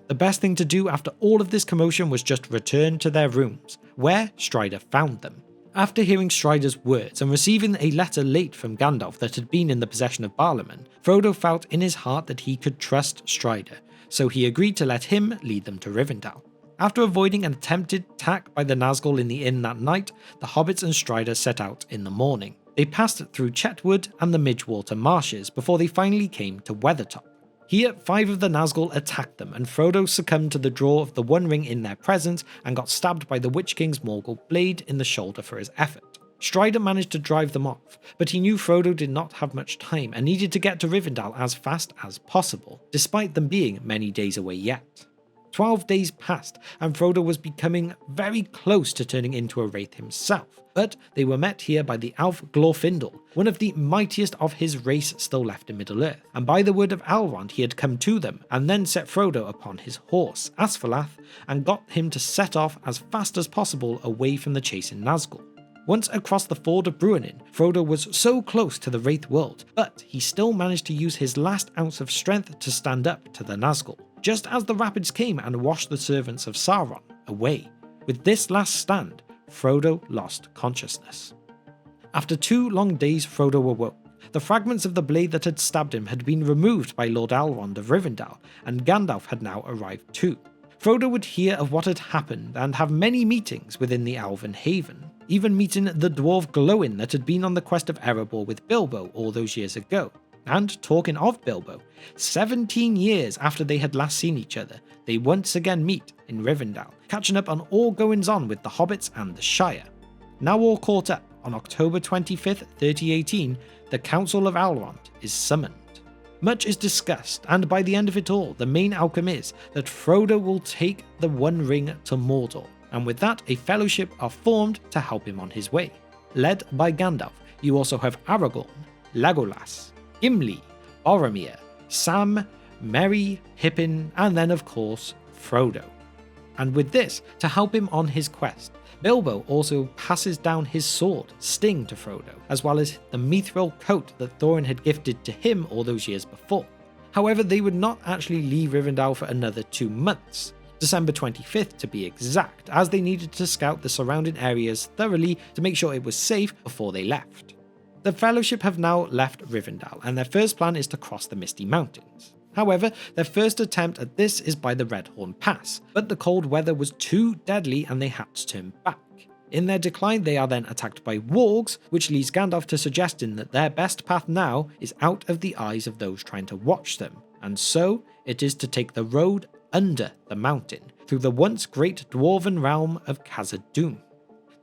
The best thing to do after all of this commotion was just return to their rooms, where Strider found them. After hearing Strider's words and receiving a letter late from Gandalf that had been in the possession of Barlaam, Frodo felt in his heart that he could trust Strider, so he agreed to let him lead them to Rivendell. After avoiding an attempted attack by the Nazgul in the inn that night, the hobbits and Strider set out in the morning. They passed through Chetwood and the Midgewater marshes before they finally came to Weathertop. Here, 5 of the Nazgul attacked them, and Frodo succumbed to the draw of the One Ring in their presence and got stabbed by the Witch King's Morgul blade in the shoulder for his effort. Strider managed to drive them off, but he knew Frodo did not have much time and needed to get to Rivendell as fast as possible, despite them being many days away yet. 12 days passed, and Frodo was becoming very close to turning into a wraith himself, but they were met here by the elf Glorfindel, one of the mightiest of his race still left in Middle-earth, and by the word of Elrond he had come to them, and then set Frodo upon his horse, Asfalath, and got him to set off as fast as possible away from the chasing Nazgul. Once across the ford of Bruinen, Frodo was so close to the Wraith world, but he still managed to use his last ounce of strength to stand up to the Nazgul, just as the rapids came and washed the servants of Sauron away. With this last stand, Frodo lost consciousness. After 2 long days, Frodo awoke. The fragments of the blade that had stabbed him had been removed by Lord Elrond of Rivendell, and Gandalf had now arrived too. Frodo would hear of what had happened and have many meetings within the Elven Haven, even meeting the dwarf Glowin that had been on the quest of Erebor with Bilbo all those years ago. And talking of Bilbo, 17 years after they had last seen each other, they once again meet in Rivendell, catching up on all goings-on with the hobbits and the Shire. Now all caught up, on October 25th, 3018, the Council of Elrond is summoned. Much is discussed, and by the end of it all, the main outcome is that Frodo will take the One Ring to Mordor, and with that a fellowship are formed to help him on his way. Led by Gandalf, you also have Aragorn, Legolas, Gimli, Boromir, Sam, Merry, Pippin, and then of course Frodo. And with this, to help him on his quest, Bilbo also passes down his sword, Sting, to Frodo, as well as the mithril coat that Thorin had gifted to him all those years before. However, they would not actually leave Rivendell for another 2 months, December 25th to be exact, as they needed to scout the surrounding areas thoroughly to make sure it was safe before they left. The Fellowship have now left Rivendell, and their first plan is to cross the Misty Mountains. However, their first attempt at this is by the Redhorn Pass, but the cold weather was too deadly and they had to turn back. In their decline, they are then attacked by wargs, which leads Gandalf to suggesting that their best path now is out of the eyes of those trying to watch them, and so it is to take the road under the mountain, through the once great dwarven realm of Khazad-dûm.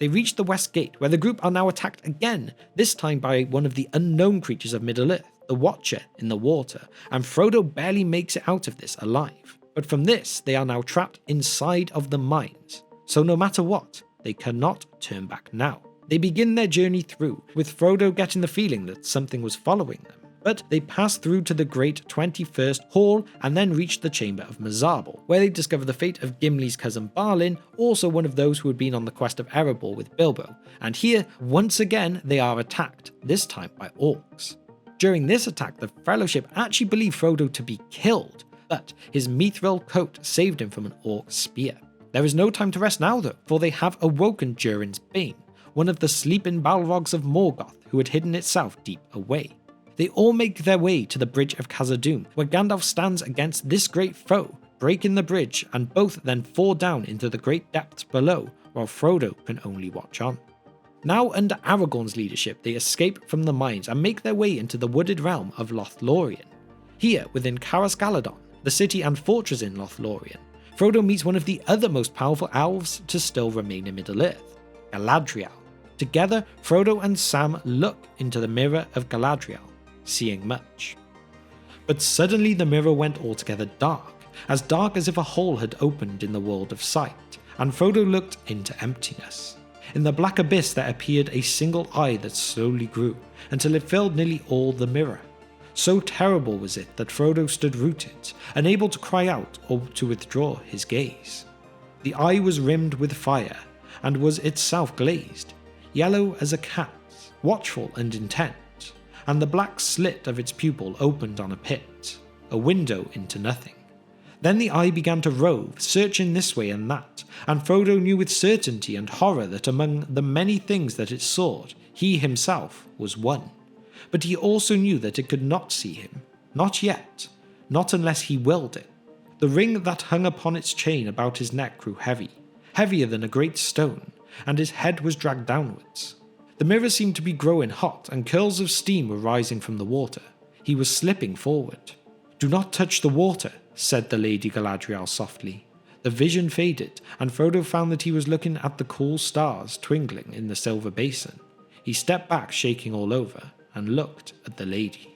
They reach the West Gate, where the group are now attacked again, this time by one of the unknown creatures of Middle-earth, the Watcher in the water, and Frodo barely makes it out of this alive. But from this, they are now trapped inside of the mines, so no matter what, they cannot turn back now. They begin their journey through, with Frodo getting the feeling that something was following them. But they pass through to the great 21st Hall and then reach the Chamber of Mizarble, where they discover the fate of Gimli's cousin Balin, also one of those who had been on the quest of Erebor with Bilbo, and here, once again, they are attacked, this time by orcs. During this attack, the Fellowship actually believe Frodo to be killed, but his mithril coat saved him from an orc spear. There is no time to rest now though, for they have awoken Durin's Bane, one of the sleeping Balrogs of Morgoth who had hidden itself deep away. They all make their way to the Bridge of Khazad-dûm, where Gandalf stands against this great foe, breaking the bridge, and both then fall down into the great depths below, while Frodo can only watch on. Now under Aragorn's leadership, they escape from the mines and make their way into the wooded realm of Lothlorien. Here, within Caras Galadon, the city and fortress in Lothlorien, Frodo meets one of the other most powerful elves to still remain in Middle-earth, Galadriel. Together, Frodo and Sam look into the mirror of Galadriel, seeing much. But suddenly the mirror went altogether dark as if a hole had opened in the world of sight, and Frodo looked into emptiness. In the black abyss there appeared a single eye that slowly grew, until it filled nearly all the mirror. So terrible was it that Frodo stood rooted, unable to cry out or to withdraw his gaze. The eye was rimmed with fire, and was itself glazed, yellow as a cat's, watchful and intent, and the black slit of its pupil opened on a pit, a window into nothing. Then the eye began to rove, searching this way and that, and Frodo knew with certainty and horror that among the many things that it sought, he himself was one. But he also knew that it could not see him, not yet, not unless he willed it. The ring that hung upon its chain about his neck grew heavy, heavier than a great stone, and his head was dragged downwards. The mirror seemed to be growing hot, and curls of steam were rising from the water. He was slipping forward. "Do not touch the water," said the Lady Galadriel softly. The vision faded, and Frodo found that he was looking at the cool stars twinkling in the silver basin. He stepped back, shaking all over, and looked at the lady.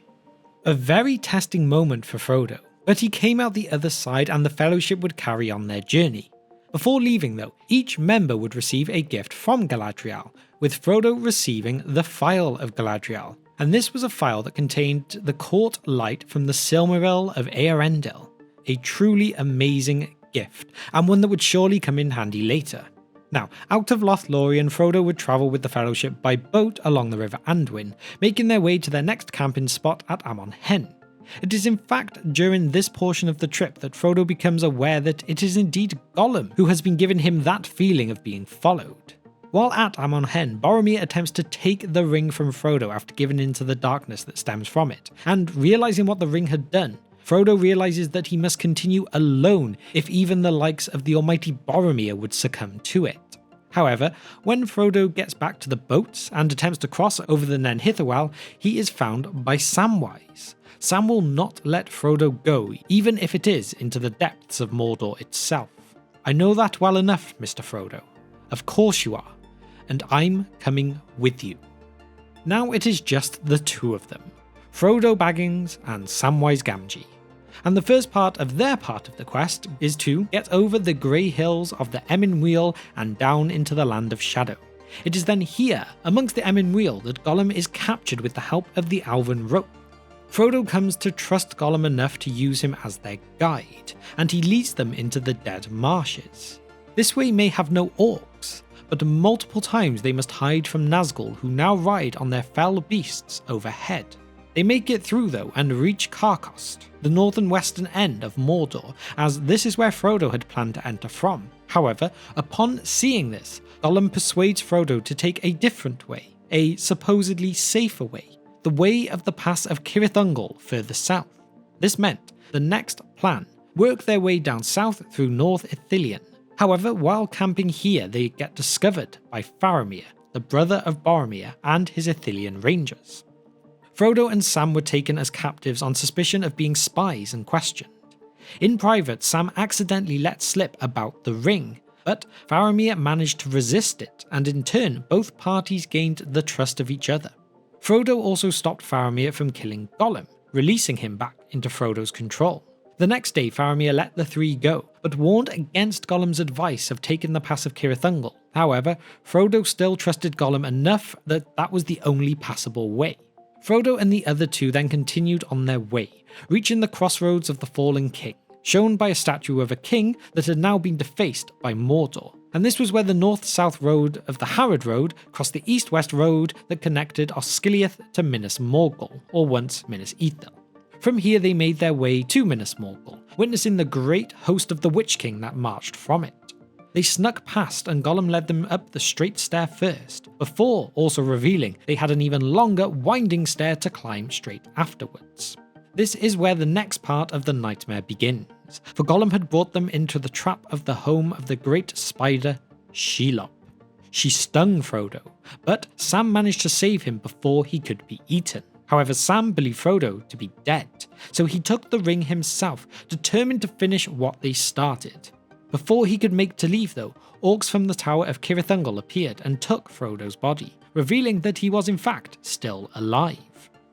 A very testing moment for Frodo, but he came out the other side and the Fellowship would carry on their journey. Before leaving though, each member would receive a gift from Galadriel, with Frodo receiving the Phial of Galadriel, and this was a phial that contained the court light from the Silmaril of Eärendil, a truly amazing gift, and one that would surely come in handy later. Now, out of Lothlorien, Frodo would travel with the Fellowship by boat along the River Anduin, making their way to their next camping spot at Amon Hen. It is in fact during this portion of the trip that Frodo becomes aware that it is indeed Gollum who has been giving him that feeling of being followed. While at Amon Hen, Boromir attempts to take the ring from Frodo after giving in to the darkness that stems from it, and realizing what the ring had done, Frodo realizes that he must continue alone if even the likes of the almighty Boromir would succumb to it. However, when Frodo gets back to the boats and attempts to cross over the Nen Hitherwell, he is found by Samwise. Sam will not let Frodo go, even if it is into the depths of Mordor itself. "I know that well enough, Mr. Frodo. Of course you are, and I'm coming with you." Now it is just the two of them, Frodo Baggins and Samwise Gamgee. and the first part of their part of the quest is to get over the grey hills of the Emyn Muil and down into the Land of Shadow. It is then here, amongst the Emyn Muil, that Gollum is captured with the help of the Elven Rope. Frodo comes to trust Gollum enough to use him as their guide, and he leads them into the Dead Marshes. This way may have no orcs, but multiple times they must hide from Nazgul, who now ride on their fell beasts overhead. They make it through though and reach Carcost, the northern western end of Mordor, as this is where Frodo had planned to enter from. However, upon seeing this, Gollum persuades Frodo to take a different way, a supposedly safer way, the way of the Pass of Cirith Ungol further south. This meant the next plan, work their way down south through North Ithilien. However, while camping here they get discovered by Faramir, the brother of Boromir, and his Ithilien rangers. Frodo and Sam were taken as captives on suspicion of being spies and questioned. In private, Sam accidentally let slip about the ring, but Faramir managed to resist it, and in turn both parties gained the trust of each other. Frodo also stopped Faramir from killing Gollum, releasing him back into Frodo's control. The next day Faramir let the three go, but warned against Gollum's advice of taking the Pass of Cirith Ungol. However, Frodo still trusted Gollum enough that that was the only passable way. Frodo and the other two then continued on their way, reaching the crossroads of the Fallen King, shown by a statue of a king that had now been defaced by Mordor. And this was where the north-south road of the Harad Road crossed the east-west road that connected Osgiliath to Minas Morgul, or once Minas Ithil. From here they made their way to Minas Morgul, witnessing the great host of the Witch King that marched from it. They snuck past and Gollum led them up the straight stair first, before also revealing they had an even longer winding stair to climb straight afterwards. This is where the next part of the nightmare begins, for Gollum had brought them into the trap of the home of the great spider, Shelob. She stung Frodo, but Sam managed to save him before he could be eaten. However, Sam believed Frodo to be dead, so he took the ring himself, determined to finish what they started. Before he could make to leave though, orcs from the Tower of Cirith Ungol appeared and took Frodo's body, revealing that he was in fact still alive.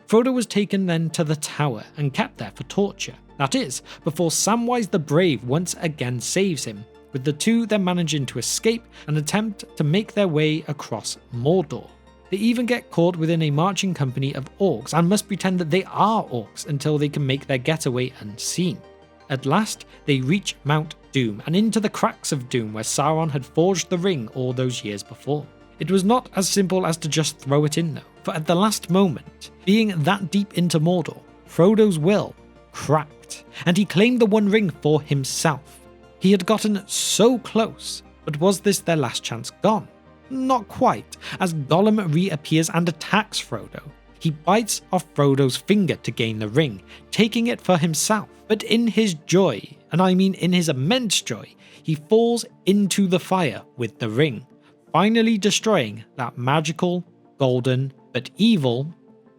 Frodo was taken then to the tower and kept there for torture. That is, before Samwise the Brave once again saves him, with the two then managing to escape and attempt to make their way across Mordor. They even get caught within a marching company of orcs and must pretend that they are orcs until they can make their getaway unseen. At last, they reach Mount Doom and into the cracks of Doom where Sauron had forged the ring all those years before. It was not as simple as to just throw it in though, for at the last moment, being that deep into Mordor, Frodo's will cracked, and he claimed the One Ring for himself. He had gotten so close, but was this their last chance gone? Not quite, as Gollum reappears and attacks Frodo. He bites off Frodo's finger to gain the ring, taking it for himself. But in his joy, and I mean in his immense joy, he falls into the fire with the ring, finally destroying that magical, golden, but evil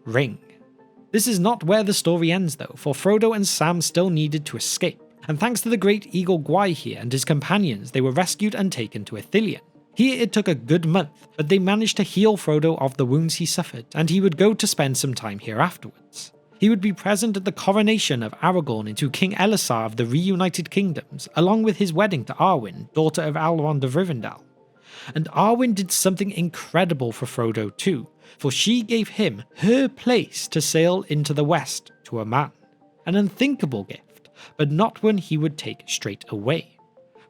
ring. This is not where the story ends though, for Frodo and Sam still needed to escape, and thanks to the great eagle Gwaihir and his companions, they were rescued and taken to Ithilien. Here it took a good month, but they managed to heal Frodo of the wounds he suffered, and he would go to spend some time here afterwards. He would be present at the coronation of Aragorn into King Elisar of the Reunited Kingdoms, along with his wedding to Arwen, daughter of Elrond of Rivendell. And Arwen did something incredible for Frodo too, for she gave him her place to sail into the west to a man. An unthinkable gift, but not one he would take straight away.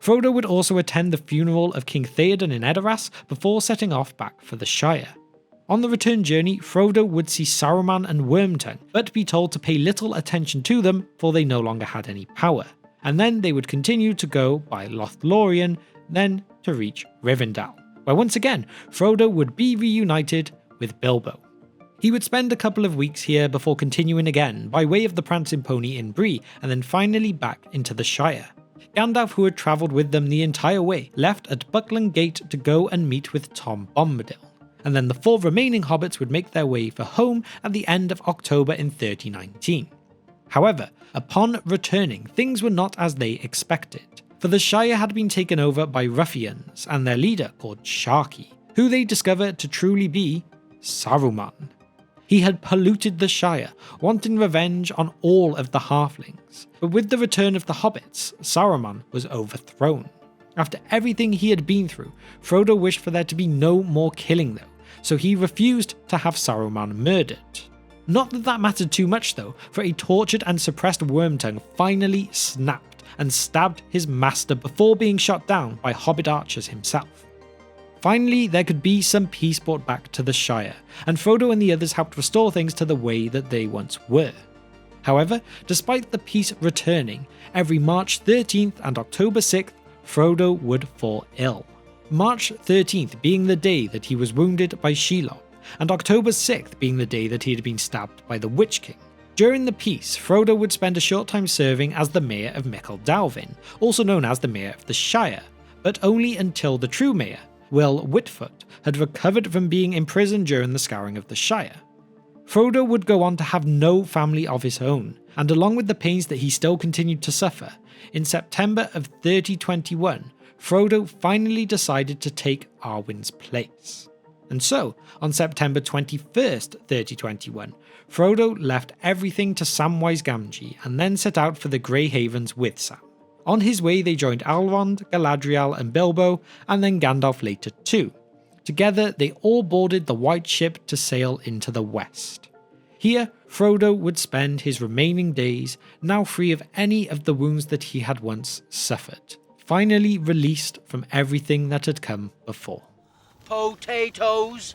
Frodo would also attend the funeral of King Theoden in Edoras before setting off back for the Shire. On the return journey, Frodo would see Saruman and Wormtongue, but be told to pay little attention to them, for they no longer had any power. And then they would continue to go by Lothlorien, then to reach Rivendell, where once again, Frodo would be reunited with Bilbo. He would spend a couple of weeks here before continuing again by way of the Prancing Pony in Bree, and then finally back into the Shire. Gandalf, who had travelled with them the entire way, left at Buckland Gate to go and meet with Tom Bombadil. And then the 4 remaining hobbits would make their way for home at the end of October in 3019. However, upon returning, things were not as they expected, for the Shire had been taken over by ruffians and their leader called Sharky, who they discovered to truly be Saruman. He had polluted the Shire, wanting revenge on all of the halflings. But with the return of the hobbits, Saruman was overthrown. After everything he had been through, Frodo wished for there to be no more killing though, so he refused to have Saruman murdered. Not that that mattered too much though, for a tortured and suppressed Wormtongue finally snapped and stabbed his master before being shot down by hobbit archers himself. Finally, there could be some peace brought back to the Shire, and Frodo and the others helped restore things to the way that they once were. However, despite the peace returning, every March 13th and October 6th, Frodo would fall ill. March 13th being the day that he was wounded by Shelob, and October 6th being the day that he had been stabbed by the Witch King. During the peace, Frodo would spend a short time serving as the Mayor of Michel Dalvin, also known as the Mayor of the Shire, but only until the true Mayor, Will Whitfoot, had recovered from being imprisoned during the Scouring of the Shire. Frodo would go on to have no family of his own, and along with the pains that he still continued to suffer, in September of 3021, Frodo finally decided to take Arwen's place. And so, on September 21st, 3021, Frodo left everything to Samwise Gamgee and then set out for the Grey Havens with Sam. On his way they joined Elrond, Galadriel and Bilbo, and then Gandalf later too. Together they all boarded the White Ship to sail into the west. Here, Frodo would spend his remaining days, now free of any of the wounds that he had once suffered, finally released from everything that had come before. Potatoes!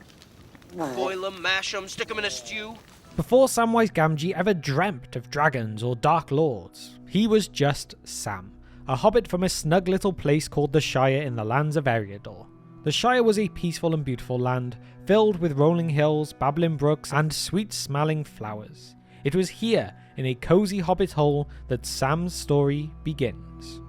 Boil 'em, mash 'em, stick 'em in a stew. Before Samwise Gamgee ever dreamt of dragons or dark lords, he was just Sam, a hobbit from a snug little place called the Shire in the lands of Meriadoc. The Shire was a peaceful and beautiful land, filled with rolling hills, babbling brooks, and sweet-smelling flowers. It was here, in a cosy hobbit hole, that Sam's story begins.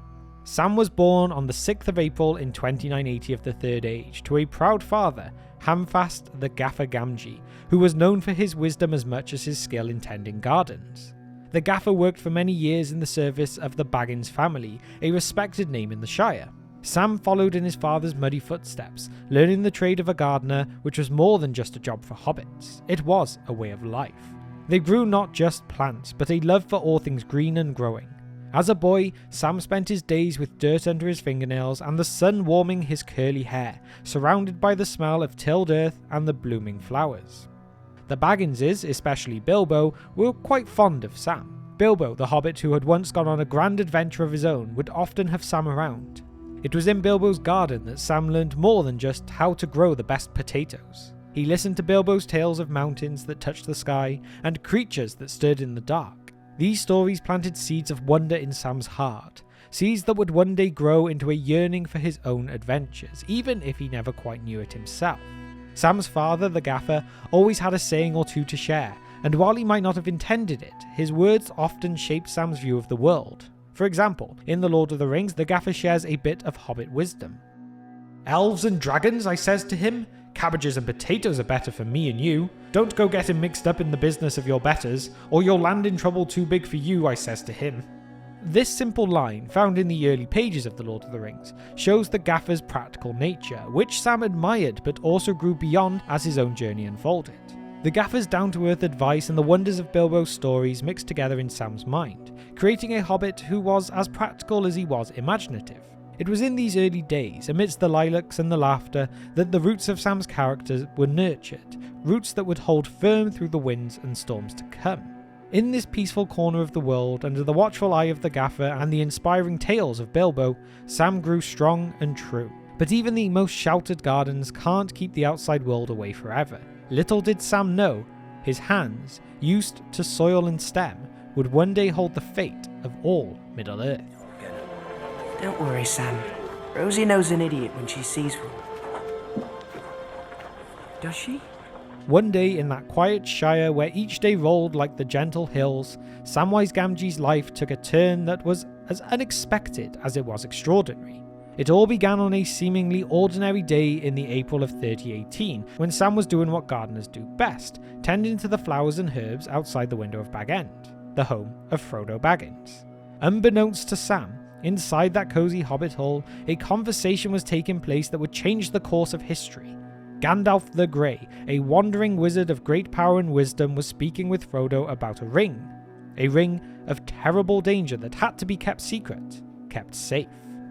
Sam was born on the 6th of April in 2980 of the Third Age to a proud father, Hamfast the Gaffer Gamgee, who was known for his wisdom as much as his skill in tending gardens. The Gaffer worked for many years in the service of the Baggins family, a respected name in the Shire. Sam followed in his father's muddy footsteps, learning the trade of a gardener, which was more than just a job for hobbits. It was a way of life. They grew not just plants, but a love for all things green and growing. As a boy, Sam spent his days with dirt under his fingernails and the sun warming his curly hair, surrounded by the smell of tilled earth and the blooming flowers. The Bagginses, especially Bilbo, were quite fond of Sam. Bilbo, the hobbit who had once gone on a grand adventure of his own, would often have Sam around. It was in Bilbo's garden that Sam learned more than just how to grow the best potatoes. He listened to Bilbo's tales of mountains that touched the sky and creatures that stirred in the dark. These stories planted seeds of wonder in Sam's heart, seeds that would one day grow into a yearning for his own adventures, even if he never quite knew it himself. Sam's father, the Gaffer, always had a saying or two to share, and while he might not have intended it, his words often shaped Sam's view of the world. For example, in The Lord of the Rings, the Gaffer shares a bit of hobbit wisdom. "Elves and dragons," I says to him, "cabbages and potatoes are better for me and you. Don't go getting mixed up in the business of your betters, or you'll land in trouble too big for you," I says to him. This simple line, found in the early pages of The Lord of the Rings, shows the Gaffer's practical nature, which Sam admired but also grew beyond as his own journey unfolded. The Gaffer's down-to-earth advice and the wonders of Bilbo's stories mixed together in Sam's mind, creating a hobbit who was as practical as he was imaginative. It was in these early days, amidst the lilacs and the laughter, that the roots of Sam's character were nurtured, roots that would hold firm through the winds and storms to come. In this peaceful corner of the world, under the watchful eye of the Gaffer and the inspiring tales of Bilbo, Sam grew strong and true. But even the most sheltered gardens can't keep the outside world away forever. Little did Sam know, his hands, used to soil and stem, would one day hold the fate of all Middle-earth. Don't worry, Sam. Rosie knows an idiot when she sees one. Does she? One day in that quiet Shire where each day rolled like the gentle hills, Samwise Gamgee's life took a turn that was as unexpected as it was extraordinary. It all began on a seemingly ordinary day in the April of 3018, when Sam was doing what gardeners do best, tending to the flowers and herbs outside the window of Bag End, the home of Frodo Baggins. Unbeknownst to Sam, inside that cozy hobbit hole, a conversation was taking place that would change the course of history. Gandalf the Grey, a wandering wizard of great power and wisdom, was speaking with Frodo about a ring of terrible danger that had to be kept secret, kept safe.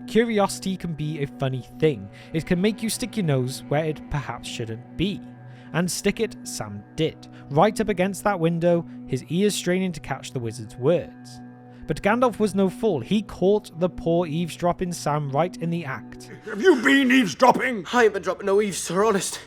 Curiosity can be a funny thing. It can make you stick your nose where it perhaps shouldn't be. And stick it Sam did, right up against that window, his ears straining to catch the wizard's words. But Gandalf was no fool. He caught the poor eavesdropping Sam right in the act. Have you been eavesdropping? I ain't been dropping no eaves, sir, honest.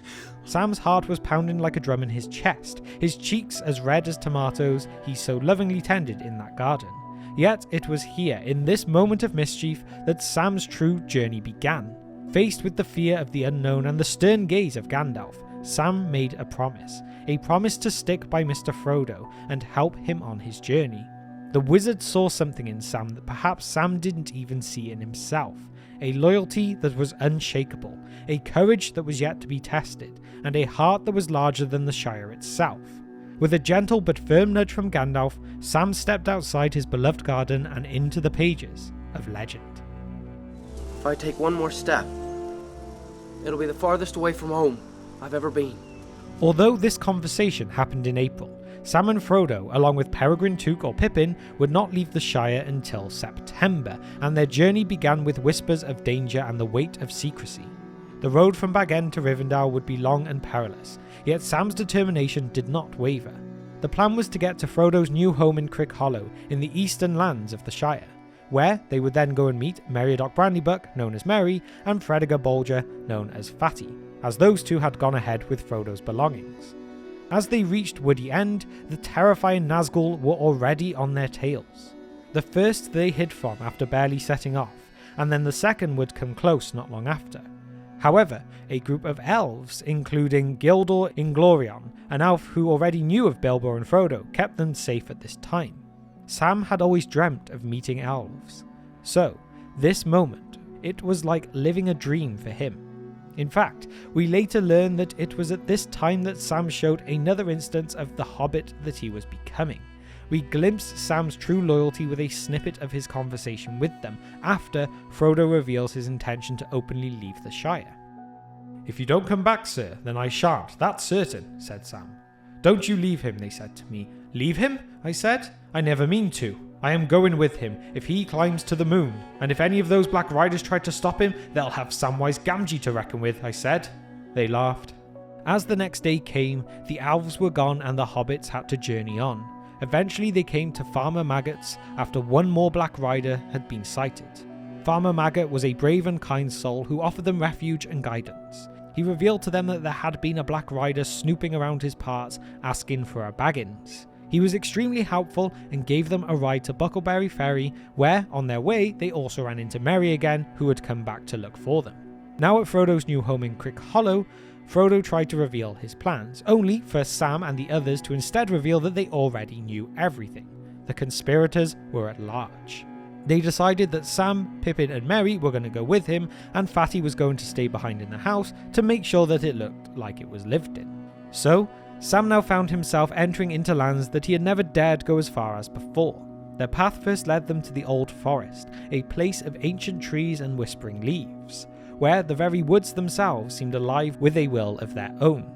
Sam's heart was pounding like a drum in his chest, his cheeks as red as tomatoes he so lovingly tended in that garden. Yet it was here, in this moment of mischief, that Sam's true journey began. Faced with the fear of the unknown and the stern gaze of Gandalf, Sam made a promise to stick by Mr. Frodo and help him on his journey. The wizard saw something in Sam that perhaps Sam didn't even see in himself, a loyalty that was unshakable, a courage that was yet to be tested, and a heart that was larger than the Shire itself. With a gentle but firm nudge from Gandalf, Sam stepped outside his beloved garden and into the pages of legend. If I take one more step, it'll be the farthest away from home I've ever been. Although this conversation happened in April, Sam and Frodo, along with Peregrin, Took or Pippin, would not leave the Shire until September, and their journey began with whispers of danger and the weight of secrecy. The road from Bag End to Rivendell would be long and perilous, yet Sam's determination did not waver. The plan was to get to Frodo's new home in Crick Hollow, in the eastern lands of the Shire, where they would then go and meet Meriadoc Brandybuck, known as Merry, and Fredegar Bolger, known as Fatty, as those two had gone ahead with Frodo's belongings. As they reached Woody End, the terrifying Nazgul were already on their tails. The first they hid from after barely setting off, and then the second would come close not long after. However, a group of elves, including Gildor Inglorion, an elf who already knew of Bilbo and Frodo, kept them safe at this time. Sam had always dreamt of meeting elves. So, this moment, it was like living a dream for him. In fact, we later learn that it was at this time that Sam showed another instance of the hobbit that he was becoming. We glimpse Sam's true loyalty with a snippet of his conversation with them after Frodo reveals his intention to openly leave the Shire. "If you don't come back, sir, then I shan't, that's certain," said Sam. "Don't you leave him," they said to me. "Leave him?" I said. "I never mean to. I am going with him if he climbs to the moon, and if any of those Black Riders try to stop him, they'll have Samwise Gamgee to reckon with," I said. They laughed. As the next day came, the elves were gone and the hobbits had to journey on. Eventually they came to Farmer Maggot's after one more Black Rider had been sighted. Farmer Maggot was a brave and kind soul who offered them refuge and guidance. He revealed to them that there had been a Black Rider snooping around his parts asking for a Baggins. He was extremely helpful and gave them a ride to Buckleberry Ferry, where, on their way, they also ran into Merry again, who had come back to look for them. Now at Frodo's new home in Crick Hollow, Frodo tried to reveal his plans, only for Sam and the others to instead reveal that they already knew everything. The conspirators were at large. They decided that Sam, Pippin and Merry were going to go with him, and Fatty was going to stay behind in the house to make sure that it looked like it was lived in. So, Sam now found himself entering into lands that he had never dared go as far as before. Their path first led them to the Old Forest, a place of ancient trees and whispering leaves, where the very woods themselves seemed alive with a will of their own.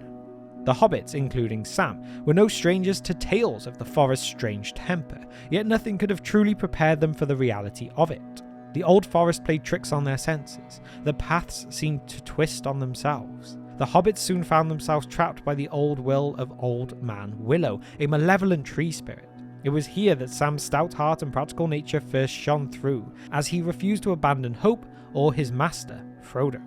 The hobbits, including Sam, were no strangers to tales of the forest's strange temper, yet nothing could have truly prepared them for the reality of it. The Old Forest played tricks on their senses. The paths seemed to twist on themselves. The hobbits soon found themselves trapped by the old will of Old Man Willow, a malevolent tree spirit. It was here that Sam's stout heart and practical nature first shone through, as he refused to abandon hope or his master, Frodo.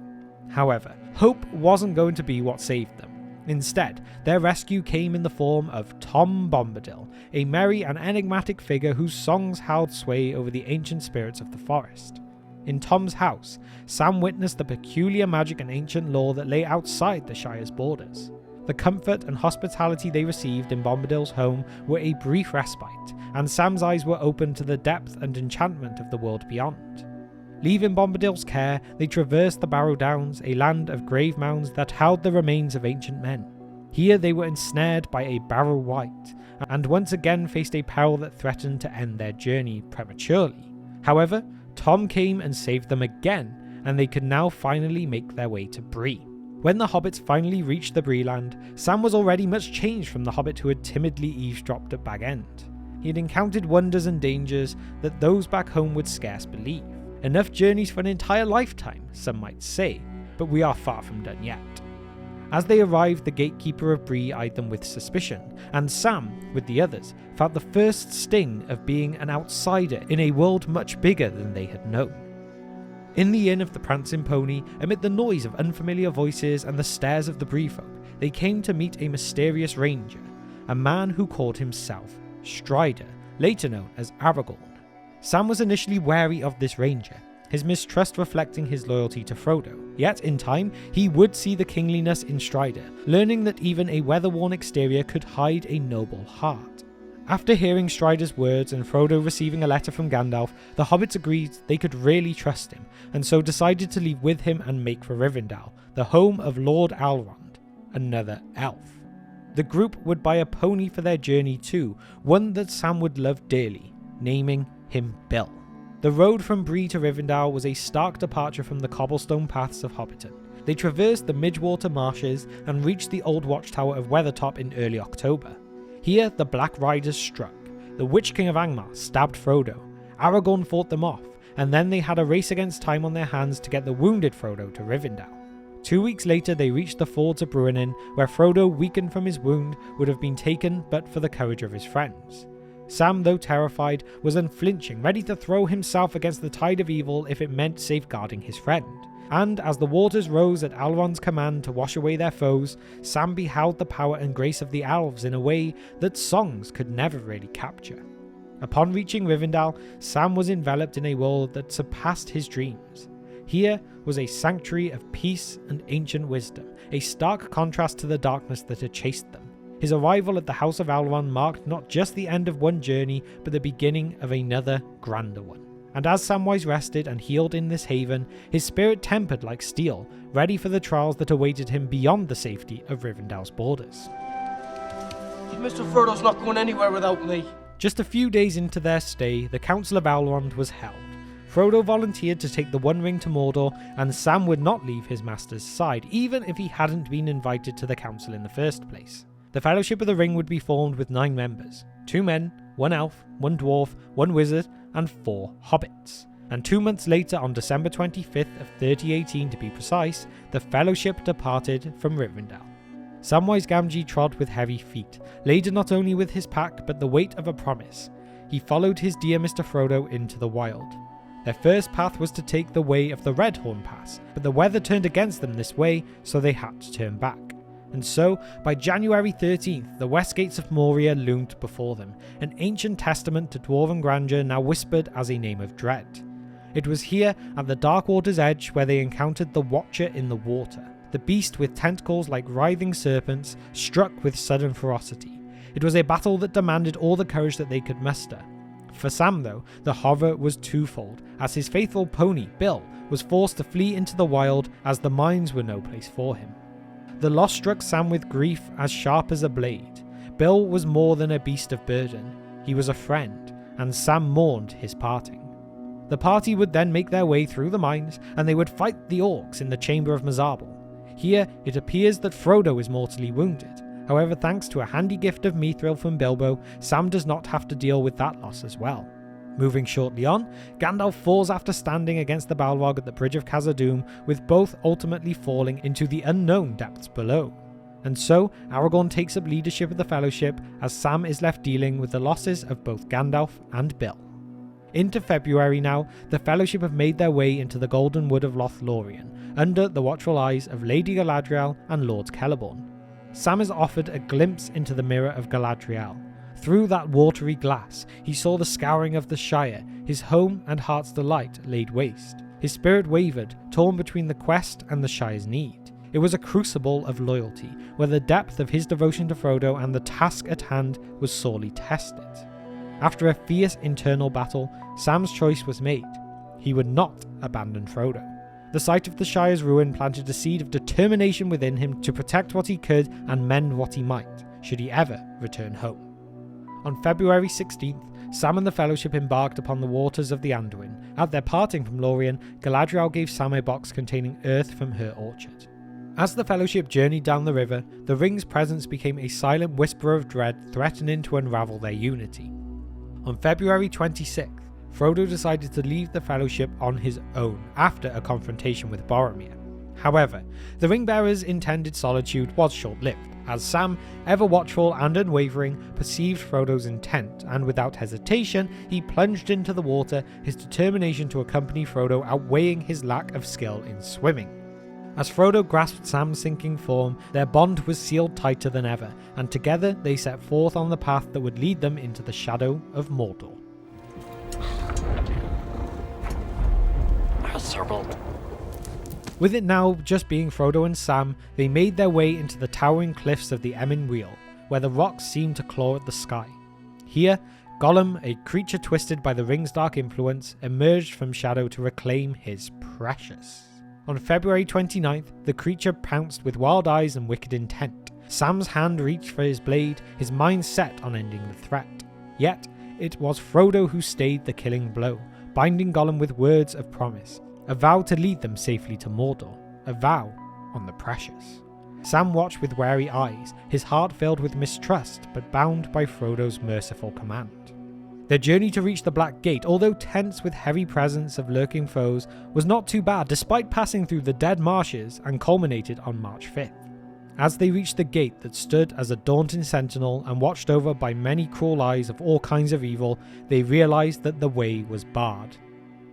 However, hope wasn't going to be what saved them. Instead, their rescue came in the form of Tom Bombadil, a merry and enigmatic figure whose songs held sway over the ancient spirits of the forest. In Tom's house, Sam witnessed the peculiar magic and ancient lore that lay outside the Shire's borders. The comfort and hospitality they received in Bombadil's home were a brief respite, and Sam's eyes were opened to the depth and enchantment of the world beyond. Leaving Bombadil's care, they traversed the Barrow Downs, a land of grave mounds that held the remains of ancient men. Here they were ensnared by a Barrow Wight, and once again faced a peril that threatened to end their journey prematurely. However, Tom came and saved them again, and they could now finally make their way to Bree. When the hobbits finally reached the Breeland, Sam was already much changed from the hobbit who had timidly eavesdropped at Baggins. He had encountered wonders and dangers that those back home would scarce believe. Enough journeys for an entire lifetime, some might say, but we are far from done yet. As they arrived, the gatekeeper of Bree eyed them with suspicion, and Sam, with the others, felt the first sting of being an outsider in a world much bigger than they had known. In the Inn of the Prancing Pony, amid the noise of unfamiliar voices and the stares of the Bree folk, they came to meet a mysterious ranger, a man who called himself Strider, later known as Aragorn. Sam was initially wary of this ranger, his mistrust reflecting his loyalty to Frodo. Yet in time, he would see the kingliness in Strider, learning that even a weather-worn exterior could hide a noble heart. After hearing Strider's words and Frodo receiving a letter from Gandalf, the hobbits agreed they could really trust him, and so decided to leave with him and make for Rivendell, the home of Lord Elrond, another elf. The group would buy a pony for their journey too, one that Sam would love dearly, naming him Bill. The road from Bree to Rivendell was a stark departure from the cobblestone paths of Hobbiton. They traversed the Midgewater marshes and reached the old watchtower of Weathertop in early October. Here the Black Riders struck. The Witch King of Angmar stabbed Frodo. Aragorn fought them off, and then they had a race against time on their hands to get the wounded Frodo to Rivendell. 2 weeks later they reached the fords of Bruinen, where Frodo, weakened from his wound, would have been taken but for the courage of his friends. Sam, though terrified, was unflinching, ready to throw himself against the tide of evil if it meant safeguarding his friend. And as the waters rose at Elrond's command to wash away their foes, Sam beheld the power and grace of the elves in a way that songs could never really capture. Upon reaching Rivendell, Sam was enveloped in a world that surpassed his dreams. Here was a sanctuary of peace and ancient wisdom, a stark contrast to the darkness that had chased them. His arrival at the House of Elrond marked not just the end of one journey, but the beginning of another, grander one. And as Samwise rested and healed in this haven, his spirit tempered like steel, ready for the trials that awaited him beyond the safety of Rivendell's borders. Mr. Frodo's not going anywhere without me. Just a few days into their stay, the Council of Elrond was held. Frodo volunteered to take the One Ring to Mordor, and Sam would not leave his master's side, even if he hadn't been invited to the council in the first place. The Fellowship of the Ring would be formed with 9 members, 2 men, 1 elf, 1 dwarf, 1 wizard, and 4 hobbits. And 2 months later, on December 25th of 3018 to be precise, the Fellowship departed from Rivendell. Samwise Gamgee trod with heavy feet, laden not only with his pack but the weight of a promise. He followed his dear Mr. Frodo into the wild. Their first path was to take the way of the Redhorn Pass, but the weather turned against them this way, so they had to turn back. And so, by January 13th, the west gates of Moria loomed before them, an ancient testament to dwarven grandeur now whispered as a name of dread. It was here, at the dark water's edge, where they encountered the Watcher in the Water. The beast with tentacles like writhing serpents struck with sudden ferocity. It was a battle that demanded all the courage that they could muster. For Sam, though, the horror was twofold, as his faithful pony, Bill, was forced to flee into the wild as the mines were no place for him. The loss struck Sam with grief as sharp as a blade. Bill was more than a beast of burden. He was a friend, and Sam mourned his parting. The party would then make their way through the mines, and they would fight the orcs in the Chamber of Mazarbul. Here, it appears that Frodo is mortally wounded. However, thanks to a handy gift of Mithril from Bilbo, Sam does not have to deal with that loss as well. Moving shortly on, Gandalf falls after standing against the Balrog at the Bridge of Khazad-dûm, with both ultimately falling into the unknown depths below. And so, Aragorn takes up leadership of the Fellowship, as Sam is left dealing with the losses of both Gandalf and Bill. Into February now, the Fellowship have made their way into the Golden Wood of Lothlorien, under the watchful eyes of Lady Galadriel and Lord Celeborn. Sam is offered a glimpse into the mirror of Galadriel. Through that watery glass, he saw the scouring of the Shire, his home and heart's delight laid waste. His spirit wavered, torn between the quest and the Shire's need. It was a crucible of loyalty, where the depth of his devotion to Frodo and the task at hand was sorely tested. After a fierce internal battle, Sam's choice was made. He would not abandon Frodo. The sight of the Shire's ruin planted a seed of determination within him to protect what he could and mend what he might, should he ever return home. On February 16th, Sam and the Fellowship embarked upon the waters of the Anduin. At their parting from Lorien, Galadriel gave Sam a box containing earth from her orchard. As the Fellowship journeyed down the river, the ring's presence became a silent whisper of dread threatening to unravel their unity. On February 26th, Frodo decided to leave the Fellowship on his own after a confrontation with Boromir. However, the Ring-Bearer's intended solitude was short-lived, as Sam, ever watchful and unwavering, perceived Frodo's intent, and without hesitation, he plunged into the water, his determination to accompany Frodo outweighing his lack of skill in swimming. As Frodo grasped Sam's sinking form, their bond was sealed tighter than ever, and together they set forth on the path that would lead them into the shadow of Mordor. With it now just being Frodo and Sam, they made their way into the towering cliffs of the Emyn Muil, where the rocks seemed to claw at the sky. Here, Gollum, a creature twisted by the ring's dark influence, emerged from shadow to reclaim his precious. On February 29th, the creature pounced with wild eyes and wicked intent. Sam's hand reached for his blade, his mind set on ending the threat. Yet, it was Frodo who stayed the killing blow, binding Gollum with words of promise, a vow to lead them safely to Mordor, a vow on the precious. Sam watched with wary eyes, his heart filled with mistrust, but bound by Frodo's merciful command. Their journey to reach the Black Gate, although tense with heavy presence of lurking foes, was not too bad despite passing through the Dead Marshes and culminated on March 5th. As they reached the gate that stood as a daunting sentinel and watched over by many cruel eyes of all kinds of evil, they realised that the way was barred.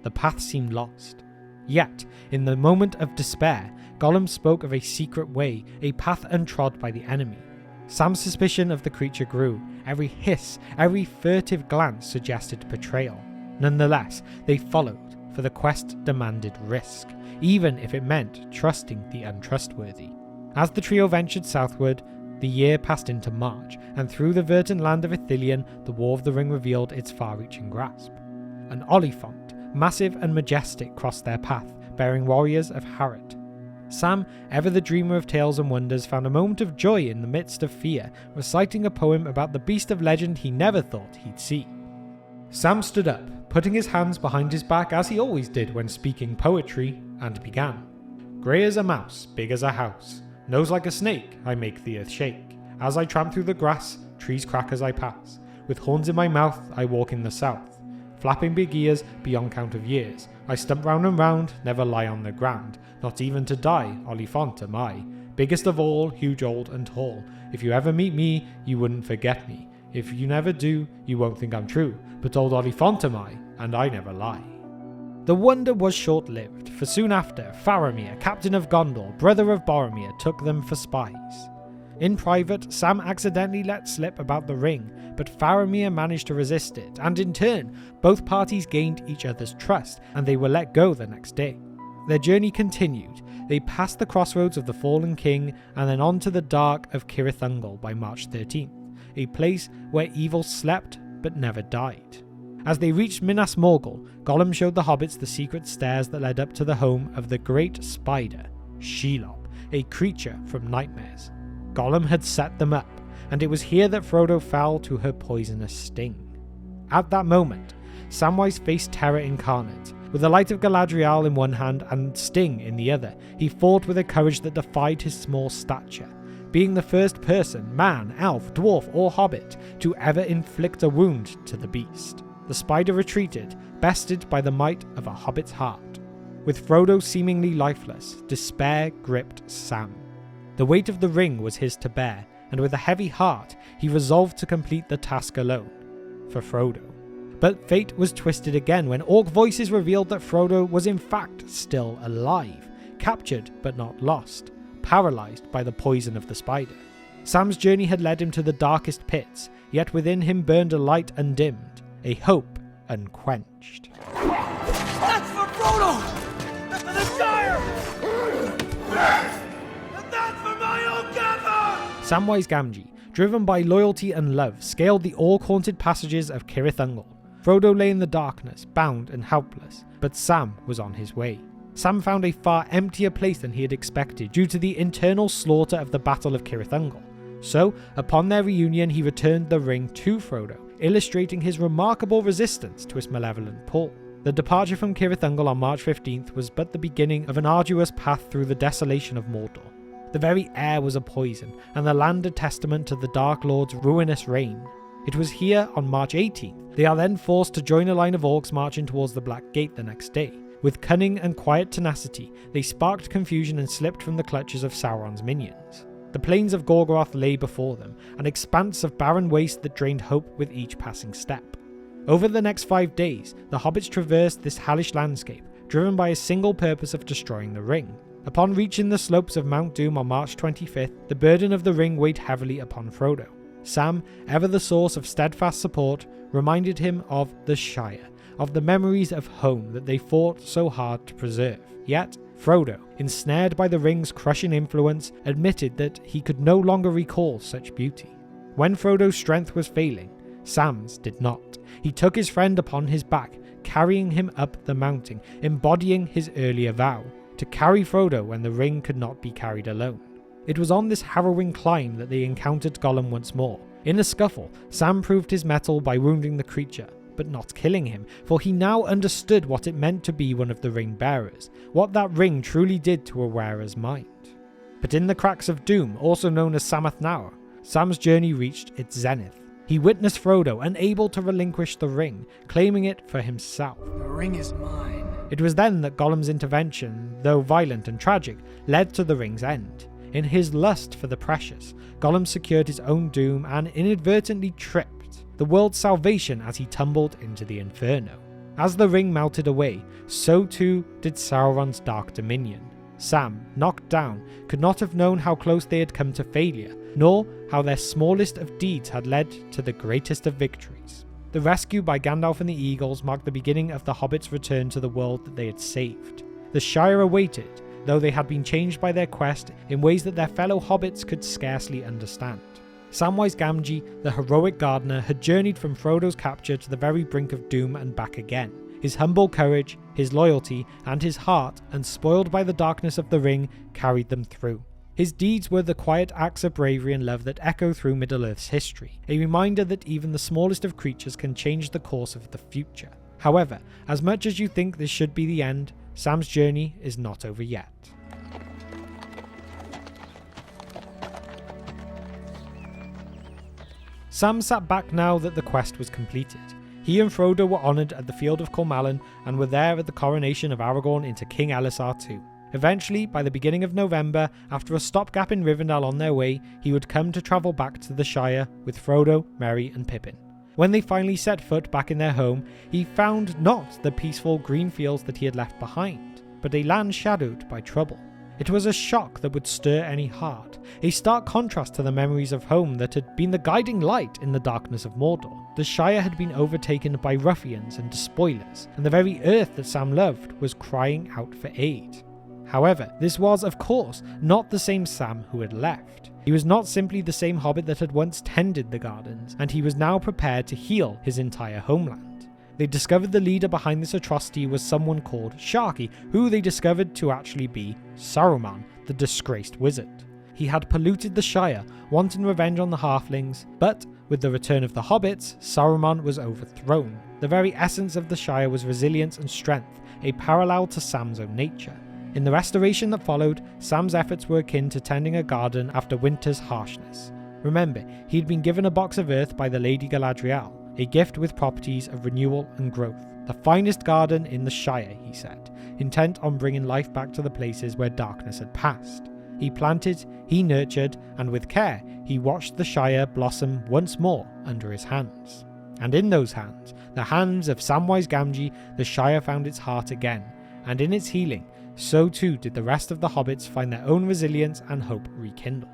The path seemed lost. Yet, in the moment of despair, Gollum spoke of a secret way, a path untrod by the enemy. Sam's suspicion of the creature grew. Every hiss, every furtive glance suggested betrayal. Nonetheless, they followed, for the quest demanded risk, even if it meant trusting the untrustworthy. As the trio ventured southward, the year passed into March, and through the verdant land of Ithilien, the War of the Ring revealed its far-reaching grasp. An Oliphant, massive and majestic, crossed their path, bearing warriors of Harad. Sam, ever the dreamer of tales and wonders, found a moment of joy in the midst of fear, reciting a poem about the beast of legend he never thought he'd see. Sam stood up, putting his hands behind his back as he always did when speaking poetry, and began. Grey as a mouse, big as a house, nose like a snake, I make the earth shake. As I tramp through the grass, trees crack as I pass. With horns in my mouth, I walk in the south. Flapping big ears beyond count of years, I stump round and round, never lie on the ground. Not even to die, Oliphant am I. Biggest of all, huge, old and tall. If you ever meet me, you wouldn't forget me. If you never do, you won't think I'm true. But old Oliphant am I, and I never lie. The wonder was short-lived, for soon after, Faramir, captain of Gondor, brother of Boromir, took them for spies. In private, Sam accidentally let slip about the ring, but Faramir managed to resist it, and in turn, both parties gained each other's trust, and they were let go the next day. Their journey continued. They passed the crossroads of the Fallen King, and then on to the Dark of Cirith Ungol by March 13th, a place where evil slept but never died. As they reached Minas Morgul, Gollum showed the hobbits the secret stairs that led up to the home of the great spider, Shelob, a creature from nightmares. Gollum had set them up, and it was here that Frodo fell to her poisonous sting. At that moment, Samwise faced terror incarnate. With the light of Galadriel in one hand and Sting in the other, he fought with a courage that defied his small stature, being the first person, man, elf, dwarf, or hobbit, to ever inflict a wound to the beast. The spider retreated, bested by the might of a hobbit's heart. With Frodo seemingly lifeless, despair gripped Sam. The weight of the ring was his to bear, and with a heavy heart, he resolved to complete the task alone, for Frodo. But fate was twisted again when orc voices revealed that Frodo was in fact still alive, captured but not lost, paralysed by the poison of the spider. Sam's journey had led him to the darkest pits, yet within him burned a light undimmed, a hope unquenched. That's for Frodo! And the Shire! And that's for my own Gather! Samwise Gamgee, driven by loyalty and love, scaled the orc-haunted passages of Cirith Ungol. Frodo lay in the darkness, bound and helpless, but Sam was on his way. Sam found a far emptier place than he had expected due to the internal slaughter of the Battle of Cirith Ungol. So, upon their reunion, he returned the ring to Frodo, illustrating his remarkable resistance to its malevolent pull. The departure from Cirith Ungol on March 15th was but the beginning of an arduous path through the desolation of Mordor. The very air was a poison, and the land a testament to the Dark Lord's ruinous reign. It was here on March 18th. They are then forced to join a line of orcs marching towards the Black Gate the next day. With cunning and quiet tenacity, they sparked confusion and slipped from the clutches of Sauron's minions. The plains of Gorgoroth lay before them, an expanse of barren waste that drained hope with each passing step. Over the next 5 days, the hobbits traversed this hellish landscape, driven by a single purpose of destroying the ring. Upon reaching the slopes of Mount Doom on March 25th, the burden of the ring weighed heavily upon Frodo. Sam, ever the source of steadfast support, reminded him of the Shire, of the memories of home that they fought so hard to preserve. Yet, Frodo, ensnared by the ring's crushing influence, admitted that he could no longer recall such beauty. When Frodo's strength was failing, Sam's did not. He took his friend upon his back, carrying him up the mountain, embodying his earlier vow, to carry Frodo when the ring could not be carried alone. It was on this harrowing climb that they encountered Gollum once more. In a scuffle, Sam proved his mettle by wounding the creature, but not killing him, for he now understood what it meant to be one of the ring bearers, what that ring truly did to a wearer's mind. But in the cracks of Doom, also known as Samath Naur, Sam's journey reached its zenith. He witnessed Frodo unable to relinquish the ring, claiming it for himself. The ring is mine. It was then that Gollum's intervention, though violent and tragic, led to the ring's end. In his lust for the precious, Gollum secured his own doom and inadvertently tripped the world's salvation as he tumbled into the Inferno. As the ring melted away, so too did Sauron's dark dominion. Sam, knocked down, could not have known how close they had come to failure, nor how their smallest of deeds had led to the greatest of victories. The rescue by Gandalf and the Eagles marked the beginning of the Hobbits' return to the world that they had saved. The Shire awaited, though they had been changed by their quest in ways that their fellow Hobbits could scarcely understand. Samwise Gamgee, the heroic gardener, had journeyed from Frodo's capture to the very brink of doom and back again. His humble courage, his loyalty, and his heart, unspoiled by the darkness of the ring, carried them through. His deeds were the quiet acts of bravery and love that echo through Middle-earth's history, a reminder that even the smallest of creatures can change the course of the future. However, as much as you think this should be the end, Sam's journey is not over yet. Sam sat back now that the quest was completed. He and Frodo were honoured at the Field of Cormallen and were there at the coronation of Aragorn into King Elisar II. Eventually, by the beginning of November, after a stopgap in Rivendell on their way, he would come to travel back to the Shire with Frodo, Merry and Pippin. When they finally set foot back in their home, he found not the peaceful green fields that he had left behind, but a land shadowed by trouble. It was a shock that would stir any heart, a stark contrast to the memories of home that had been the guiding light in the darkness of Mordor. The Shire had been overtaken by ruffians and despoilers, and the very earth that Sam loved was crying out for aid. However, this was, of course, not the same Sam who had left. He was not simply the same hobbit that had once tended the gardens, and he was now prepared to heal his entire homeland. They discovered the leader behind this atrocity was someone called Sharky, who they discovered to actually be Saruman, the disgraced wizard. He had polluted the Shire, wanting revenge on the halflings, but with the return of the hobbits, Saruman was overthrown. The very essence of the Shire was resilience and strength, a parallel to Sam's own nature. In the restoration that followed, Sam's efforts were akin to tending a garden after winter's harshness. Remember, he'd been given a box of earth by the Lady Galadriel, a gift with properties of renewal and growth. The finest garden in the Shire, he said, intent on bringing life back to the places where darkness had passed. He planted, he nurtured, and with care, he watched the Shire blossom once more under his hands. And in those hands, the hands of Samwise Gamgee, the Shire found its heart again, and in its healing, so too did the rest of the hobbits find their own resilience and hope rekindled.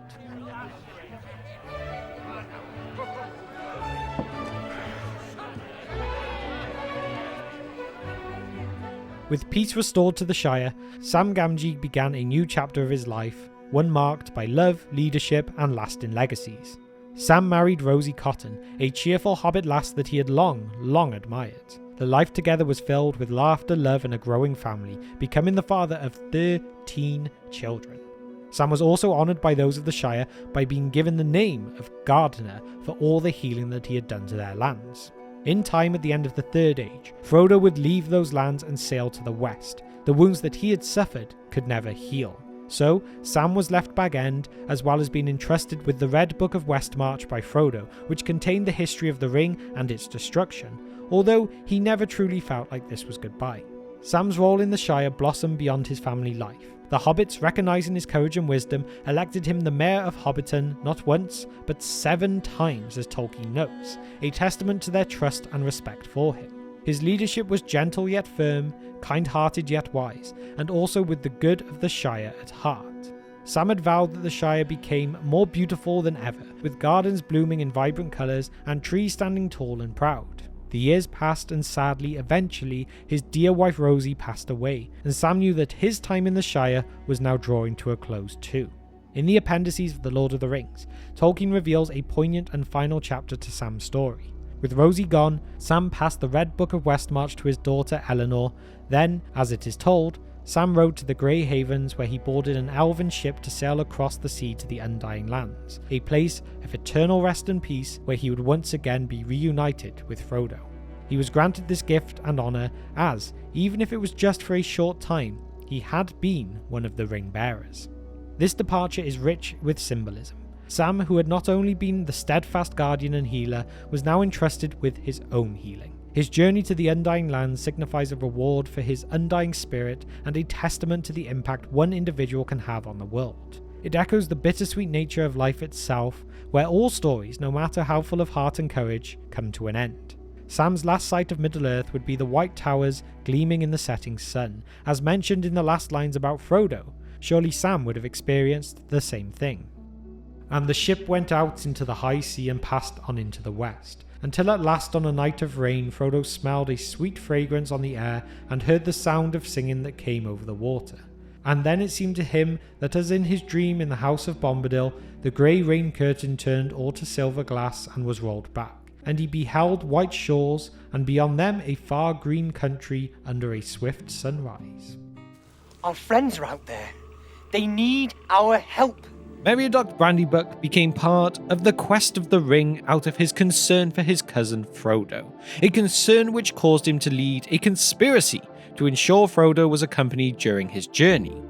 With peace restored to the Shire, Sam Gamgee began a new chapter of his life, one marked by love, leadership, and lasting legacies. Sam married Rosie Cotton, a cheerful hobbit lass that he had long admired. The life together was filled with laughter, love, and a growing family, becoming the father of 13 children. Sam was also honoured by those of the Shire by being given the name of Gardener for all the healing that he had done to their lands. In time, at the end of the Third Age, Frodo would leave those lands and sail to the west. The wounds that he had suffered could never heal. So, Sam was left Bag End, as well as being entrusted with the Red Book of Westmarch by Frodo, which contained the history of the ring and its destruction, although he never truly felt like this was goodbye. Sam's role in the Shire blossomed beyond his family life. The hobbits, recognising his courage and wisdom, elected him the Mayor of Hobbiton not once, but 7 times, as Tolkien notes, a testament to their trust and respect for him. His leadership was gentle yet firm, kind-hearted yet wise, and also with the good of the Shire at heart. Sam had vowed that the Shire became more beautiful than ever, with gardens blooming in vibrant colours and trees standing tall and proud. The years passed, and sadly, eventually, his dear wife Rosie passed away, and Sam knew that his time in the Shire was now drawing to a close too. In the appendices of The Lord of the Rings, Tolkien reveals a poignant and final chapter to Sam's story. With Rosie gone, Sam passed the Red Book of Westmarch to his daughter Eleanor. Then, as it is told, Sam rode to the Grey Havens, where he boarded an elven ship to sail across the sea to the Undying Lands, a place of eternal rest and peace where he would once again be reunited with Frodo. He was granted this gift and honour as, even if it was just for a short time, he had been one of the ring bearers. This departure is rich with symbolism. Sam, who had not only been the steadfast guardian and healer, was now entrusted with his own healing. His journey to the Undying Lands signifies a reward for his undying spirit and a testament to the impact one individual can have on the world. It echoes the bittersweet nature of life itself, where all stories, no matter how full of heart and courage, come to an end. Sam's last sight of Middle-earth would be the white towers gleaming in the setting sun. As mentioned in the last lines about Frodo, surely Sam would have experienced the same thing. And the ship went out into the high sea and passed on into the west, until at last on a night of rain Frodo smelled a sweet fragrance on the air and heard the sound of singing that came over the water. And then it seemed to him that as in his dream in the house of Bombadil, the grey rain curtain turned all to silver glass and was rolled back, and he beheld white shores, and beyond them a far green country under a swift sunrise. Our friends are out there. They need our help. Meriadoc Brandybuck became part of the quest of the ring out of his concern for his cousin Frodo, a concern which caused him to lead a conspiracy to ensure Frodo was accompanied during his journey.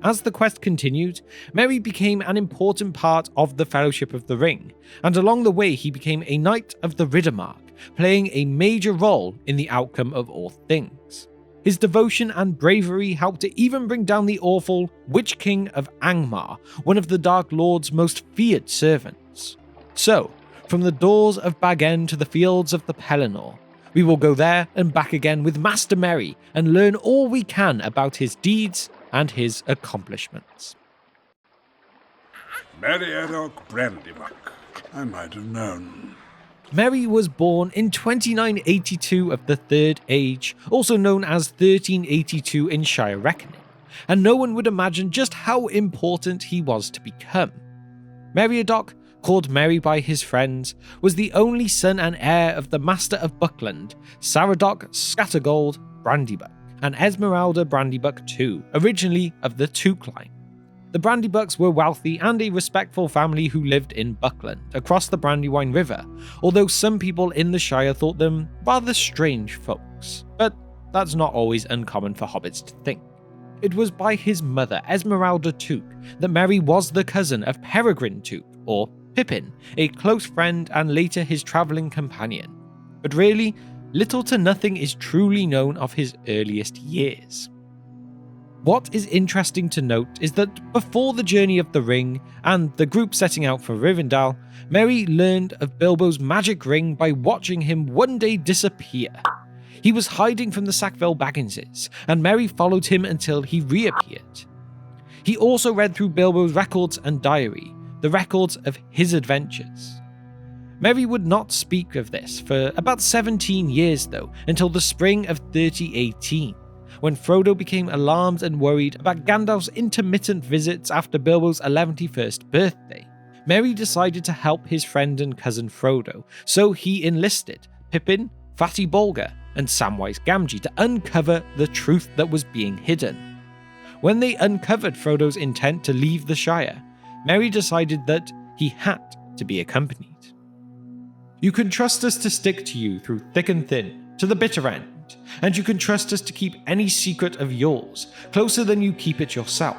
As the quest continued, Merry became an important part of the Fellowship of the Ring, and along the way he became a Knight of the Riddermark, playing a major role in the outcome of all things. His devotion and bravery helped to even bring down the awful Witch King of Angmar, one of the Dark Lord's most feared servants. So, from the doors of Bag End to the fields of the Pelennor, we will go there and back again with Master Merry and learn all we can about his deeds and his accomplishments. Meriadoc Brandybuck. I might have known. Merry was born in 2982 of the Third Age, also known as 1382 in Shire reckoning, and no one would imagine just how important he was to become. Meriadoc, called Merry by his friends, was the only son and heir of the Master of Buckland, Saradoc Scattergold Brandybuck, and Esmeralda Brandybuck too, originally of the Took line. The Brandybucks were wealthy and a respectful family who lived in Buckland, across the Brandywine River, although some people in the Shire thought them rather strange folks. But that's not always uncommon for hobbits to think. It was by his mother, Esmeralda Took, that Merry was the cousin of Peregrin Took, or Pippin, a close friend and later his travelling companion. But really, little to nothing is truly known of his earliest years. What is interesting to note is that before the Journey of the Ring and the group setting out for Rivendell, Merry learned of Bilbo's magic ring by watching him one day disappear. He was hiding from the Sackville Bagginses, and Merry followed him until he reappeared. He also read through Bilbo's records and diary, the records of his adventures. Merry would not speak of this for about 17 years though, until the spring of 3018. When Frodo became alarmed and worried about Gandalf's intermittent visits after Bilbo's 111st birthday. Merry decided to help his friend and cousin Frodo, so he enlisted Pippin, Fatty Bolger, and Samwise Gamgee to uncover the truth that was being hidden. When they uncovered Frodo's intent to leave the Shire, Merry decided that he had to be accompanied. You can trust us to stick to you through thick and thin, to the bitter end. And you can trust us to keep any secret of yours closer than you keep it yourself.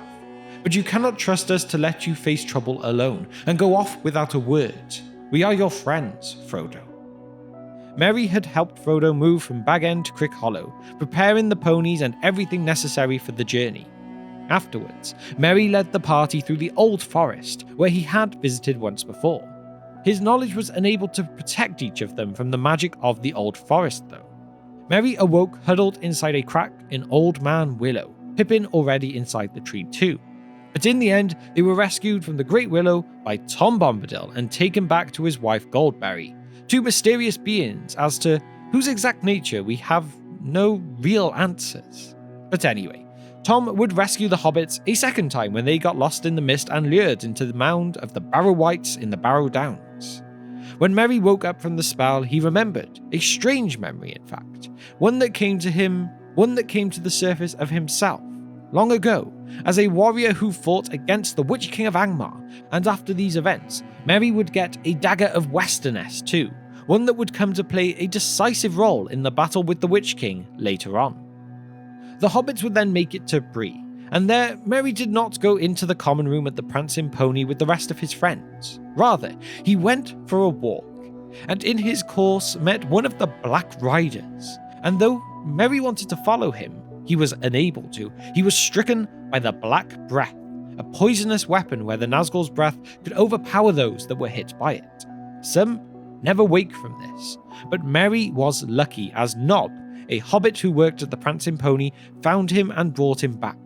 but you cannot trust us to let you face trouble alone and go off without a word. We are your friends, Frodo." Merry had helped Frodo move from Bag End to Crick Hollow, preparing the ponies and everything necessary for the journey. Afterwards, Merry led the party through the Old Forest, where he had visited once before. His knowledge was unable to protect each of them from the magic of the Old Forest, though. Merry awoke huddled inside a crack in Old Man Willow, Pippin already inside the tree too. But in the end, they were rescued from the Great Willow by Tom Bombadil and taken back to his wife Goldberry, two mysterious beings as to whose exact nature we have no real answers. But anyway, Tom would rescue the hobbits a second time when they got lost in the mist and lured into the mound of the Barrow Wights in the Barrow Downs. When Merry woke up from the spell, he remembered, a strange memory in fact, one that came to the surface of himself, long ago, as a warrior who fought against the Witch King of Angmar, and after these events, Merry would get a dagger of Westerness too, one that would come to play a decisive role in the battle with the Witch King later on. The hobbits would then make it to Bree, and there Merry did not go into the common room at the Prancing Pony with the rest of his friends. Rather, he went for a walk, and in his course met one of the Black Riders, and though Merry wanted to follow him, he was unable to. He was stricken by the Black Breath, a poisonous weapon where the Nazgul's breath could overpower those that were hit by it. Some never wake from this, but Merry was lucky as Nob, a hobbit who worked at the Prancing Pony, found him and brought him back.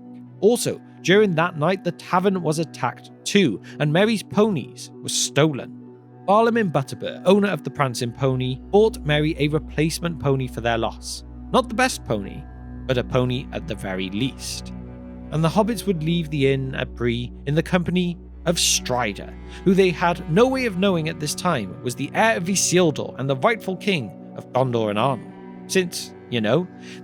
Also, during that night the tavern was attacked too, and Merry's ponies were stolen. Barlaam Butterbur, owner of the Prancing Pony, bought Merry a replacement pony for their loss. Not the best pony, but a pony at the very least. And the hobbits would leave the inn at Bree in the company of Strider, who they had no way of knowing at this time was the heir of Isildur and the rightful king of Gondor and Arnor, since,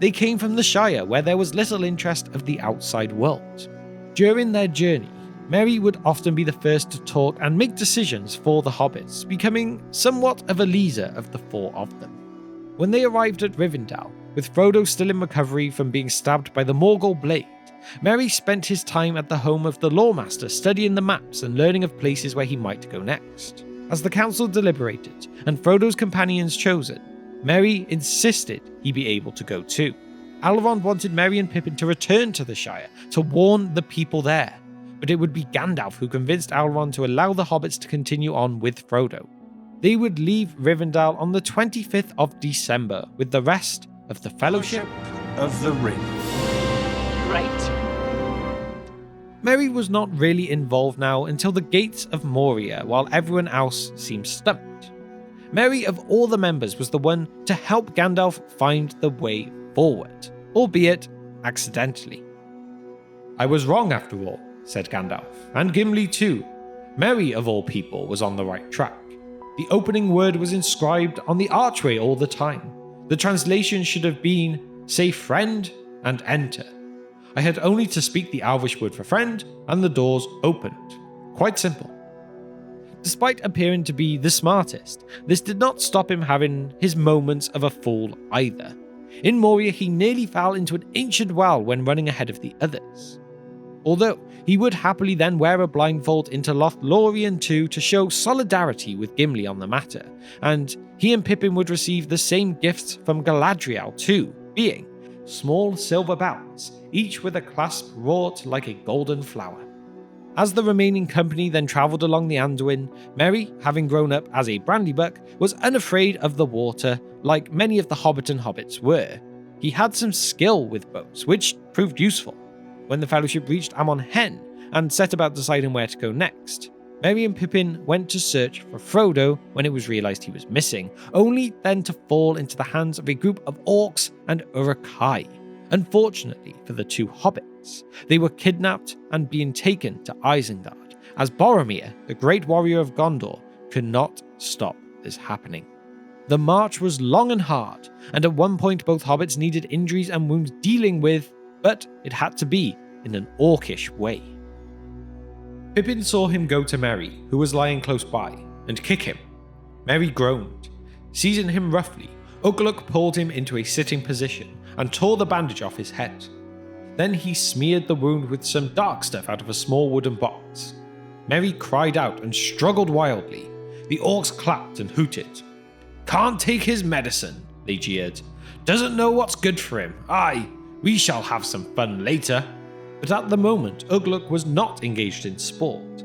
they came from the Shire where there was little interest of the outside world. During their journey, Merry would often be the first to talk and make decisions for the hobbits, becoming somewhat of a leader of the four of them. When they arrived at Rivendell, with Frodo still in recovery from being stabbed by the Morgul blade, Merry spent his time at the home of the Lawmaster studying the maps and learning of places where he might go next. As the council deliberated and Frodo's companions chosen, Merry insisted he be able to go too. Elrond wanted Merry and Pippin to return to the Shire to warn the people there, but it would be Gandalf who convinced Elrond to allow the hobbits to continue on with Frodo. They would leave Rivendell on the 25th of December with the rest of the Fellowship of the Ring. Right. Merry was not really involved now until the gates of Moria, while everyone else seemed stumped. Merry, of all the members, was the one to help Gandalf find the way forward, albeit accidentally. "I was wrong after all," said Gandalf, and Gimli too. Merry, of all people, was on the right track. The opening word was inscribed on the archway all the time. The translation should have been, "Say friend and enter." I had only to speak the Elvish word for friend, and the doors opened. Quite simple. Despite appearing to be the smartest, this did not stop him having his moments of a fool either. In Moria, he nearly fell into an ancient well when running ahead of the others. Although, he would happily then wear a blindfold into Lothlorien too to show solidarity with Gimli on the matter, and he and Pippin would receive the same gifts from Galadriel too, being small silver bells, each with a clasp wrought like a golden flower. As the remaining company then travelled along the Anduin, Merry, having grown up as a Brandybuck, was unafraid of the water like many of the Hobbiton hobbits were. He had some skill with boats, which proved useful. When the Fellowship reached Amon Hen and set about deciding where to go next, Merry and Pippin went to search for Frodo when it was realised he was missing, only then to fall into the hands of a group of orcs and Uruk-hai. Unfortunately for the two hobbits, they were kidnapped and being taken to Isengard, as Boromir, the great warrior of Gondor, could not stop this happening. The march was long and hard, and at one point both hobbits needed injuries and wounds dealing with, but it had to be in an orcish way. Pippin saw him go to Merry, who was lying close by, and kick him. Merry groaned. Seizing him roughly, Ugluk pulled him into a sitting position and tore the bandage off his head. Then he smeared the wound with some dark stuff out of a small wooden box. Merry cried out and struggled wildly. The orcs clapped and hooted. "Can't take his medicine," they jeered. "Doesn't know what's good for him. Aye, we shall have some fun later." But at the moment, Ugluk was not engaged in sport.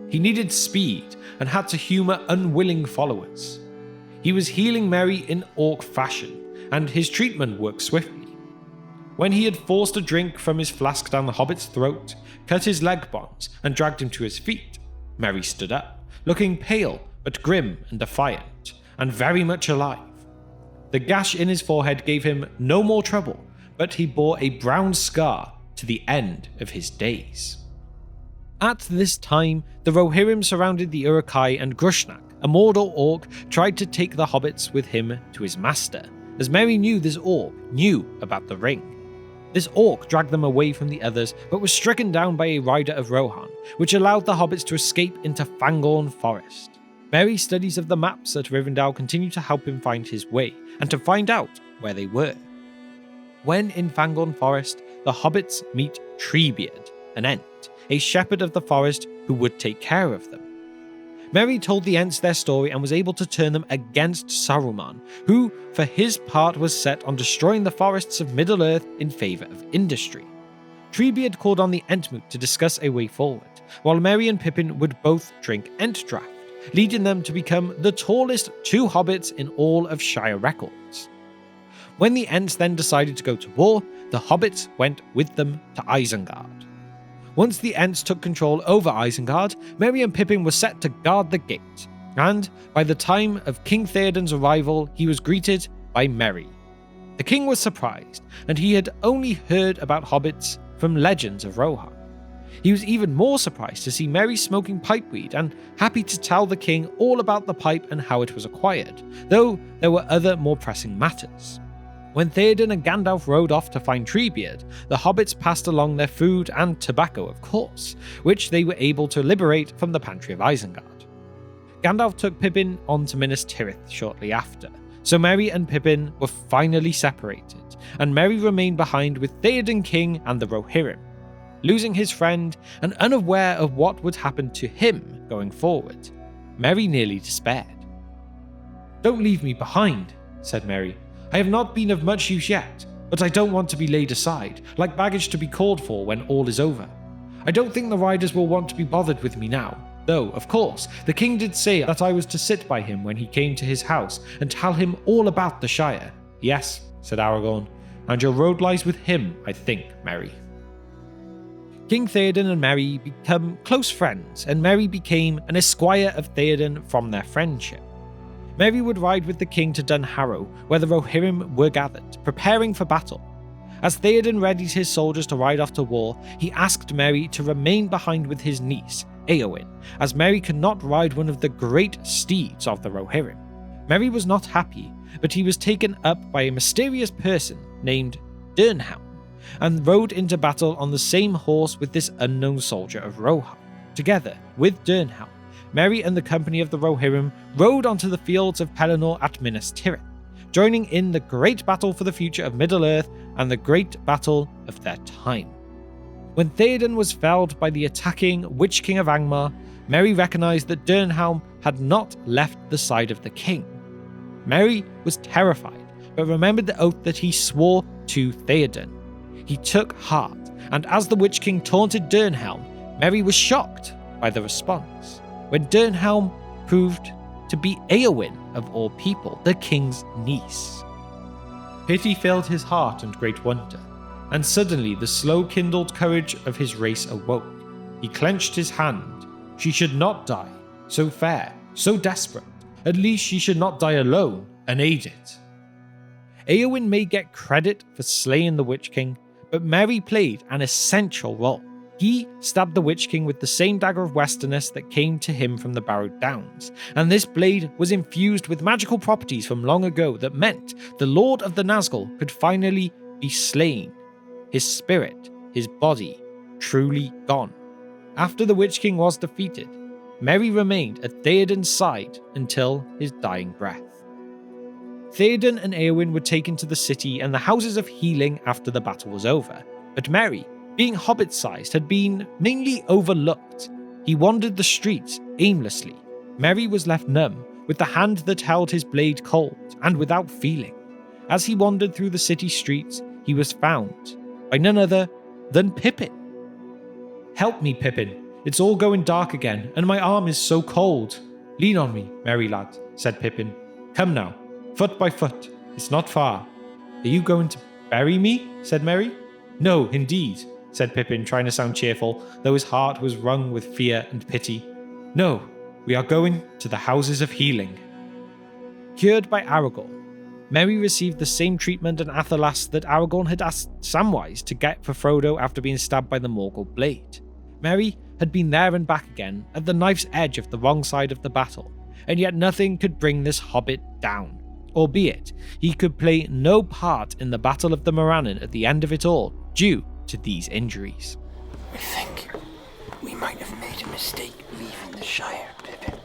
He needed speed and had to humour unwilling followers. He was healing Merry in orc fashion, and his treatment worked swiftly. When he had forced a drink from his flask down the hobbit's throat, cut his leg bonds, and dragged him to his feet, Merry stood up, looking pale but grim and defiant, and very much alive. The gash in his forehead gave him no more trouble, but he bore a brown scar to the end of his days. At this time, the Rohirrim surrounded the Uruk-hai, and Grusnak, a Mordor orc, tried to take the hobbits with him to his master, as Merry knew this orc knew about the ring. This orc dragged them away from the others, but was stricken down by a rider of Rohan, which allowed the hobbits to escape into Fangorn Forest. Merry's studies of the maps at Rivendell continued to help him find his way, and to find out where they were. When in Fangorn Forest, the hobbits meet Treebeard, an Ent, a shepherd of the forest who would take care of them. Merry told the Ents their story and was able to turn them against Saruman, who, for his part, was set on destroying the forests of Middle-earth in favour of industry. Treebeard called on the Entmoot to discuss a way forward, while Merry and Pippin would both drink Entdraft, leading them to become the tallest two hobbits in all of Shire records. When the Ents then decided to go to war, the hobbits went with them to Isengard. Once the Ents took control over Isengard, Merry and Pippin were set to guard the gate, and by the time of King Theoden's arrival, he was greeted by Merry. The king was surprised, and he had only heard about hobbits from legends of Rohan. He was even more surprised to see Merry smoking pipeweed and happy to tell the king all about the pipe and how it was acquired, though there were other more pressing matters. When Theoden and Gandalf rode off to find Treebeard, the hobbits passed along their food and tobacco, of course, which they were able to liberate from the pantry of Isengard. Gandalf took Pippin on to Minas Tirith shortly after, so Merry and Pippin were finally separated, and Merry remained behind with Theoden King and the Rohirrim. Losing his friend and unaware of what would happen to him going forward, Merry nearly despaired. "Don't leave me behind," said Merry. "I have not been of much use yet, but I don't want to be laid aside, like baggage to be called for when all is over. I don't think the riders will want to be bothered with me now, though, of course, the king did say that I was to sit by him when he came to his house and tell him all about the Shire." "Yes," said Aragorn, "and your road lies with him, I think, Merry." King Theoden and Merry become close friends, and Merry became an esquire of Theoden from their friendship. Merry would ride with the king to Dunharrow, where the Rohirrim were gathered, preparing for battle. As Theoden readied his soldiers to ride off to war, he asked Merry to remain behind with his niece, Éowyn, as Merry could not ride one of the great steeds of the Rohirrim. Merry was not happy, but he was taken up by a mysterious person named Dernhelm, and rode into battle on the same horse with this unknown soldier of Rohan. Together with Dernhelm, Merry and the company of the Rohirrim rode onto the fields of Pelennor at Minas Tirith, joining in the great battle for the future of Middle-earth and the great battle of their time. When Theoden was felled by the attacking Witch King of Angmar, Merry recognised that Dernhelm had not left the side of the king. Merry was terrified, but remembered the oath that he swore to Theoden. He took heart, and as the Witch King taunted Dernhelm, Merry was shocked by the response, when Dernhelm proved to be Éowyn of all people, the king's niece. Pity filled his heart and great wonder, and suddenly the slow-kindled courage of his race awoke. He clenched his hand. She should not die, so fair, so desperate. At least she should not die alone, unaided. Éowyn may get credit for slaying the Witch King, but Merry played an essential role. He stabbed the Witch King with the same dagger of Westerness that came to him from the Barrowed Downs, and this blade was infused with magical properties from long ago that meant the Lord of the Nazgul could finally be slain, his spirit, his body, truly gone. After the Witch King was defeated, Merry remained at Theoden's side until his dying breath. Theoden and Éowyn were taken to the city and the Houses of Healing after the battle was over, But Merry, being hobbit-sized, had been mainly overlooked. He wandered the streets aimlessly. Merry was left numb, with the hand that held his blade cold and without feeling. As he wandered through the city streets, he was found by none other than Pippin. "Help me, Pippin. It's all going dark again, and my arm is so cold." "Lean on me, Merry lad," said Pippin. "Come now, foot by foot. It's not far." "Are you going to bury me?" said Merry. "No, indeed," said Pippin, trying to sound cheerful, though his heart was wrung with fear and pity. "No, we are going to the Houses of Healing." Cured by Aragorn, Merry received the same treatment and Athelas that Aragorn had asked Samwise to get for Frodo after being stabbed by the Morgul blade. Merry had been there and back again, at the knife's edge of the wrong side of the battle, and yet nothing could bring this hobbit down. Albeit, he could play no part in the Battle of the Morannon at the end of it all, due to these injuries. I think we might have made a mistake leaving the Shire, Pippin.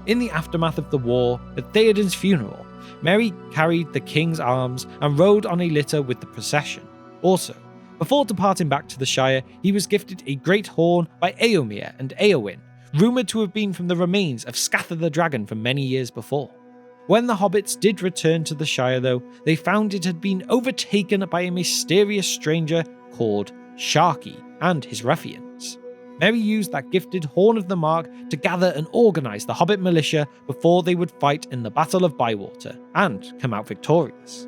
In the aftermath of the war, at Theoden's funeral, Merry carried the king's arms and rode on a litter with the procession. Also, before departing back to the Shire, he was gifted a great horn by Éomer and Éowyn, rumoured to have been from the remains of Scatha the dragon from many years before. When the hobbits did return to the Shire though, they found it had been overtaken by a mysterious stranger called Sharky and his ruffians. Merry used that gifted Horn of the Mark to gather and organise the hobbit militia before they would fight in the Battle of Bywater and come out victorious.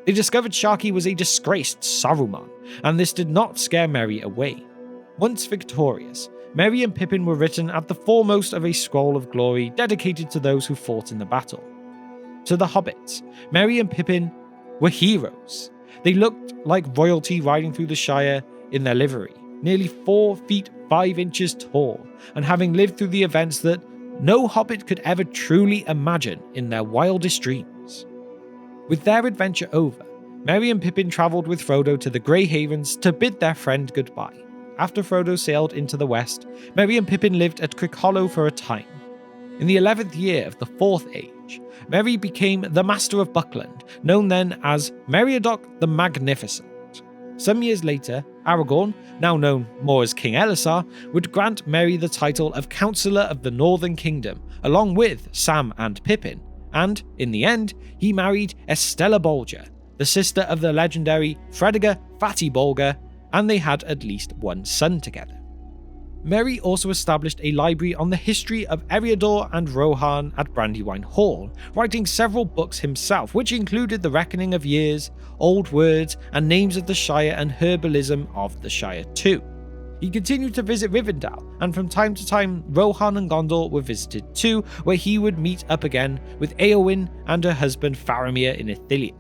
They discovered Sharky was a disgraced Saruman, and this did not scare Merry away. Once victorious, Merry and Pippin were written at the foremost of a scroll of glory dedicated to those who fought in the battle. To the hobbits, Merry and Pippin were heroes. They looked like royalty riding through the Shire in their livery, nearly 4 feet 5 inches tall, and having lived through the events that no hobbit could ever truly imagine in their wildest dreams. With their adventure over, Merry and Pippin travelled with Frodo to the Grey Havens to bid their friend goodbye. After Frodo sailed into the west, Merry and Pippin lived at Crickhollow for a time. In the 11th year of the Fourth Age, Merry became the Master of Buckland, known then as Meriadoc the Magnificent. Some years later, Aragorn, now known more as King Elessar, would grant Merry the title of Councillor of the Northern Kingdom, along with Sam and Pippin, and, in the end, he married Estella Bolger, the sister of the legendary Fredegar Fatty Bolger, and they had at least one son together. Merry also established a library on the history of Eriador and Rohan at Brandywine Hall, writing several books himself, which included The Reckoning of Years, Old Words, and Names of the Shire and Herbalism of the Shire too. He continued to visit Rivendell, and from time to time Rohan and Gondor were visited too, where he would meet up again with Éowyn and her husband Faramir in Ithilien.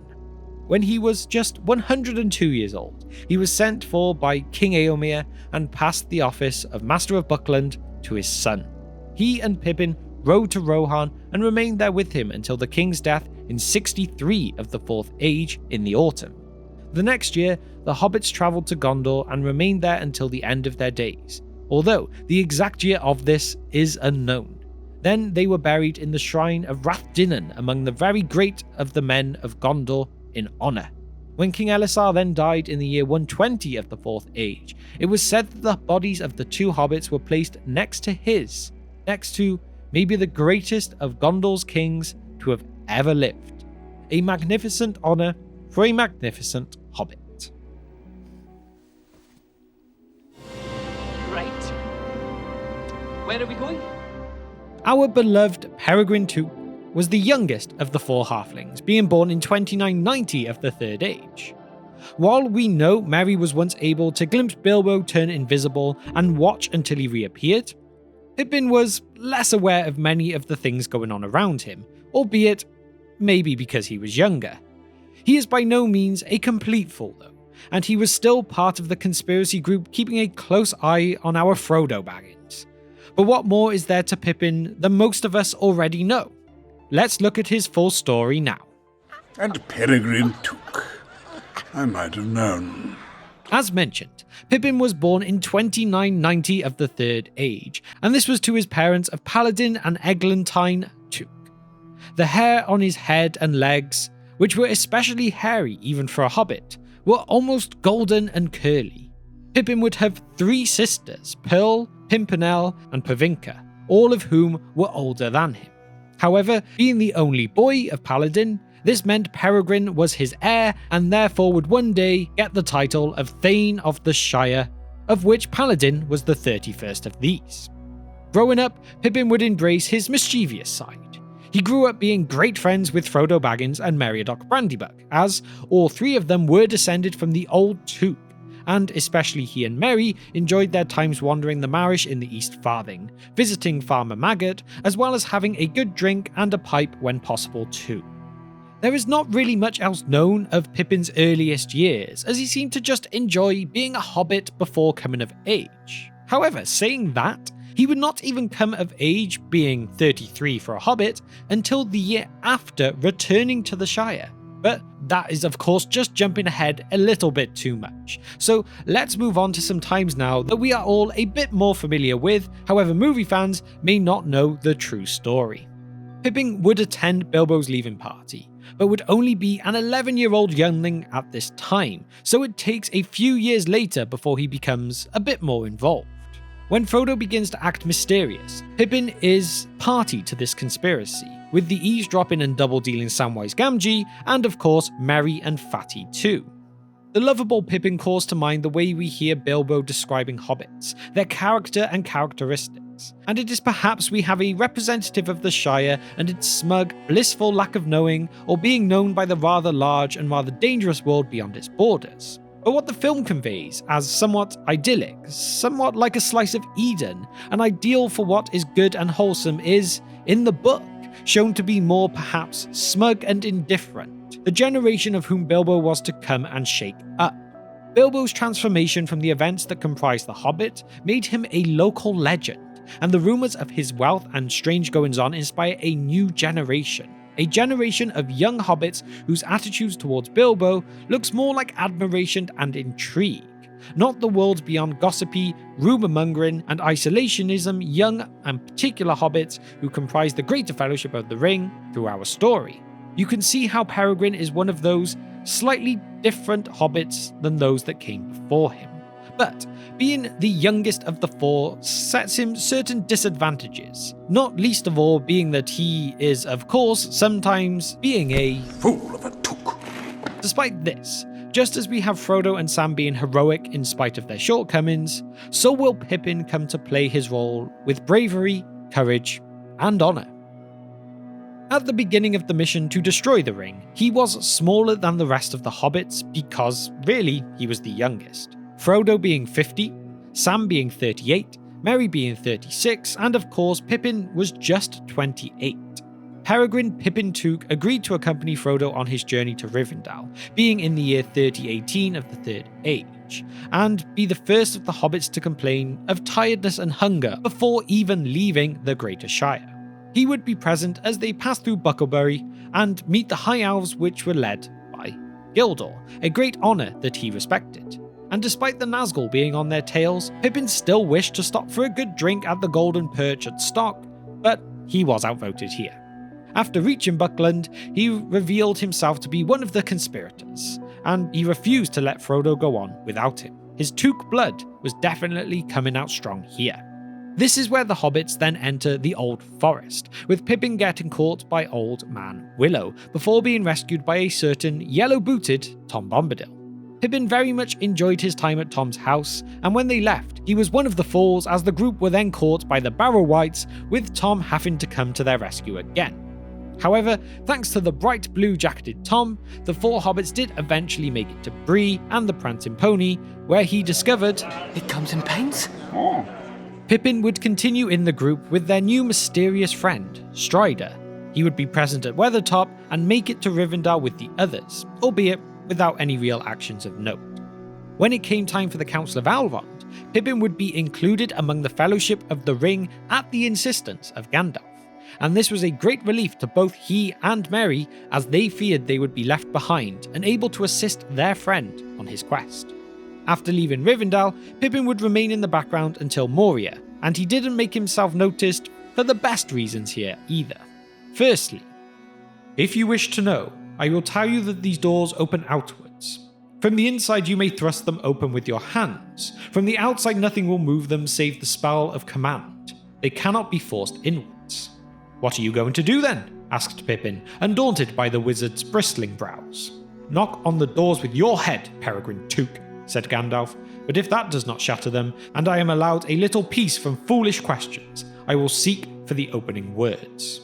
When he was just 102 years old, he was sent for by King Éomer and passed the office of Master of Buckland to his son. He and Pippin rode to Rohan and remained there with him until the king's death in 63 of the Fourth Age in the autumn. The next year, the hobbits travelled to Gondor and remained there until the end of their days, although the exact year of this is unknown. Then they were buried in the shrine of Rathdinan among the very great of the men of Gondor in honour. When King Elessar then died in the year 120 of the Fourth Age, it was said that the bodies of the two hobbits were placed next to his, next to maybe the greatest of Gondor's kings to have ever lived. A magnificent honour for a magnificent hobbit. Right. Where are we going? Our beloved Peregrin Took was the youngest of the four halflings, being born in 2990 of the Third Age. While we know Merry was once able to glimpse Bilbo turn invisible and watch until he reappeared, Pippin was less aware of many of the things going on around him, albeit maybe because he was younger. He is by no means a complete fool though, and he was still part of the conspiracy group keeping a close eye on our Frodo Baggins. But what more is there to Pippin than most of us already know? Let's look at his full story now. And Peregrin Took. I might have known. As mentioned, Pippin was born in 2990 of the Third Age, and this was to his parents of Paladin and Eglantine Took. The hair on his head and legs, which were especially hairy even for a hobbit, were almost golden and curly. Pippin would have 3 sisters, Pearl, Pimpernel, and Pavinka, all of whom were older than him. However, being the only boy of Paladin, this meant Peregrin was his heir and therefore would one day get the title of Thane of the Shire, of which Paladin was the 31st of these. Growing up, Pippin would embrace his mischievous side. He grew up being great friends with Frodo Baggins and Meriadoc Brandybuck, as all 3 of them were descended from the old Took, and especially he and Merry enjoyed their times wandering the Marish in the East Farthing, visiting Farmer Maggot, as well as having a good drink and a pipe when possible too. There is not really much else known of Pippin's earliest years, as he seemed to just enjoy being a hobbit before coming of age. However, saying that, he would not even come of age, being 33 for a hobbit, until the year after returning to the Shire. But that is of course just jumping ahead a little bit too much. So let's move on to some times now that we are all a bit more familiar with, however movie fans may not know the true story. Pippin would attend Bilbo's leaving party, but would only be an 11-year-old youngling at this time, so it takes a few years later before he becomes a bit more involved. When Frodo begins to act mysterious, Pippin is party to this conspiracy, with the eavesdropping and double-dealing Samwise Gamgee, and of course Merry and Fatty too. The lovable Pippin calls to mind the way we hear Bilbo describing hobbits, their character and characteristics, and it is perhaps we have a representative of the Shire and its smug, blissful lack of knowing or being known by the rather large and rather dangerous world beyond its borders. But what the film conveys as somewhat idyllic, somewhat like a slice of Eden, an ideal for what is good and wholesome is, in the book, shown to be more perhaps smug and indifferent, the generation of whom Bilbo was to come and shake up. Bilbo's transformation from the events that comprise The Hobbit made him a local legend, and the rumours of his wealth and strange goings-on inspire a new generation. A generation of young hobbits whose attitudes towards Bilbo looks more like admiration and intrigue, not the worlds beyond gossipy, rumour-mongering and isolationism young and particular hobbits who comprise the greater fellowship of the Ring through our story. You can see how Peregrin is one of those slightly different hobbits than those that came before him. But being the youngest of the 4 sets him certain disadvantages, not least of all being that he is, of course, sometimes being a fool of a Took. Despite this, just as we have Frodo and Sam being heroic in spite of their shortcomings, so will Pippin come to play his role with bravery, courage, and honour. At the beginning of the mission to destroy the ring, he was smaller than the rest of the hobbits because, really, he was the youngest. Frodo being 50, Sam being 38, Merry being 36, and of course Pippin was just 28. Peregrin Pippin Took agreed to accompany Frodo on his journey to Rivendell, being in the year 3018 of the Third Age, and be the first of the hobbits to complain of tiredness and hunger before even leaving the Greater Shire. He would be present as they pass through Bucklebury and meet the High Elves, which were led by Gildor, a great honour that he respected. And despite the Nazgul being on their tails, Pippin still wished to stop for a good drink at the Golden Perch at Stock, but he was outvoted here. After reaching Buckland, he revealed himself to be one of the conspirators, and he refused to let Frodo go on without him. His Took blood was definitely coming out strong here. This is where the hobbits then enter the Old Forest, with Pippin getting caught by Old Man Willow, before being rescued by a certain yellow-booted Tom Bombadil. Pippin very much enjoyed his time at Tom's house, and when they left, he was one of the fools as the group were then caught by the Barrow Wights, with Tom having to come to their rescue again. However, thanks to the bright blue-jacketed Tom, the 4 hobbits did eventually make it to Bree and the Prancing Pony, where he discovered It comes in paints? Pippin would continue in the group with their new mysterious friend, Strider. He would be present at Weathertop and make it to Rivendell with the others, albeit without any real actions of note. When it came time for the Council of Elrond, Pippin would be included among the Fellowship of the Ring at the insistence of Gandalf, and this was a great relief to both he and Merry as they feared they would be left behind, unable to assist their friend on his quest. After leaving Rivendell, Pippin would remain in the background until Moria, and he didn't make himself noticed for the best reasons here either. Firstly, if you wish to know, I will tell you that these doors open outwards. From the inside you may thrust them open with your hands. From the outside nothing will move them save the spell of command. They cannot be forced inwards. What are you going to do then? Asked Pippin, undaunted by the wizard's bristling brows. Knock on the doors with your head, Peregrin Took, said Gandalf, but if that does not shatter them, and I am allowed a little peace from foolish questions, I will seek for the opening words.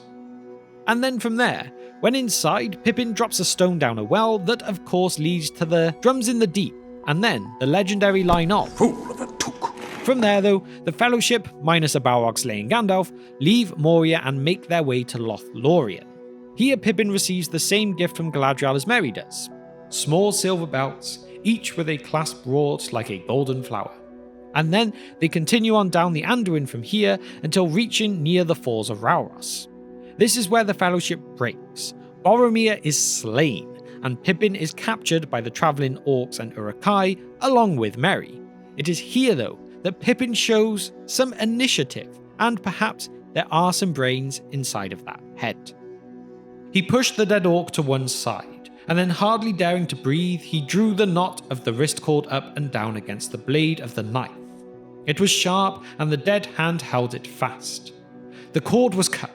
And then from there, when inside, Pippin drops a stone down a well that of course leads to the drums in the deep, and then the legendary line of Fool of a Took. From there though, the Fellowship, minus a Balrog slaying Gandalf, leave Moria and make their way to Lothlorien. Here Pippin receives the same gift from Galadriel as Merry does. Small silver belts, each with a clasp wrought like a golden flower. And then they continue on down the Anduin from here until reaching near the Falls of Rauros. This is where the Fellowship breaks. Boromir is slain, and Pippin is captured by the travelling orcs and Uruk-hai along with Merry. It is here though that Pippin shows some initiative, and perhaps there are some brains inside of that head. He pushed the dead orc to one side, and then hardly daring to breathe, he drew the knot of the wrist cord up and down against the blade of the knife. It was sharp, and the dead hand held it fast. The cord was cut.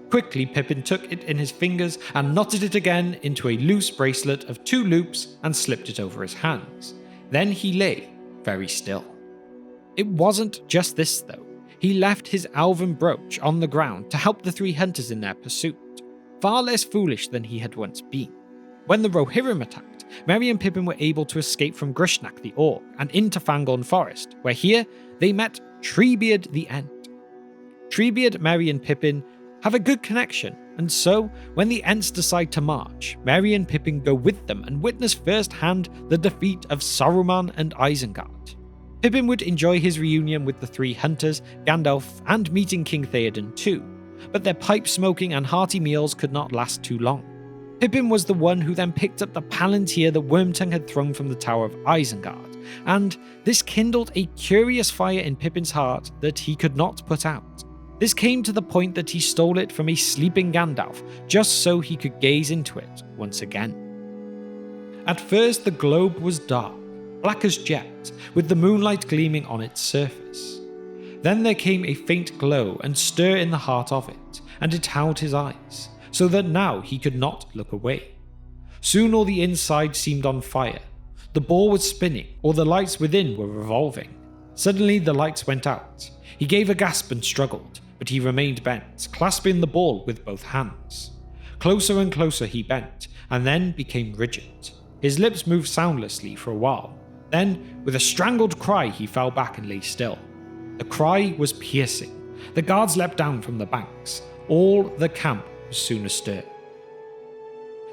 Quickly Pippin took it in his fingers and knotted it again into a loose bracelet of 2 loops and slipped it over his hands. Then he lay very still. It wasn't just this though. He left his elven brooch on the ground to help the 3 hunters in their pursuit, far less foolish than he had once been. When the Rohirrim attacked, Merry and Pippin were able to escape from Grishnak the Orc and into Fangorn Forest, where here they met Treebeard the Ent. Treebeard, Merry and Pippin have a good connection, and so when the Ents decide to march, Merry and Pippin go with them and witness firsthand the defeat of Saruman and Isengard. Pippin would enjoy his reunion with the 3 hunters, Gandalf, and meeting King Theoden too, but their pipe-smoking and hearty meals could not last too long. Pippin was the one who then picked up the palantir that Wormtongue had thrown from the Tower of Isengard, and this kindled a curious fire in Pippin's heart that he could not put out. This came to the point that he stole it from a sleeping Gandalf, just so he could gaze into it once again. At first the globe was dark, black as jet, with the moonlight gleaming on its surface. Then there came a faint glow and stir in the heart of it, and it held his eyes, so that now he could not look away. Soon all the inside seemed on fire. The ball was spinning, or the lights within were revolving. Suddenly the lights went out. He gave a gasp and struggled, but he remained bent, clasping the ball with both hands. Closer and closer he bent, and then became rigid. His lips moved soundlessly for a while. Then, with a strangled cry, he fell back and lay still. The cry was piercing. The guards leapt down from the banks. All the camp was soon astir.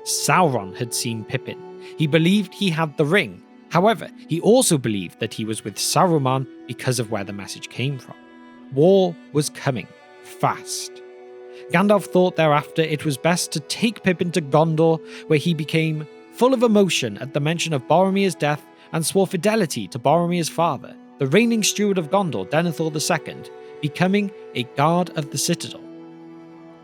Sauron had seen Pippin. He believed he had the ring. However, he also believed that he was with Saruman because of where the message came from. War was coming, fast. Gandalf thought thereafter it was best to take Pippin to Gondor, where he became full of emotion at the mention of Boromir's death and swore fidelity to Boromir's father, the reigning steward of Gondor, Denethor II, becoming a guard of the citadel.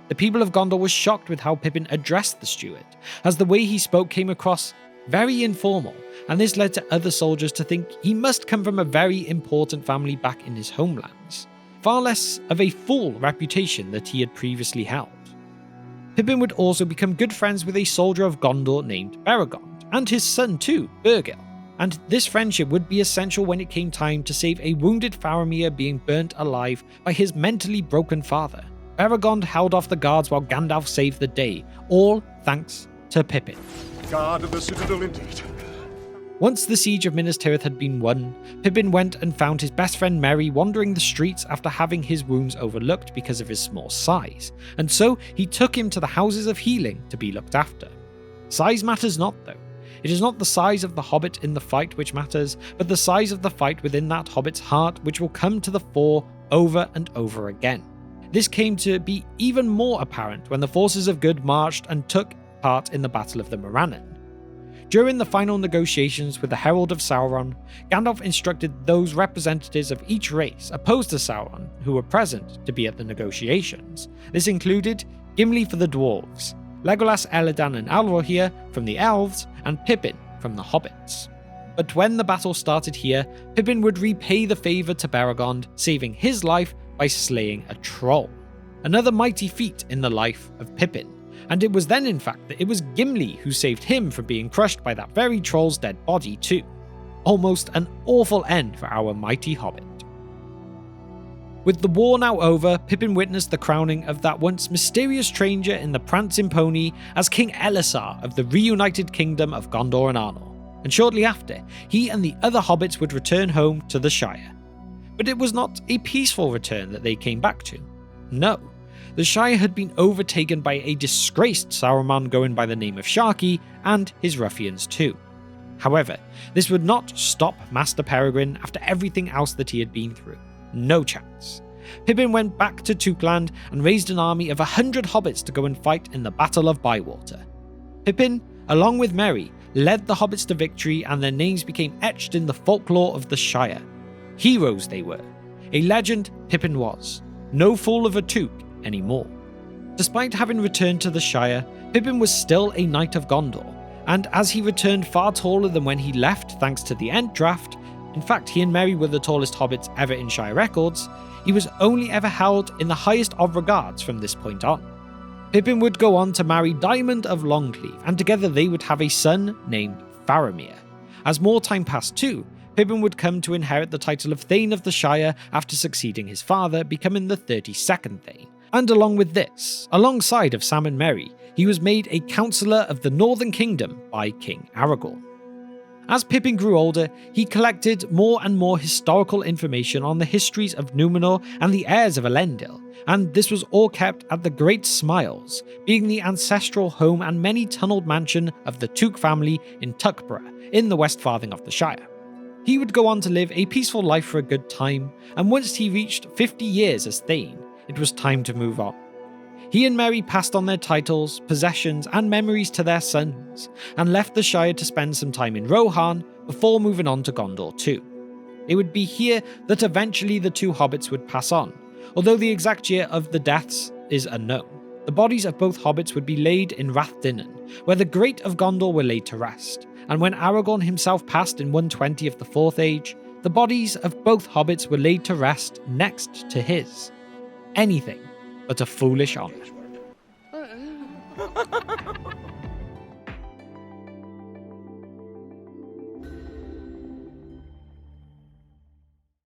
The people of Gondor were shocked with how Pippin addressed the steward, as the way he spoke came across very informal, and this led to other soldiers to think he must come from a very important family back in his homelands, far less of a full reputation that he had previously held. Pippin would also become good friends with a soldier of Gondor named Beregond, and his son too, Birgil, and this friendship would be essential when it came time to save a wounded Faramir being burnt alive by his mentally broken father. Beregond held off the guards while Gandalf saved the day, all thanks to Pippin. Guard of the citadel indeed. Once the siege of Minas Tirith had been won, Pippin went and found his best friend Merry wandering the streets after having his wounds overlooked because of his small size, and so he took him to the houses of healing to be looked after. Size matters not though. It is not the size of the hobbit in the fight which matters, but the size of the fight within that hobbit's heart which will come to the fore over and over again. This came to be even more apparent when the forces of good marched and took part in the Battle of the Morannon. During the final negotiations with the Herald of Sauron, Gandalf instructed those representatives of each race opposed to Sauron who were present to be at the negotiations. This included Gimli for the dwarves, Legolas, Elladan and Elrohir from the elves, and Pippin from the hobbits. But when the battle started here, Pippin would repay the favour to Beregond, saving his life by slaying a troll. Another mighty feat in the life of Pippin, and it was then in fact that it was Gimli who saved him from being crushed by that very troll's dead body too. Almost an awful end for our mighty hobbit. With the war now over, Pippin witnessed the crowning of that once mysterious stranger in the prancing pony as King Elisar of the reunited kingdom of Gondor and Arnor, and shortly after, he and the other hobbits would return home to the Shire. But it was not a peaceful return that they came back to. No, the Shire had been overtaken by a disgraced Saruman going by the name of Sharky and his ruffians too. However, this would not stop Master Peregrin after everything else that he had been through. No chance. Pippin went back to Tookland and raised an army of 100 hobbits to go and fight in the Battle of Bywater. Pippin, along with Merry, led the hobbits to victory and their names became etched in the folklore of the Shire. Heroes they were. A legend Pippin was. No fool of a Took anymore. Despite having returned to the Shire, Pippin was still a Knight of Gondor, and as he returned far taller than when he left thanks to the Ent draft, in fact he and Merry were the tallest hobbits ever in Shire records, he was only ever held in the highest of regards from this point on. Pippin would go on to marry Diamond of Longcleave, and together they would have a son named Faramir. As more time passed too, Pippin would come to inherit the title of Thane of the Shire after succeeding his father, becoming the 32nd Thane. And along with this, alongside of Sam and Merry, he was made a councillor of the Northern Kingdom by King Aragorn. As Pippin grew older, he collected more and more historical information on the histories of Númenor and the heirs of Elendil, and this was all kept at the Great Smiles, being the ancestral home and many-tunnelled mansion of the Took family in Tuckborough, in the West Farthing of the Shire. He would go on to live a peaceful life for a good time, and once he reached 50 years as Thane, it was time to move on. He and Merry passed on their titles, possessions, and memories to their sons, and left the Shire to spend some time in Rohan before moving on to Gondor too. It would be here that eventually the two hobbits would pass on, although the exact year of the deaths is unknown. The bodies of both hobbits would be laid in Rathdinnen, where the great of Gondor were laid to rest, and when Aragorn himself passed in 120 of the Fourth Age, the bodies of both hobbits were laid to rest next to his. Anything but a foolish honour.